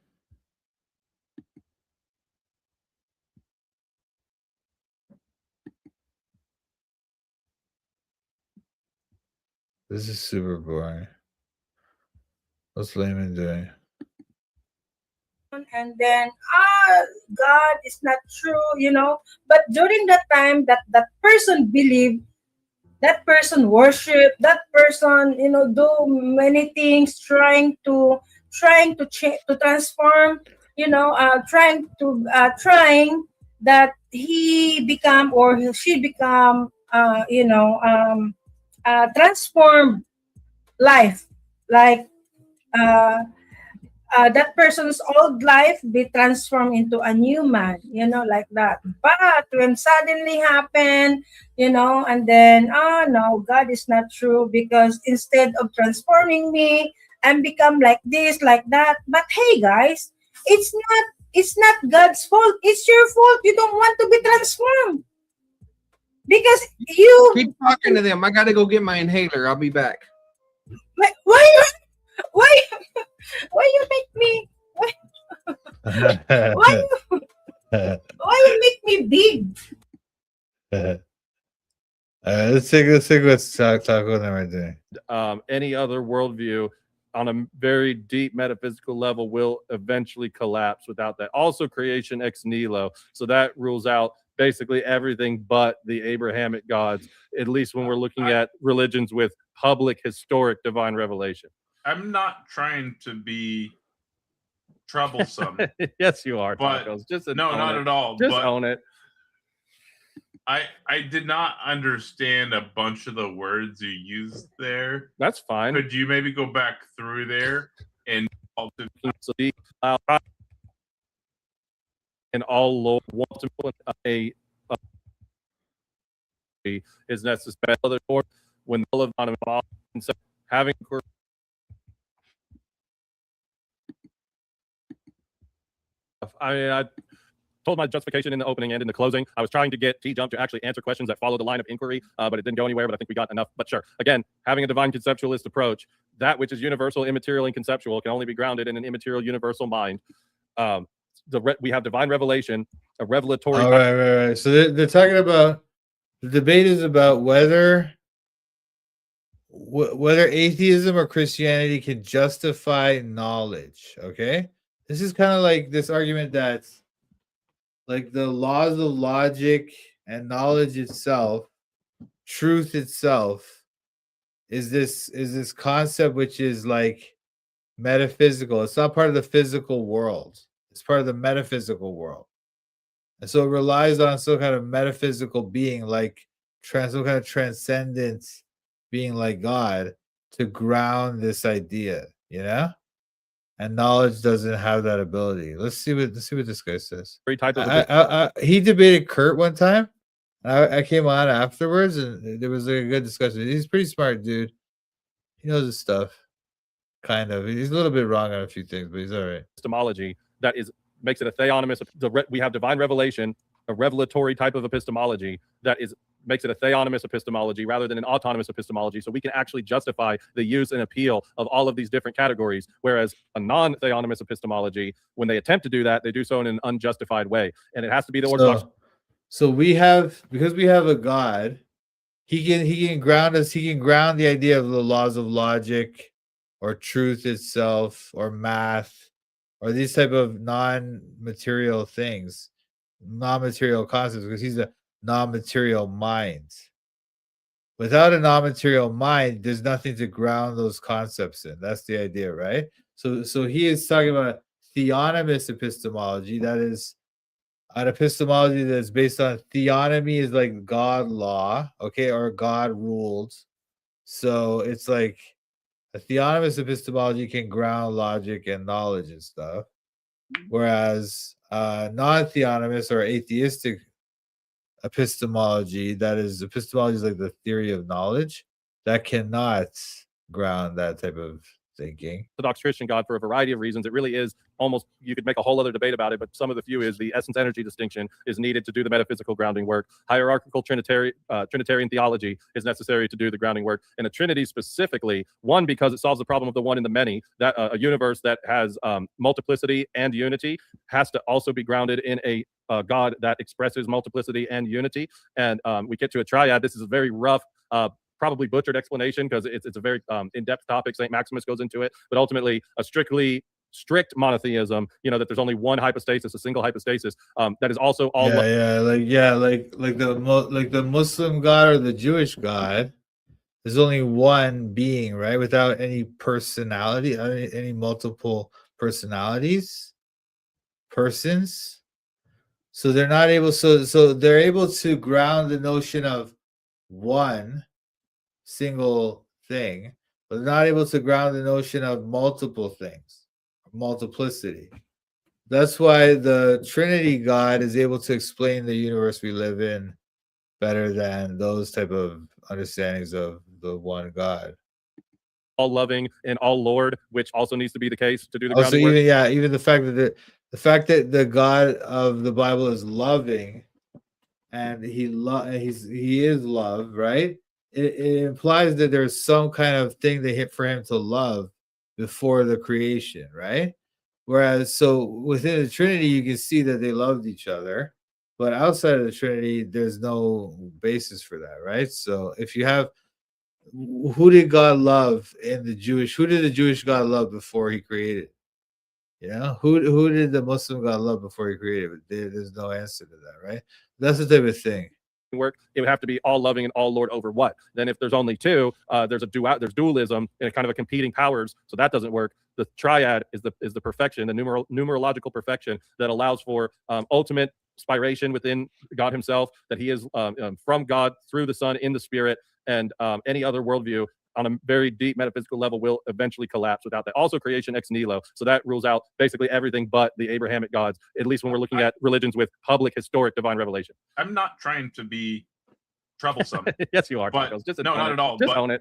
Speaker 2: This is super boring. What's Layman doing?
Speaker 13: And then, God is not true, you know. But during that time that that person believed, that person worship, that person, you know, do many things, trying to to transform, you know, trying that he become or she become, transformed life, like that person's old life be transformed into a new man, you know, like that. But when suddenly happened, you know, and then, oh no, God is not true, because instead of transforming me, I'm become like this, like that. But hey, guys, it's not God's fault. It's your fault. You don't want to be transformed because you
Speaker 14: keep talking to them. I got to go get my inhaler. I'll be back.
Speaker 13: Why you make me why you make me big?
Speaker 2: Let's take what's Taco and I are doing.
Speaker 15: Any other worldview on a very deep metaphysical level will eventually collapse without that. Also, creation ex nihilo. So that rules out basically everything but the Abrahamic gods, at least when we're looking at religions with public historic divine revelation.
Speaker 4: I'm not trying to be troublesome.
Speaker 15: Yes, you are.
Speaker 4: But
Speaker 15: Tacos. Just
Speaker 4: no, not at all.
Speaker 15: Just
Speaker 4: but
Speaker 15: own it.
Speaker 4: I did not understand a bunch of the words you used there.
Speaker 15: That's fine.
Speaker 4: Could you maybe go back through there and
Speaker 15: and all Lord wants to put a is necessary. Other court when the of and so having I told my justification in the opening and in the closing. I was trying to get T-Jump to actually answer questions that follow the line of inquiry, but it didn't go anywhere. But I think we got enough. But sure, again, having a divine conceptualist approach, that which is universal, immaterial, and conceptual can only be grounded in an immaterial, universal mind. We have divine revelation, a revelatory.
Speaker 2: All right. So they're talking about, the debate is about whether atheism or Christianity can justify knowledge. Okay, this is kind of like this argument that like the laws of logic and knowledge itself, truth itself, is this concept which is like metaphysical. It's not part of the physical world. It's part of the metaphysical world. And so it relies on some kind of metaphysical being, like some kind of transcendent being like God, to ground this idea, you know? And knowledge doesn't have that ability. Let's see what this guy says. He debated Kurt one time. I came on afterwards, and there was a good discussion. He's a pretty smart dude. He knows his stuff, kind of. He's a little bit wrong on a few things, but he's all right.
Speaker 15: Epistemology that makes it a theonomous. We have divine revelation, a revelatory type of epistemology that makes it a theonomous epistemology rather than an autonomous epistemology. So we can actually justify the use and appeal of all of these different categories. Whereas a non-theonomous epistemology, when they attempt to do that, they do so in an unjustified way. And it has to be the orthodox.
Speaker 2: So because we have a God, he can ground us. He can ground the idea of the laws of logic, or truth itself, or math, or these type of non-material things, non-material concepts, because he's a non-material mind. Without a non-material mind, there's nothing to ground those concepts in. That's the idea, right? So he is talking about theonomous epistemology. That is an epistemology that's based on theonomy, is like God law, okay, or God ruled. So it's like a theonomous epistemology can ground logic and knowledge and stuff, whereas non-theonomous or atheistic epistemology, that is epistemology is like the theory of knowledge, that cannot ground that type of thinking.
Speaker 15: Orthodox Christian God, for a variety of reasons, it really is almost, you could make a whole other debate about it, but some of the few is the essence energy distinction is needed to do the metaphysical grounding work. Hierarchical Trinitarian theology is necessary to do the grounding work. And a Trinity specifically, one, because it solves the problem of the one and the many, that a universe that has multiplicity and unity has to also be grounded in a God that expresses multiplicity and unity. And we get to a triad. This is a very rough, probably butchered explanation, because it's a very in-depth topic. St. Maximus goes into it, but ultimately a strict monotheism, that there's only one hypostasis, a single hypostasis, that is also all
Speaker 2: like the Muslim God or the Jewish God, there's only one being, right? Without any personality, any multiple persons. So they're not able, so they're able to ground the notion of one single thing, but they're not able to ground the notion of multiple things, multiplicity. That's why the Trinity God is able to explain the universe we live in better than those type of understandings of the one God.
Speaker 15: All loving and all Lord, which also needs to be the case to do the grounding work.
Speaker 2: Even the fact that the God of the Bible is loving, and he is love, right? It implies that there's some kind of thing they hit for him to love before the creation, right? Whereas, so within the Trinity, you can see that they loved each other, but outside of the Trinity, there's no basis for that, right? So if you have, who did God love who did the Jewish God love before he created? Who did the Muslim God love before he created? There's no answer to that, right? That's the type of thing.
Speaker 15: Work, it would have to be all loving and all Lord over what? Then if there's only two, there's dualism and a kind of a competing powers, so that doesn't work. The triad is the perfection, the numerological perfection that allows for ultimate spiration within God himself, that he is from God through the Son in the Spirit, and any other worldview on a very deep metaphysical level will eventually collapse without that. Also creation ex nihilo. So that rules out basically everything but the Abrahamic gods, at least when we're looking at religions with public historic divine revelation.
Speaker 4: I'm not trying to be troublesome.
Speaker 15: Yes, you are.
Speaker 4: But, no, not at all.
Speaker 15: Just own it.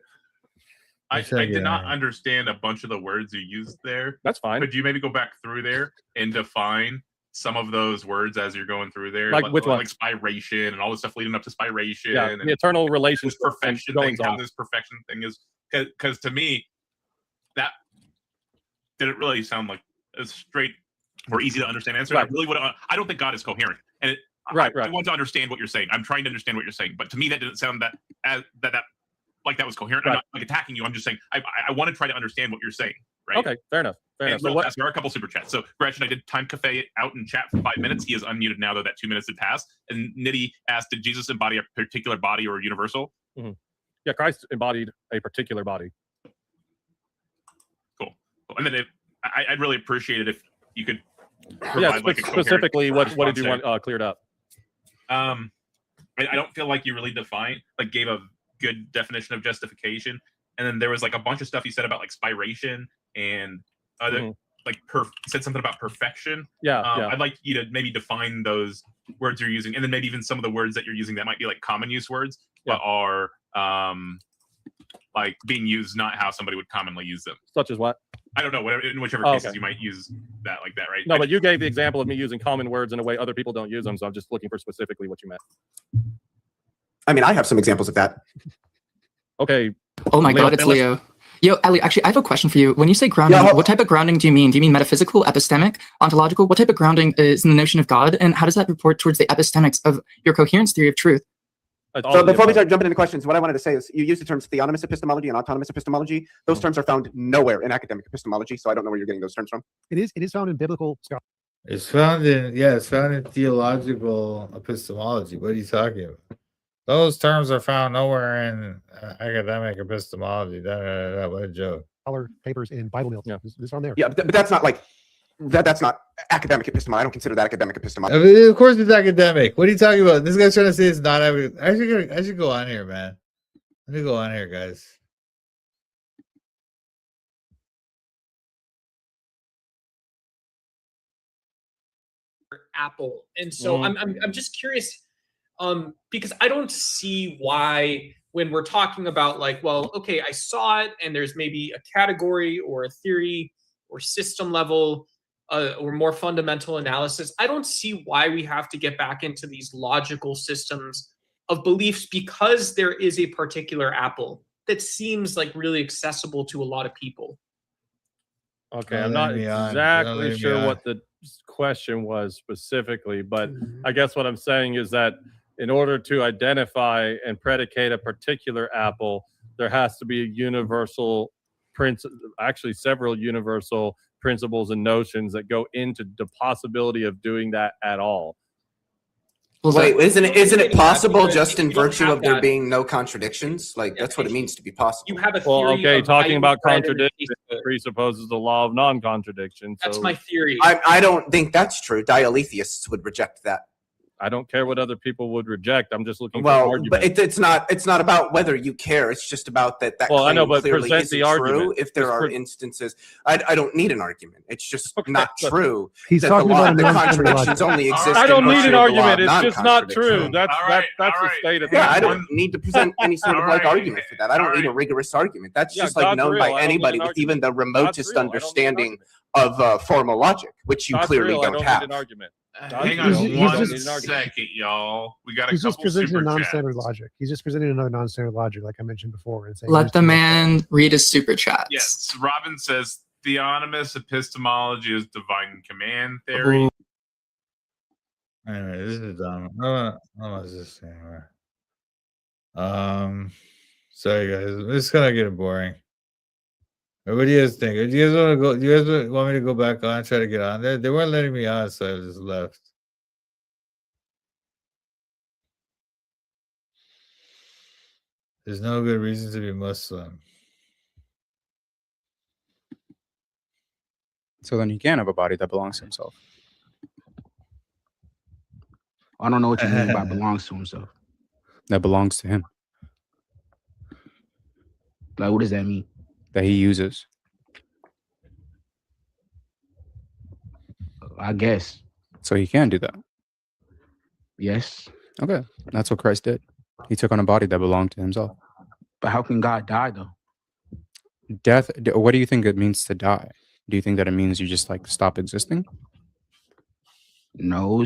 Speaker 4: I did not understand a bunch of the words you used there.
Speaker 15: That's fine.
Speaker 4: Could you maybe go back through there and define some of those words as you're going through there?
Speaker 15: Like which one?
Speaker 4: Like spiration and all the stuff leading up to spiration.
Speaker 15: Yeah,
Speaker 4: and
Speaker 15: the eternal relations.
Speaker 4: This perfection thing, how this perfection thing is. Because to me, that didn't really sound like a straight or easy to understand answer.
Speaker 15: Right.
Speaker 4: I don't think God is coherent. And
Speaker 15: right.
Speaker 4: I want to understand what you're saying. I'm trying to understand what you're saying. But to me, that didn't sound that like that was coherent.
Speaker 15: Right.
Speaker 4: I'm not like attacking you. I'm just saying I want to try to understand what you're saying. Right.
Speaker 15: Okay, fair enough. Fair
Speaker 4: And
Speaker 15: enough. So
Speaker 4: real
Speaker 15: what?
Speaker 4: fast, there are a couple super chats. So Gretchen, I did time cafe out in chat for 5 minutes. He is unmuted now, though that 2 minutes had passed. And Nitty asked, did Jesus embody a particular body or universal?
Speaker 15: Mhm. Yeah, Christ embodied a particular body.
Speaker 4: Cool. And then I'd really appreciate it if you could
Speaker 15: Yeah,
Speaker 4: provide like a coherent
Speaker 15: specifically, what did you
Speaker 4: response
Speaker 15: want cleared up?
Speaker 4: there. I don't feel like you really gave a good definition of justification. And then there was like a bunch of stuff you said about like spiration and other said something about perfection.
Speaker 15: Yeah,
Speaker 4: I'd like you to maybe define those words you're using, and then maybe even some of the words that you're using that might be like common use words, but are like being used not how somebody would commonly use them.
Speaker 15: Such as what?
Speaker 4: I don't know, whatever in whichever cases you might use that like that, right?
Speaker 15: No, but you gave the example of me using common words in a way other people don't use them, so I'm just looking for specifically what you meant.
Speaker 16: I mean, I have some examples of that.
Speaker 15: Okay.
Speaker 17: Oh my God, it's Leo. Yo, Ellie, actually, I have a question for you. When you say grounding, what type of grounding do you mean? Do you mean metaphysical, epistemic, ontological? What type of grounding is in the notion of God, and how does that report towards the epistemics of your coherence theory of truth?
Speaker 16: So before we start jumping into questions, what I wanted to say is you use the terms theonomous epistemology and autonomous epistemology. Those terms are found nowhere in academic epistemology, so I don't know where you're getting those terms from.
Speaker 18: It is found in biblical scholarship.
Speaker 2: It's found in theological epistemology. What are you talking about? Those terms are found nowhere in academic epistemology. What a joke.
Speaker 18: Scholar papers in Bible Mills. Yeah, it's on there.
Speaker 16: Yeah, but that's not like that's not academic epistemology. I don't consider that academic epistemology.
Speaker 2: I mean, of course, it's academic. What are you talking about? This guy's trying to say it's not. I should go on here, man. Let me go on here, guys.
Speaker 19: Apple, and so I'm just curious, because I don't see why when we're talking about like, well, okay, I saw it, and there's maybe a category or a theory or system level or more fundamental analysis. I don't see why we have to get back into these logical systems of beliefs because there is a particular apple that seems like really accessible to a lot of people.
Speaker 15: Okay, I'm not exactly sure what the question was specifically, but I guess what I'm saying is that in order to identify and predicate a particular apple, there has to be a universal principle, actually several universal principles and notions that go into the possibility of doing that at all.
Speaker 16: Wait, isn't it possible just in virtue of there being no contradictions? Like that's what it means to be possible.
Speaker 19: You have a theory.
Speaker 15: Okay, talking about contradiction presupposes the law of non-contradiction.
Speaker 19: That's my theory.
Speaker 16: I don't think that's true. Dialetheists would reject that.
Speaker 15: I don't care what other people would reject. I'm just looking for
Speaker 16: Well,
Speaker 15: argument.
Speaker 16: but it's not about whether you care. It's just about that
Speaker 15: Well, I know,
Speaker 16: claim
Speaker 15: but
Speaker 16: clearly
Speaker 15: present
Speaker 16: isn't
Speaker 15: the argument.
Speaker 16: true. If there are instances, I don't need an argument. It's just not true.
Speaker 18: He's
Speaker 16: that
Speaker 18: talking
Speaker 16: the law,
Speaker 18: about
Speaker 16: the
Speaker 18: non-contradiction.
Speaker 16: contradictions only exist.
Speaker 15: I don't
Speaker 16: in
Speaker 15: need
Speaker 16: virtue
Speaker 15: an
Speaker 16: of the law
Speaker 15: argument.
Speaker 16: of
Speaker 15: It's just not true.
Speaker 16: non-contradiction.
Speaker 15: That's the state of
Speaker 16: Yeah,
Speaker 15: things.
Speaker 16: I don't need to present any sort of like argument for that. I don't need a rigorous argument. That's
Speaker 15: Yeah,
Speaker 16: just like
Speaker 15: God's
Speaker 16: known
Speaker 15: real. I
Speaker 16: by
Speaker 15: don't need
Speaker 16: anybody
Speaker 15: an
Speaker 16: with even the remotest
Speaker 15: real. I don't need an
Speaker 16: understanding of formal logic, which you
Speaker 15: God's
Speaker 16: clearly
Speaker 15: real. I
Speaker 16: don't
Speaker 15: don't
Speaker 16: have.
Speaker 15: need an argument.
Speaker 4: Hang on one second, y'all. We got a
Speaker 18: He's just
Speaker 4: couple
Speaker 18: presenting a
Speaker 4: super
Speaker 18: non-standard
Speaker 4: chats.
Speaker 18: logic. He's just presenting another non-standard logic, like I mentioned before. And saying
Speaker 17: Let the man read his super chats.
Speaker 4: Yes, Robin says theonomous epistemology is divine command theory.
Speaker 2: Anyway, this is dumb. What was this anyway? Sorry guys, this is kind of getting boring. What do you guys think? Do you guys want to go? Do you guys want me to go back on and try to get on there? They weren't letting me on, so I just left. There's no good reason to be Muslim.
Speaker 20: So then he can have a body that belongs to himself.
Speaker 21: I don't know what you mean by belongs to himself.
Speaker 20: That belongs to him.
Speaker 21: Like, what does that mean?
Speaker 20: That he uses.
Speaker 21: I guess.
Speaker 20: So he can do that.
Speaker 21: Yes.
Speaker 20: Okay. That's what Christ did. He took on a body that belonged to himself.
Speaker 21: But how can God die though?
Speaker 20: Death, what do you think it means to die? Do you think that it means you just like stop existing?
Speaker 21: No.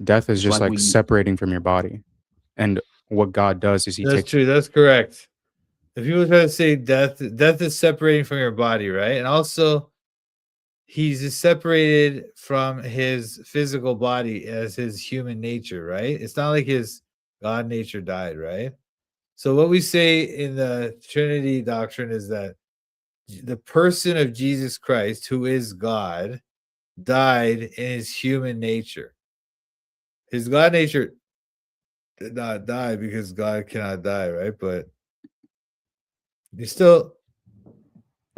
Speaker 20: Death is just
Speaker 21: like
Speaker 20: like separating from your body. And what God does is he
Speaker 2: That's
Speaker 20: takes.
Speaker 2: true. That's correct. If people try to say death is separating from your body, right? And also, he's separated from his physical body as his human nature, right? It's not like his God nature died, right? So what we say in the Trinity doctrine is that the person of Jesus Christ, who is God, died in his human nature. His God nature did not die because God cannot die, right? But he's still,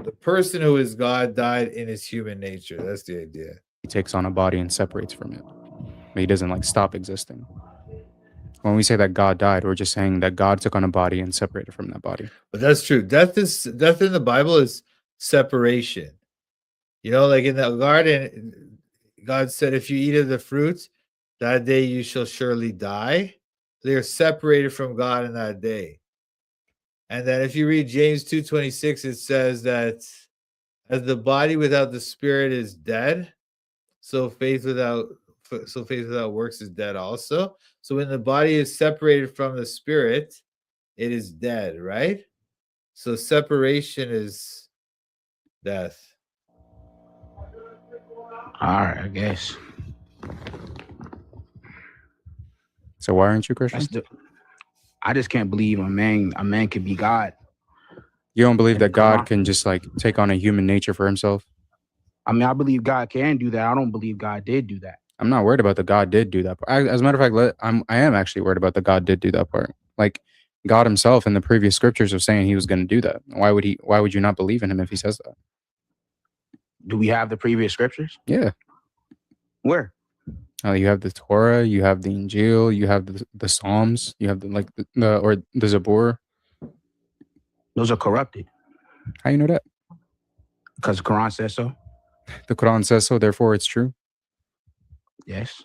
Speaker 2: the person who is God died in his human nature. That's the idea.
Speaker 20: He takes on a body and separates from it. But he doesn't like stop existing. When we say that God died, we're just saying that God took on a body and separated from that body.
Speaker 2: But that's true. Death in the Bible is separation. You know, like in the garden, God said, if you eat of the fruit, that day you shall surely die. They are separated from God in that day. And then if you read James 2:26, it says that as the body without the spirit is dead, so faith without works is dead also. So when the body is separated from the spirit, it is dead, right? So separation is death.
Speaker 21: All right, I guess.
Speaker 20: So why aren't you Christian?
Speaker 21: I just can't believe a man can be God.
Speaker 20: You don't believe that God can just like take on a human nature for himself?
Speaker 21: I mean, I believe God can do that. I don't believe God did do that.
Speaker 20: I'm not worried about the God did do that part. As a matter of fact, I am actually worried about the God did do that part. Like God himself in the previous scriptures was saying he was going to do that. Why would you not believe in him if he says that?
Speaker 21: Do we have the previous scriptures?
Speaker 20: Yeah.
Speaker 21: Where?
Speaker 20: You have the Torah, you have the Injil, you have the Psalms, you have the Zabur.
Speaker 21: Those are corrupted.
Speaker 20: How you know that?
Speaker 21: Because the Quran says so.
Speaker 20: The Quran says so, therefore it's true.
Speaker 21: Yes.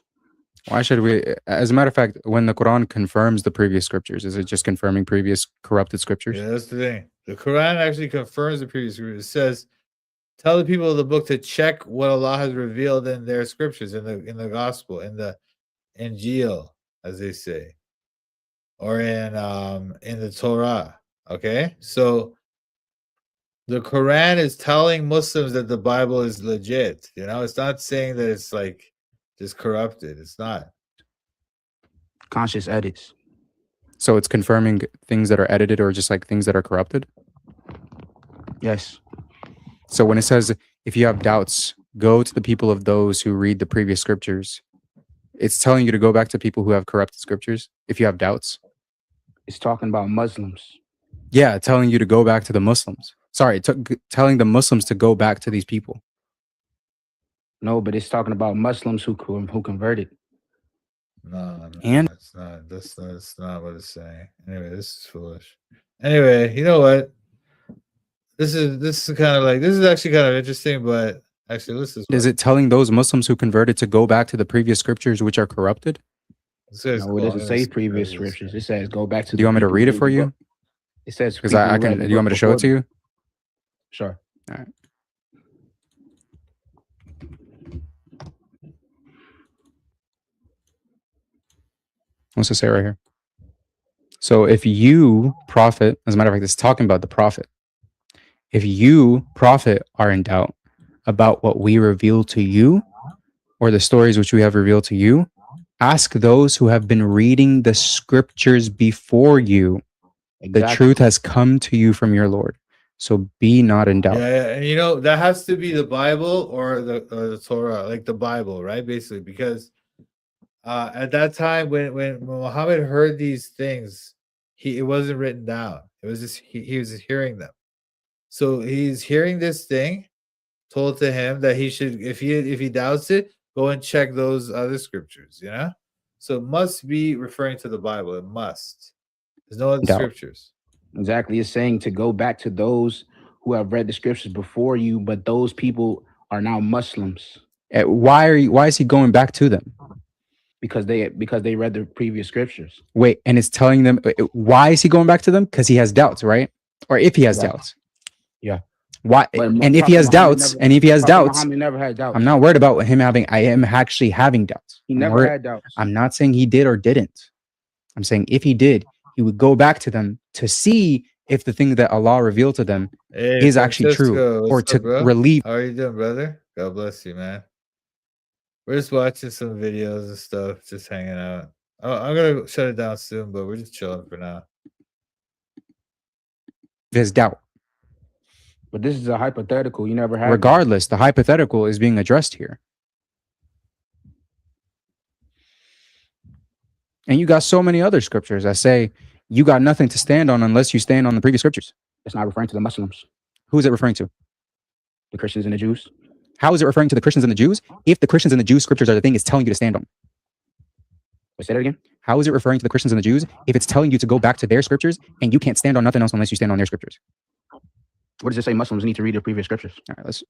Speaker 20: Why should we? As a matter of fact, when the Quran confirms the previous scriptures, is it just confirming previous corrupted scriptures?
Speaker 2: Yeah, that's the thing. The Quran actually confirms the previous scriptures. It says, tell the people of the book to check what Allah has revealed in their scriptures, in the gospel, in the Injil, as they say, or in the Torah. Okay, so the Quran is telling Muslims that the Bible is legit. You know, it's not saying that it's like just corrupted. It's not.
Speaker 21: Conscious edits.
Speaker 20: So it's confirming things that are edited or just like things that are corrupted?
Speaker 21: Yes.
Speaker 20: So when it says, if you have doubts, go to the people of those who read the previous scriptures, it's telling you to go back to people who have corrupted scriptures if you have doubts?
Speaker 21: It's talking about Muslims.
Speaker 20: Yeah, telling you to go back to the Muslims. Sorry, telling the Muslims to go back to these people.
Speaker 21: No, but it's talking about Muslims who converted.
Speaker 2: No,
Speaker 20: and
Speaker 2: it's not. That's not what it's saying. Anyway, this is foolish. Anyway, you know what? This is kind of like, this is actually kind of interesting, but actually, listen.
Speaker 20: Is it telling those Muslims who converted to go back to the previous scriptures which are corrupted?
Speaker 21: No, it doesn't say previous scriptures. It says go back to.
Speaker 20: Do you want me to read it for you?
Speaker 21: It says
Speaker 20: because I can. Do you want me to show it to you?
Speaker 21: Sure.
Speaker 20: All right. What's it say right here? So if you, prophet, as a matter of fact, it's talking about the prophet. If you, prophet, are in doubt about what we reveal to you or the stories which we have revealed to you, ask those who have been reading the scriptures before you.
Speaker 21: Exactly.
Speaker 20: The truth has come to you from your Lord. So be not in doubt.
Speaker 2: Yeah, and you know, that has to be the Bible or the Torah, like the Bible, right? Basically, because at that time when Muhammad heard these things, it wasn't written down. It was just he was just hearing them. So he's hearing this thing told to him that he should, if he doubts it, go and check those other scriptures, you know? So it must be referring to the Bible. It must. There's no other scriptures.
Speaker 21: Exactly. It's saying to go back to those who have read the scriptures before you, but those people are now Muslims.
Speaker 20: Why is he going back to them?
Speaker 21: Because they read the previous scriptures.
Speaker 20: Wait, and it's telling them, why is he going back to them? Because he has doubts, right? Or if he has doubts.
Speaker 21: Yeah.
Speaker 20: Why? And if he has doubts,
Speaker 21: Muhammad never had doubts.
Speaker 20: I'm not worried about him having. I am actually having doubts.
Speaker 21: He never had doubts.
Speaker 20: I'm not saying he did or didn't. I'm saying if he did, he would go back to them to see if the thing that Allah revealed to them is actually true, or to relieve.
Speaker 2: How are you doing, brother? God bless you, man. We're just watching some videos and stuff, just hanging out. I'm gonna shut it down soon, but we're just chilling for now.
Speaker 20: There's doubt.
Speaker 21: But this is a hypothetical. You never had.
Speaker 20: Regardless, the hypothetical is being addressed here. And you got so many other scriptures that say you got nothing to stand on unless you stand on the previous scriptures.
Speaker 21: It's not referring to the Muslims.
Speaker 20: Who is it referring to?
Speaker 21: The Christians and the Jews.
Speaker 20: How is it referring to the Christians and the Jews if the Christians and the Jews scriptures are the thing it's telling you to stand on?
Speaker 21: Wait, say that again?
Speaker 20: How is it referring to the Christians and the Jews if it's telling you to go back to their scriptures and you can't stand on nothing else unless you stand on their scriptures?
Speaker 21: What does it say? Muslims need to read their previous scriptures.
Speaker 20: All right, let's.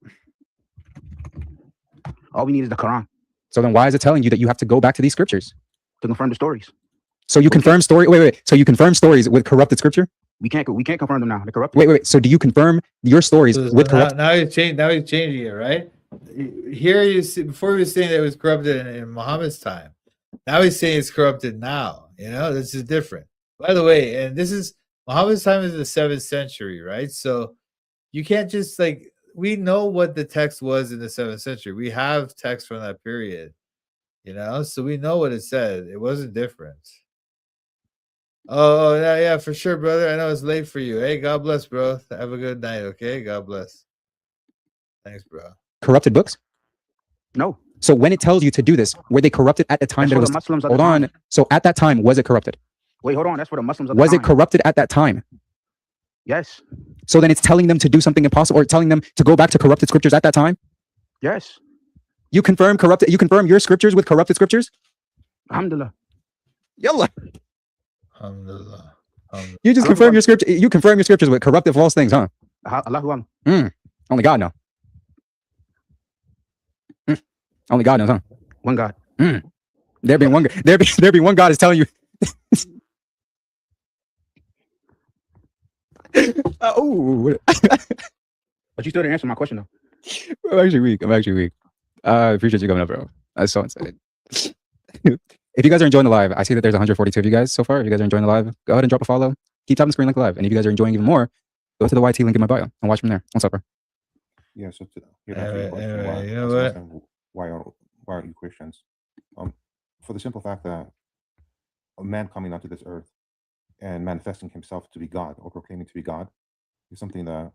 Speaker 21: All we need is the Quran.
Speaker 20: So then why is it telling you that you have to go back to these scriptures?
Speaker 21: To confirm the stories.
Speaker 20: So you confirm story. Wait. So you confirm stories with corrupted scripture?
Speaker 21: We can't confirm them now. They're corrupted.
Speaker 20: Wait. So do you confirm your stories with corrupted?
Speaker 2: Now he's changing it, right? Here you see, before he was saying that it was corrupted in Muhammad's time. Now he's saying it's corrupted now. You know, this is different. By the way, and this is Muhammad's time is the 7th century, right? So you can't just we know what the text was in the 7th century. We have text from that period, you know, so we know what it said. It wasn't different. Oh yeah, for sure, brother. I know it's late for you. Hey, God bless, bro. Have a good night, okay? God bless. Thanks, bro.
Speaker 20: Corrupted books?
Speaker 21: No.
Speaker 20: So when it tells you to do this, were they corrupted at the time that it was?
Speaker 21: Muslims
Speaker 20: Hold on. So at that time, was it corrupted?
Speaker 21: Wait, hold on. That's for the Muslims.
Speaker 20: Was it corrupted at that time?
Speaker 21: Yes.
Speaker 20: So then it's telling them to do something impossible, or telling them to go back to corrupted scriptures at that time?
Speaker 21: Yes.
Speaker 20: You confirm corrupted. You confirm your scriptures with corrupted scriptures?
Speaker 21: Alhamdulillah.
Speaker 20: Yallah.
Speaker 2: Alhamdulillah.
Speaker 20: You just confirm your scripture. You confirm your scriptures with corrupted false things, huh?
Speaker 21: Allahu
Speaker 20: Only God knows. Only God knows, huh?
Speaker 21: One God.
Speaker 20: There be one God is telling you.
Speaker 21: But you still didn't answer my question though.
Speaker 20: I'm actually weak. I appreciate you coming up, bro. That's so excited. If you guys are enjoying the live, I see that there's 142 of you guys so far. If you guys are enjoying the live, go ahead and drop a follow. Keep tapping the screen like live. And if you guys are enjoying even more, go to the YT link in my bio and watch from there. What's up, bro?
Speaker 1: Yeah, so
Speaker 2: you know what?
Speaker 1: Why aren't you Christians? For the simple fact that a man coming onto this earth and manifesting himself to be God or proclaiming to be God is something that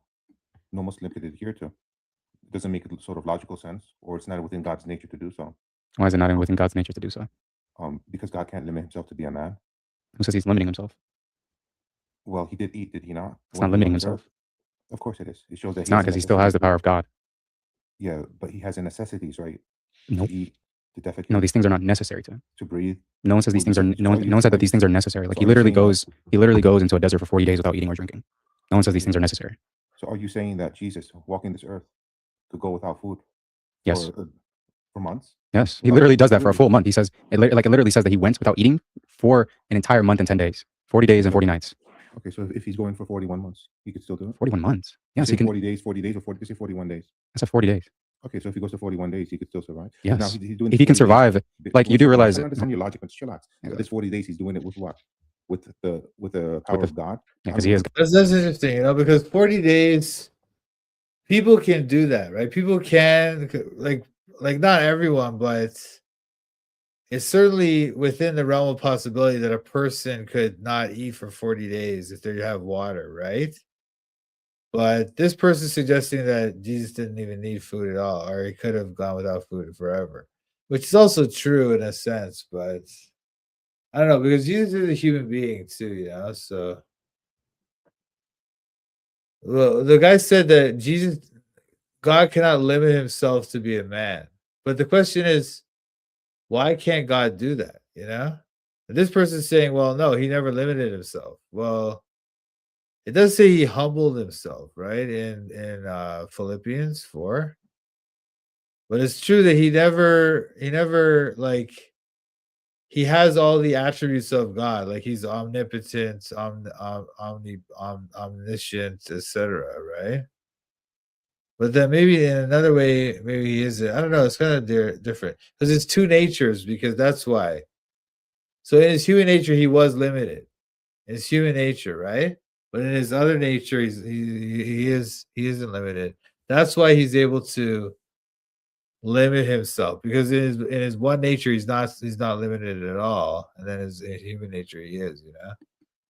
Speaker 1: no Muslim could adhere to. It doesn't make sort of logical sense, or it's not within God's nature to do so.
Speaker 20: Why is it not within God's nature to do so?
Speaker 1: Because God can't limit himself to be a man.
Speaker 20: Who says he's limiting himself?
Speaker 1: Well, he did eat, did he not?
Speaker 20: It's not limiting himself.
Speaker 1: Of course it is. It shows that
Speaker 20: it's not, because he still has the power of God.
Speaker 1: Yeah, but he has the necessities, right?
Speaker 20: Nope.
Speaker 1: To eat, to defecate.
Speaker 20: No, these things are not necessary to him.
Speaker 1: To breathe.
Speaker 20: No one says these things are. No one said that these things are necessary. Like he literally goes into a desert for 40 days without eating or drinking. No one says these things are necessary.
Speaker 1: So are you saying that Jesus walking this earth could go without food?
Speaker 20: Yes.
Speaker 1: For months?
Speaker 20: Yes, he literally does that for a full month. He says it literally says that he went without eating for an entire month and 10 days, 40 days and 40 nights.
Speaker 1: Okay, so if he's going for 41 months, he could still do it.
Speaker 20: 41 months. Yes, he can.
Speaker 1: 40 days, or 41 days.
Speaker 20: I said 40 days.
Speaker 1: Okay, so if he goes to 41 days, he could still survive.
Speaker 20: Yes.
Speaker 1: Now, he's doing
Speaker 20: if he can survive, like you do realize
Speaker 1: I
Speaker 20: it.
Speaker 1: understand your logic, but chillax. This 40 days, he's doing it with what? With the power of God.
Speaker 20: Yeah, because he is.
Speaker 2: That's interesting, you know, because 40 days, people can do that, right? People can like not everyone, but it's certainly within the realm of possibility that a person could not eat for 40 days if they have water, right? But this person suggesting that Jesus didn't even need food at all, or he could have gone without food forever, which is also true in a sense, but I don't know, because Jesus is a human being too, you know, so. Well, the guy said that God cannot limit himself to be a man. But the question is, why can't God do that? You know? And this person's saying, well, no, he never limited himself. Well, it does say he humbled himself, right? In Philippians 4. But it's true that he never he has all the attributes of God, like he's omnipotent, omniscient, etc., right? But then maybe in another way, maybe he isn't. I don't know. It's kind of different because it's two natures. Because that's why. So in his human nature, he was limited. In his human nature, right? But in his other nature, he isn't limited. That's why he's able to limit himself, because in his one nature he's not limited at all, and then in human nature he is, you know.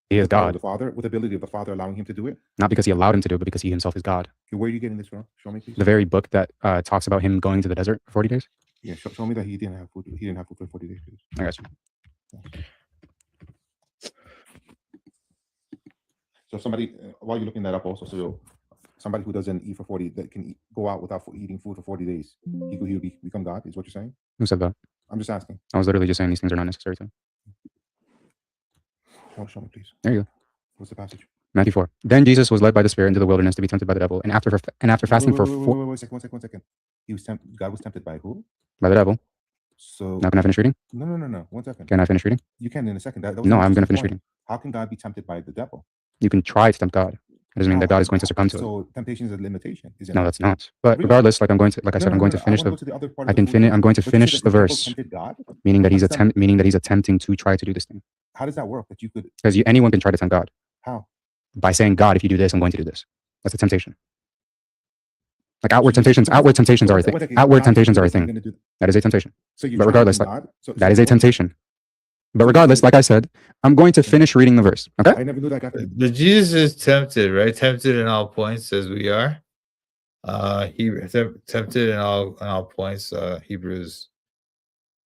Speaker 20: He is
Speaker 1: the power of
Speaker 20: God.
Speaker 1: the Father, with the ability of the Father allowing him to do it.
Speaker 20: Not because he allowed him to do it, but because he himself is God.
Speaker 1: Okay, where are you getting this from? Show me, please.
Speaker 20: The very book that talks about him going to the desert for 40 days.
Speaker 1: Yeah, show me that he didn't have food. He didn't have food for 40 days, please.
Speaker 20: I got you.
Speaker 1: So somebody, while you're looking that up, also, so somebody who doesn't eat for 40, that can go out without eating food for 40 days, he'll become God, is what you're saying?
Speaker 20: Who said that?
Speaker 1: I'm just asking.
Speaker 20: I was literally just saying these things are not necessary to him.
Speaker 1: Show me, please.
Speaker 20: There you go.
Speaker 1: What's the passage?
Speaker 20: Matthew 4. Then Jesus was led by the Spirit into the wilderness to be tempted by the devil, and after fasting for
Speaker 1: One second. God was tempted by who?
Speaker 20: by the devil.
Speaker 1: So
Speaker 20: Now can I finish reading?
Speaker 1: No. 1 second.
Speaker 20: Can I finish reading?
Speaker 1: You can in a second. That was
Speaker 20: No,
Speaker 1: an
Speaker 20: I'm going to
Speaker 1: interesting
Speaker 20: finish
Speaker 1: point.
Speaker 20: reading.
Speaker 1: How can God be tempted by the devil?
Speaker 20: You can try to tempt God. It doesn't mean that God is going to succumb to it.
Speaker 1: So temptation is a limitation, is it
Speaker 20: No,
Speaker 1: not?
Speaker 20: that's not. But
Speaker 1: Really?
Speaker 20: regardless, like I said, I'm going to finish
Speaker 1: I wanna go to the other part of
Speaker 20: I
Speaker 1: the
Speaker 20: can
Speaker 1: food
Speaker 20: finish.
Speaker 1: thing.
Speaker 20: I'm going to
Speaker 1: But you said
Speaker 20: finish
Speaker 1: that
Speaker 20: the
Speaker 1: devil
Speaker 20: verse,
Speaker 1: tempted God?
Speaker 20: meaning that
Speaker 1: How does that-
Speaker 20: meaning that he's attempting to try to do this thing.
Speaker 1: How does that work? That you could
Speaker 20: Because anyone can try to tempt God
Speaker 1: how?
Speaker 20: by saying, "God, if you do this, I'm going to do this." That's a temptation. Like outward temptations. Outward temptations are a thing. Outward temptations are a thing. That is a temptation.
Speaker 1: So you're
Speaker 20: But
Speaker 1: trying to
Speaker 20: regardless,
Speaker 1: tempt
Speaker 20: like,
Speaker 1: God? So
Speaker 20: that is a temptation. But regardless, like I said, I'm going to finish reading the verse. Okay.
Speaker 1: I never knew that.
Speaker 2: But Jesus is tempted, right? Tempted in all points as we are. He tempted in all points. Hebrews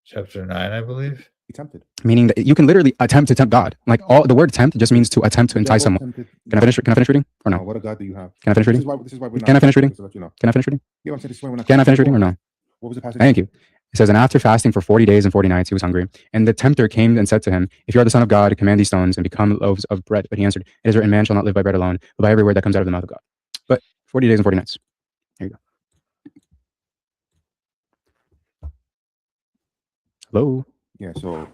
Speaker 2: chapter 9, I believe.
Speaker 1: He tempted.
Speaker 20: Meaning that you can literally attempt to tempt God. Like all the word tempt just means to attempt to entice someone. Can I finish reading or no?
Speaker 1: What a God do you have?
Speaker 20: Can I finish reading?
Speaker 1: This is why we're not.
Speaker 20: Can I finish reading?
Speaker 1: just to let you know.
Speaker 20: Can I finish reading?
Speaker 1: Yeah, I'm saying this is why we're not.
Speaker 20: Can I finish reading or no?
Speaker 1: What was the passage?
Speaker 20: Thank you. It says, and after fasting for 40 days and 40 nights, he was hungry. And the tempter came and said to him, if you are the Son of God, command these stones and become loaves of bread. But he answered, it is written, man shall not live by bread alone, but by every word that comes out of the mouth of God. But 40 days and 40 nights. There you go. Hello.
Speaker 1: Yeah, so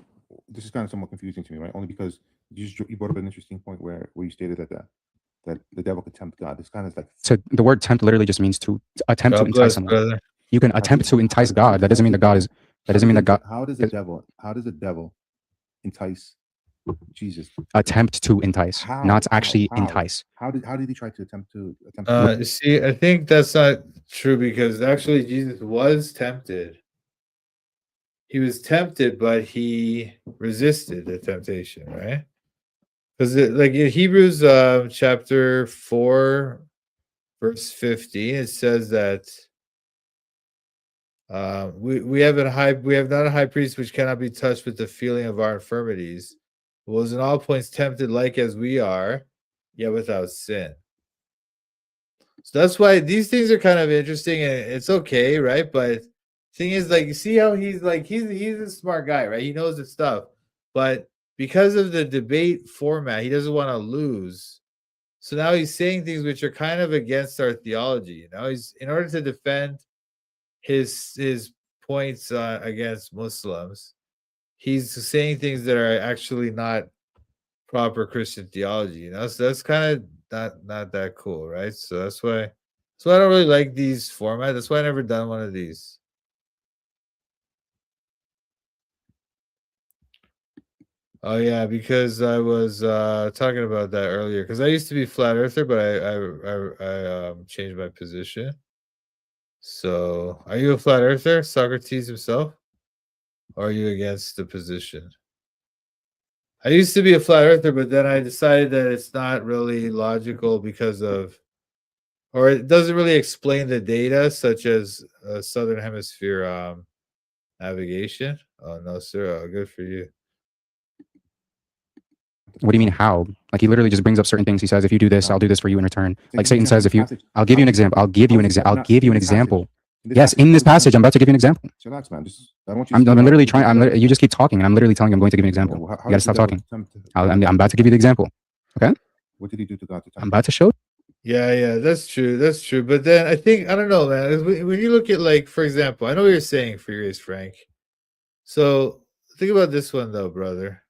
Speaker 1: this is kind of somewhat confusing to me, right? Only because you brought up an interesting point where you stated that the devil could tempt God. It's kind of like
Speaker 20: So the word tempt literally just means to attempt to
Speaker 2: God
Speaker 20: entice
Speaker 2: bless,
Speaker 20: someone.
Speaker 2: brother.
Speaker 20: You can attempt to entice God. That doesn't mean that God is. That doesn't mean that God
Speaker 1: How does the devil entice Jesus?
Speaker 20: attempt to entice,
Speaker 1: How?
Speaker 20: not actually
Speaker 1: How?
Speaker 20: entice.
Speaker 1: How did he try to attempt?
Speaker 2: See, I think that's not true because actually Jesus was tempted. He was tempted, but he resisted the temptation, right? Because like in Hebrews chapter 4, verse 15, it says that we have not a high priest which cannot be touched with the feeling of our infirmities, but was in all points tempted like as we are, yet without sin. So that's why these things are kind of interesting, and it's okay, right? But thing is, like, you see how he's a smart guy, right? He knows his stuff, but because of the debate format, he doesn't want to lose. So now he's saying things which are kind of against our theology. You know, he's in order to defend his points against Muslims, he's saying things that are actually not proper Christian theology. You know, so that's kind of not that cool, right? So that's why I don't really like these formats. That's why I never done one of these. Oh yeah, because I was talking about that earlier. Because I used to be flat earther, but I changed my position. So, are you a flat earther, Socrates himself, or are you against the position? I used to be a flat earther, but then I decided that it's not really logical because of, or it doesn't really explain the data, such as Southern Hemisphere navigation. Oh no, sir. Oh, good for you.
Speaker 20: What do you mean how? Like he literally just brings up certain things. He says, if you do this, I'll do this for you in return. Like Satan says, I'll give you an example. I'll give you an example. Yes, in this passage, I'm about to give you an example.
Speaker 1: Relax, man. I want you
Speaker 20: I'm literally trying. You just keep talking, and I'm literally telling you I'm going to give you an example. You gotta stop talking. I'm about to give you the example. Okay?
Speaker 1: What did he do to God?
Speaker 20: I'm about to show.
Speaker 2: Yeah, that's true. That's true. But then I think, I don't know, man. When you look at, like, for example, I know what you're saying, FreeGrace Frank. So think about this one, though, brother.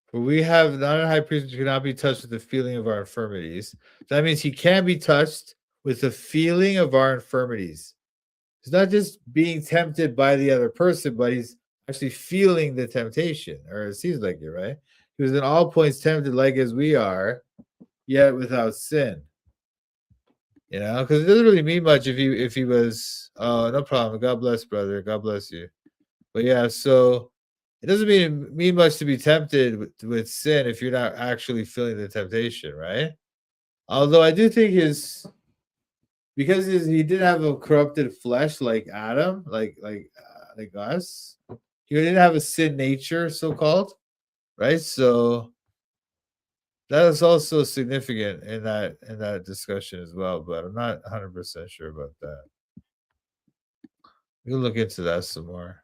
Speaker 2: For we have not a high priest who cannot be touched with the feeling of our infirmities. That means he can be touched with the feeling of our infirmities. He's not just being tempted by the other person, but he's actually feeling the temptation, or it seems like it, right? he was in all points tempted like as we are, yet without sin. You know, because it doesn't really mean much if he was. Oh, no problem. God bless, brother. God bless you. But yeah, so it doesn't mean much to be tempted with sin if you're not actually feeling the temptation, right? Although I do think because he didn't have a corrupted flesh like Adam, like us. He didn't have a sin nature, so called, right? So that is also significant in that discussion as well, but I'm not 100% sure about that. We'll look into that some more.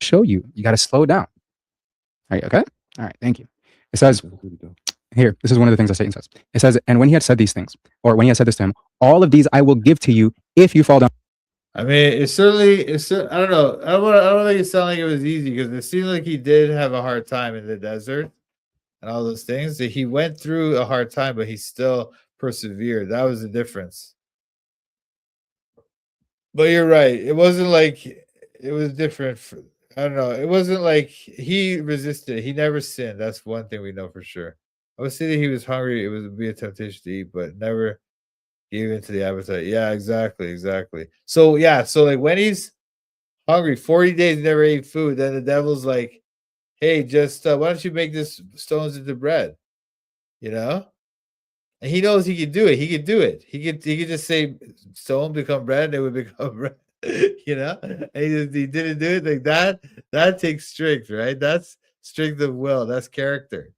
Speaker 20: Show you. You got to slow down. Are you okay? All right. Thank you. It says here, this is one of the things that Satan says. It says, and when he had said these things, or when he had said this to him, all of these I will give to you if you fall down.
Speaker 2: I mean, it's I don't know. I don't think it sounded like it was easy because it seemed like he did have a hard time in the desert and all those things. That he went through a hard time, but he still persevered. That was the difference. But you're right. It wasn't like it was different. I don't know. It wasn't like he resisted. He never sinned. That's one thing we know for sure. I would say that he was hungry. It would be a temptation to eat, but never gave into the appetite. Yeah, exactly. So yeah, so like when he's hungry, 40 days never ate food, then the devil's like, hey, just why don't you make this stones into bread? You know? And he knows he could do it. He could do it. He could just say stone become bread, and it would become bread. You know? And he didn't do it like that. That takes strength, right? That's strength of will. That's character.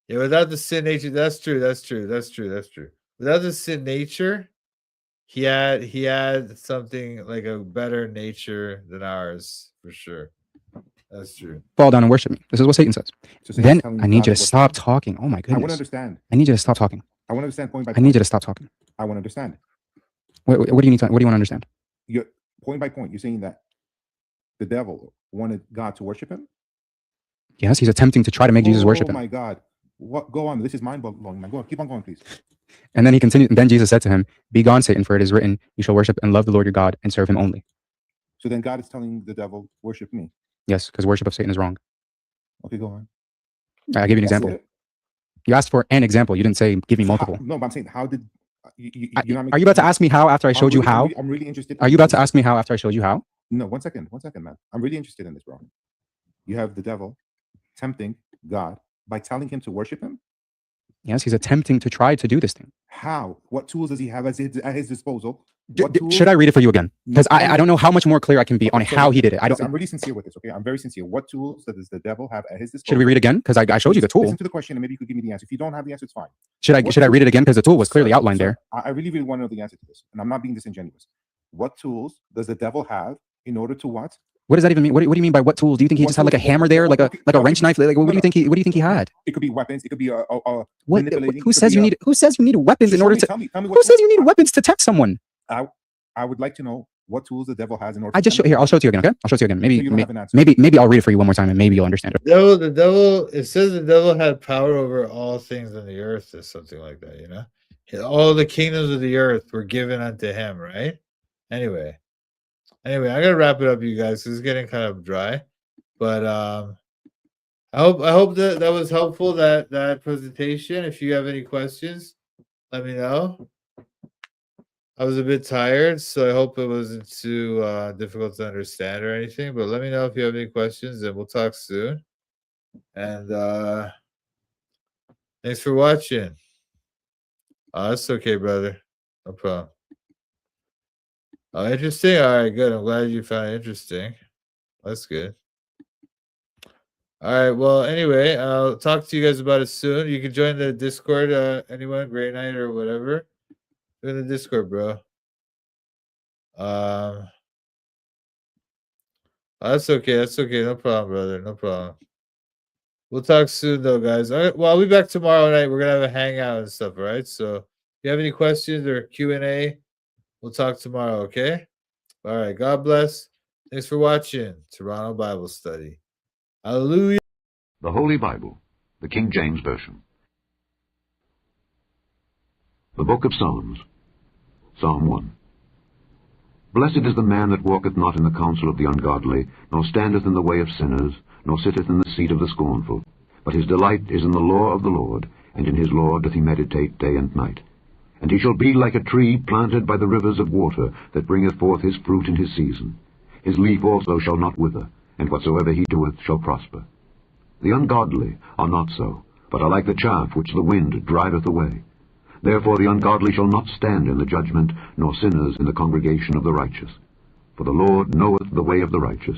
Speaker 2: Yeah, without the sin nature, that's true. Without the sin nature, he had something like a better nature than ours, for sure. That's true.
Speaker 20: Fall down and worship me. This is what Satan says.
Speaker 1: So
Speaker 20: Then I need you to stop talking. Oh my goodness.
Speaker 1: I want to understand.
Speaker 20: I need you to stop talking.
Speaker 1: I want to understand point by
Speaker 20: I
Speaker 1: point.
Speaker 20: need you to stop talking.
Speaker 1: I want to understand.
Speaker 20: What do you need to? What do you want to understand?
Speaker 1: You're point by point. You're saying that the devil wanted God to worship him.
Speaker 20: Yes, he's attempting to try to make Jesus worship him.
Speaker 1: Oh my God! What? Go on. This is mind blowing, man. Go on. Keep on going, please.
Speaker 20: And then he continued. And then Jesus said to him, "Be gone, Satan, for it is written, you shall worship and love the Lord your God and serve him only."
Speaker 1: So then God is telling the devil, worship me.
Speaker 20: Yes, because worship of Satan is wrong.
Speaker 1: Okay, go on.
Speaker 20: I'll give you an example. You asked for an example. You didn't say give me multiple.
Speaker 1: No, but I'm saying, how did
Speaker 20: are you about to ask me how after I showed you how?
Speaker 1: I'm really interested.
Speaker 20: Are you about to ask me how after I showed you how?
Speaker 1: No, one second, man. I'm really interested in this, bro. You have the devil tempting God by telling him to worship him.
Speaker 20: Yes, he's attempting to try to do this thing.
Speaker 1: How? What tools does he have at his disposal?
Speaker 20: Should I read it for you again? Because I don't know how much more clear I can be on how he did it.
Speaker 1: I'm really sincere with this, okay? I'm very sincere. What tools does the devil have at his disposal?
Speaker 20: Should we read again? Because I showed you the tool.
Speaker 1: Listen to the question and maybe you could give me the answer. If you don't have the answer, it's fine.
Speaker 20: Should I read it again? Because the tool was clearly outlined there.
Speaker 1: I really want to know the answer to this, and I'm not being disingenuous. What tools does the devil have in order to what?
Speaker 20: What does that even mean? What do you mean by what tools? Do you think he just had like a hammer there, like a wrench knife? Like what do you think he had?
Speaker 1: It could be weapons. It could be
Speaker 20: what? Who says you need weapons in order to? Who says you need weapons to tempt someone?
Speaker 1: I would like to know what tools the devil has in order.
Speaker 20: I'll show it to you again. Okay, I'll show it to you again. Maybe I'll read it for you one more time, and maybe you'll understand it.
Speaker 2: The devil. It says the devil had power over all things on the earth, or something like that. You know, all the kingdoms of the earth were given unto him. Right. Anyway, I gotta wrap it up, you guys. It's getting kind of dry, but I hope that was helpful. That presentation. If you have any questions, let me know. I was a bit tired, so I hope it wasn't too difficult to understand or anything. But let me know if you have any questions, and we'll talk soon. And thanks for watching. Oh, that's okay, brother. No problem. Oh, interesting. All right, good. I'm glad you found it interesting. That's good. All right. Well, anyway, I'll talk to you guys about it soon. You can join the Discord. Anyone, Great Night or whatever. Join the Discord, bro. That's okay. No problem, brother. No problem. We'll talk soon, though, guys. All right, well, I'll be back tomorrow night. We're gonna have a hangout and stuff, all right? So if you have any questions or Q&A, we'll talk tomorrow, okay? All right. God bless. Thanks for watching Toronto Bible Study. Hallelujah.
Speaker 6: The Holy Bible, the King James Version. The Book of Psalms, Psalm 1. Blessed is the man that walketh not in the counsel of the ungodly, nor standeth in the way of sinners, nor sitteth in the seat of the scornful. But his delight is in the law of the Lord, and in his law doth he meditate day and night. And he shall be like a tree planted by the rivers of water, that bringeth forth his fruit in his season. His leaf also shall not wither, and whatsoever he doeth shall prosper. The ungodly are not so, but are like the chaff which the wind driveth away. Therefore the ungodly shall not stand in the judgment, nor sinners in the congregation of the righteous. For the Lord knoweth the way of the righteous,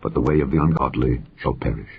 Speaker 6: but the way of the ungodly shall perish.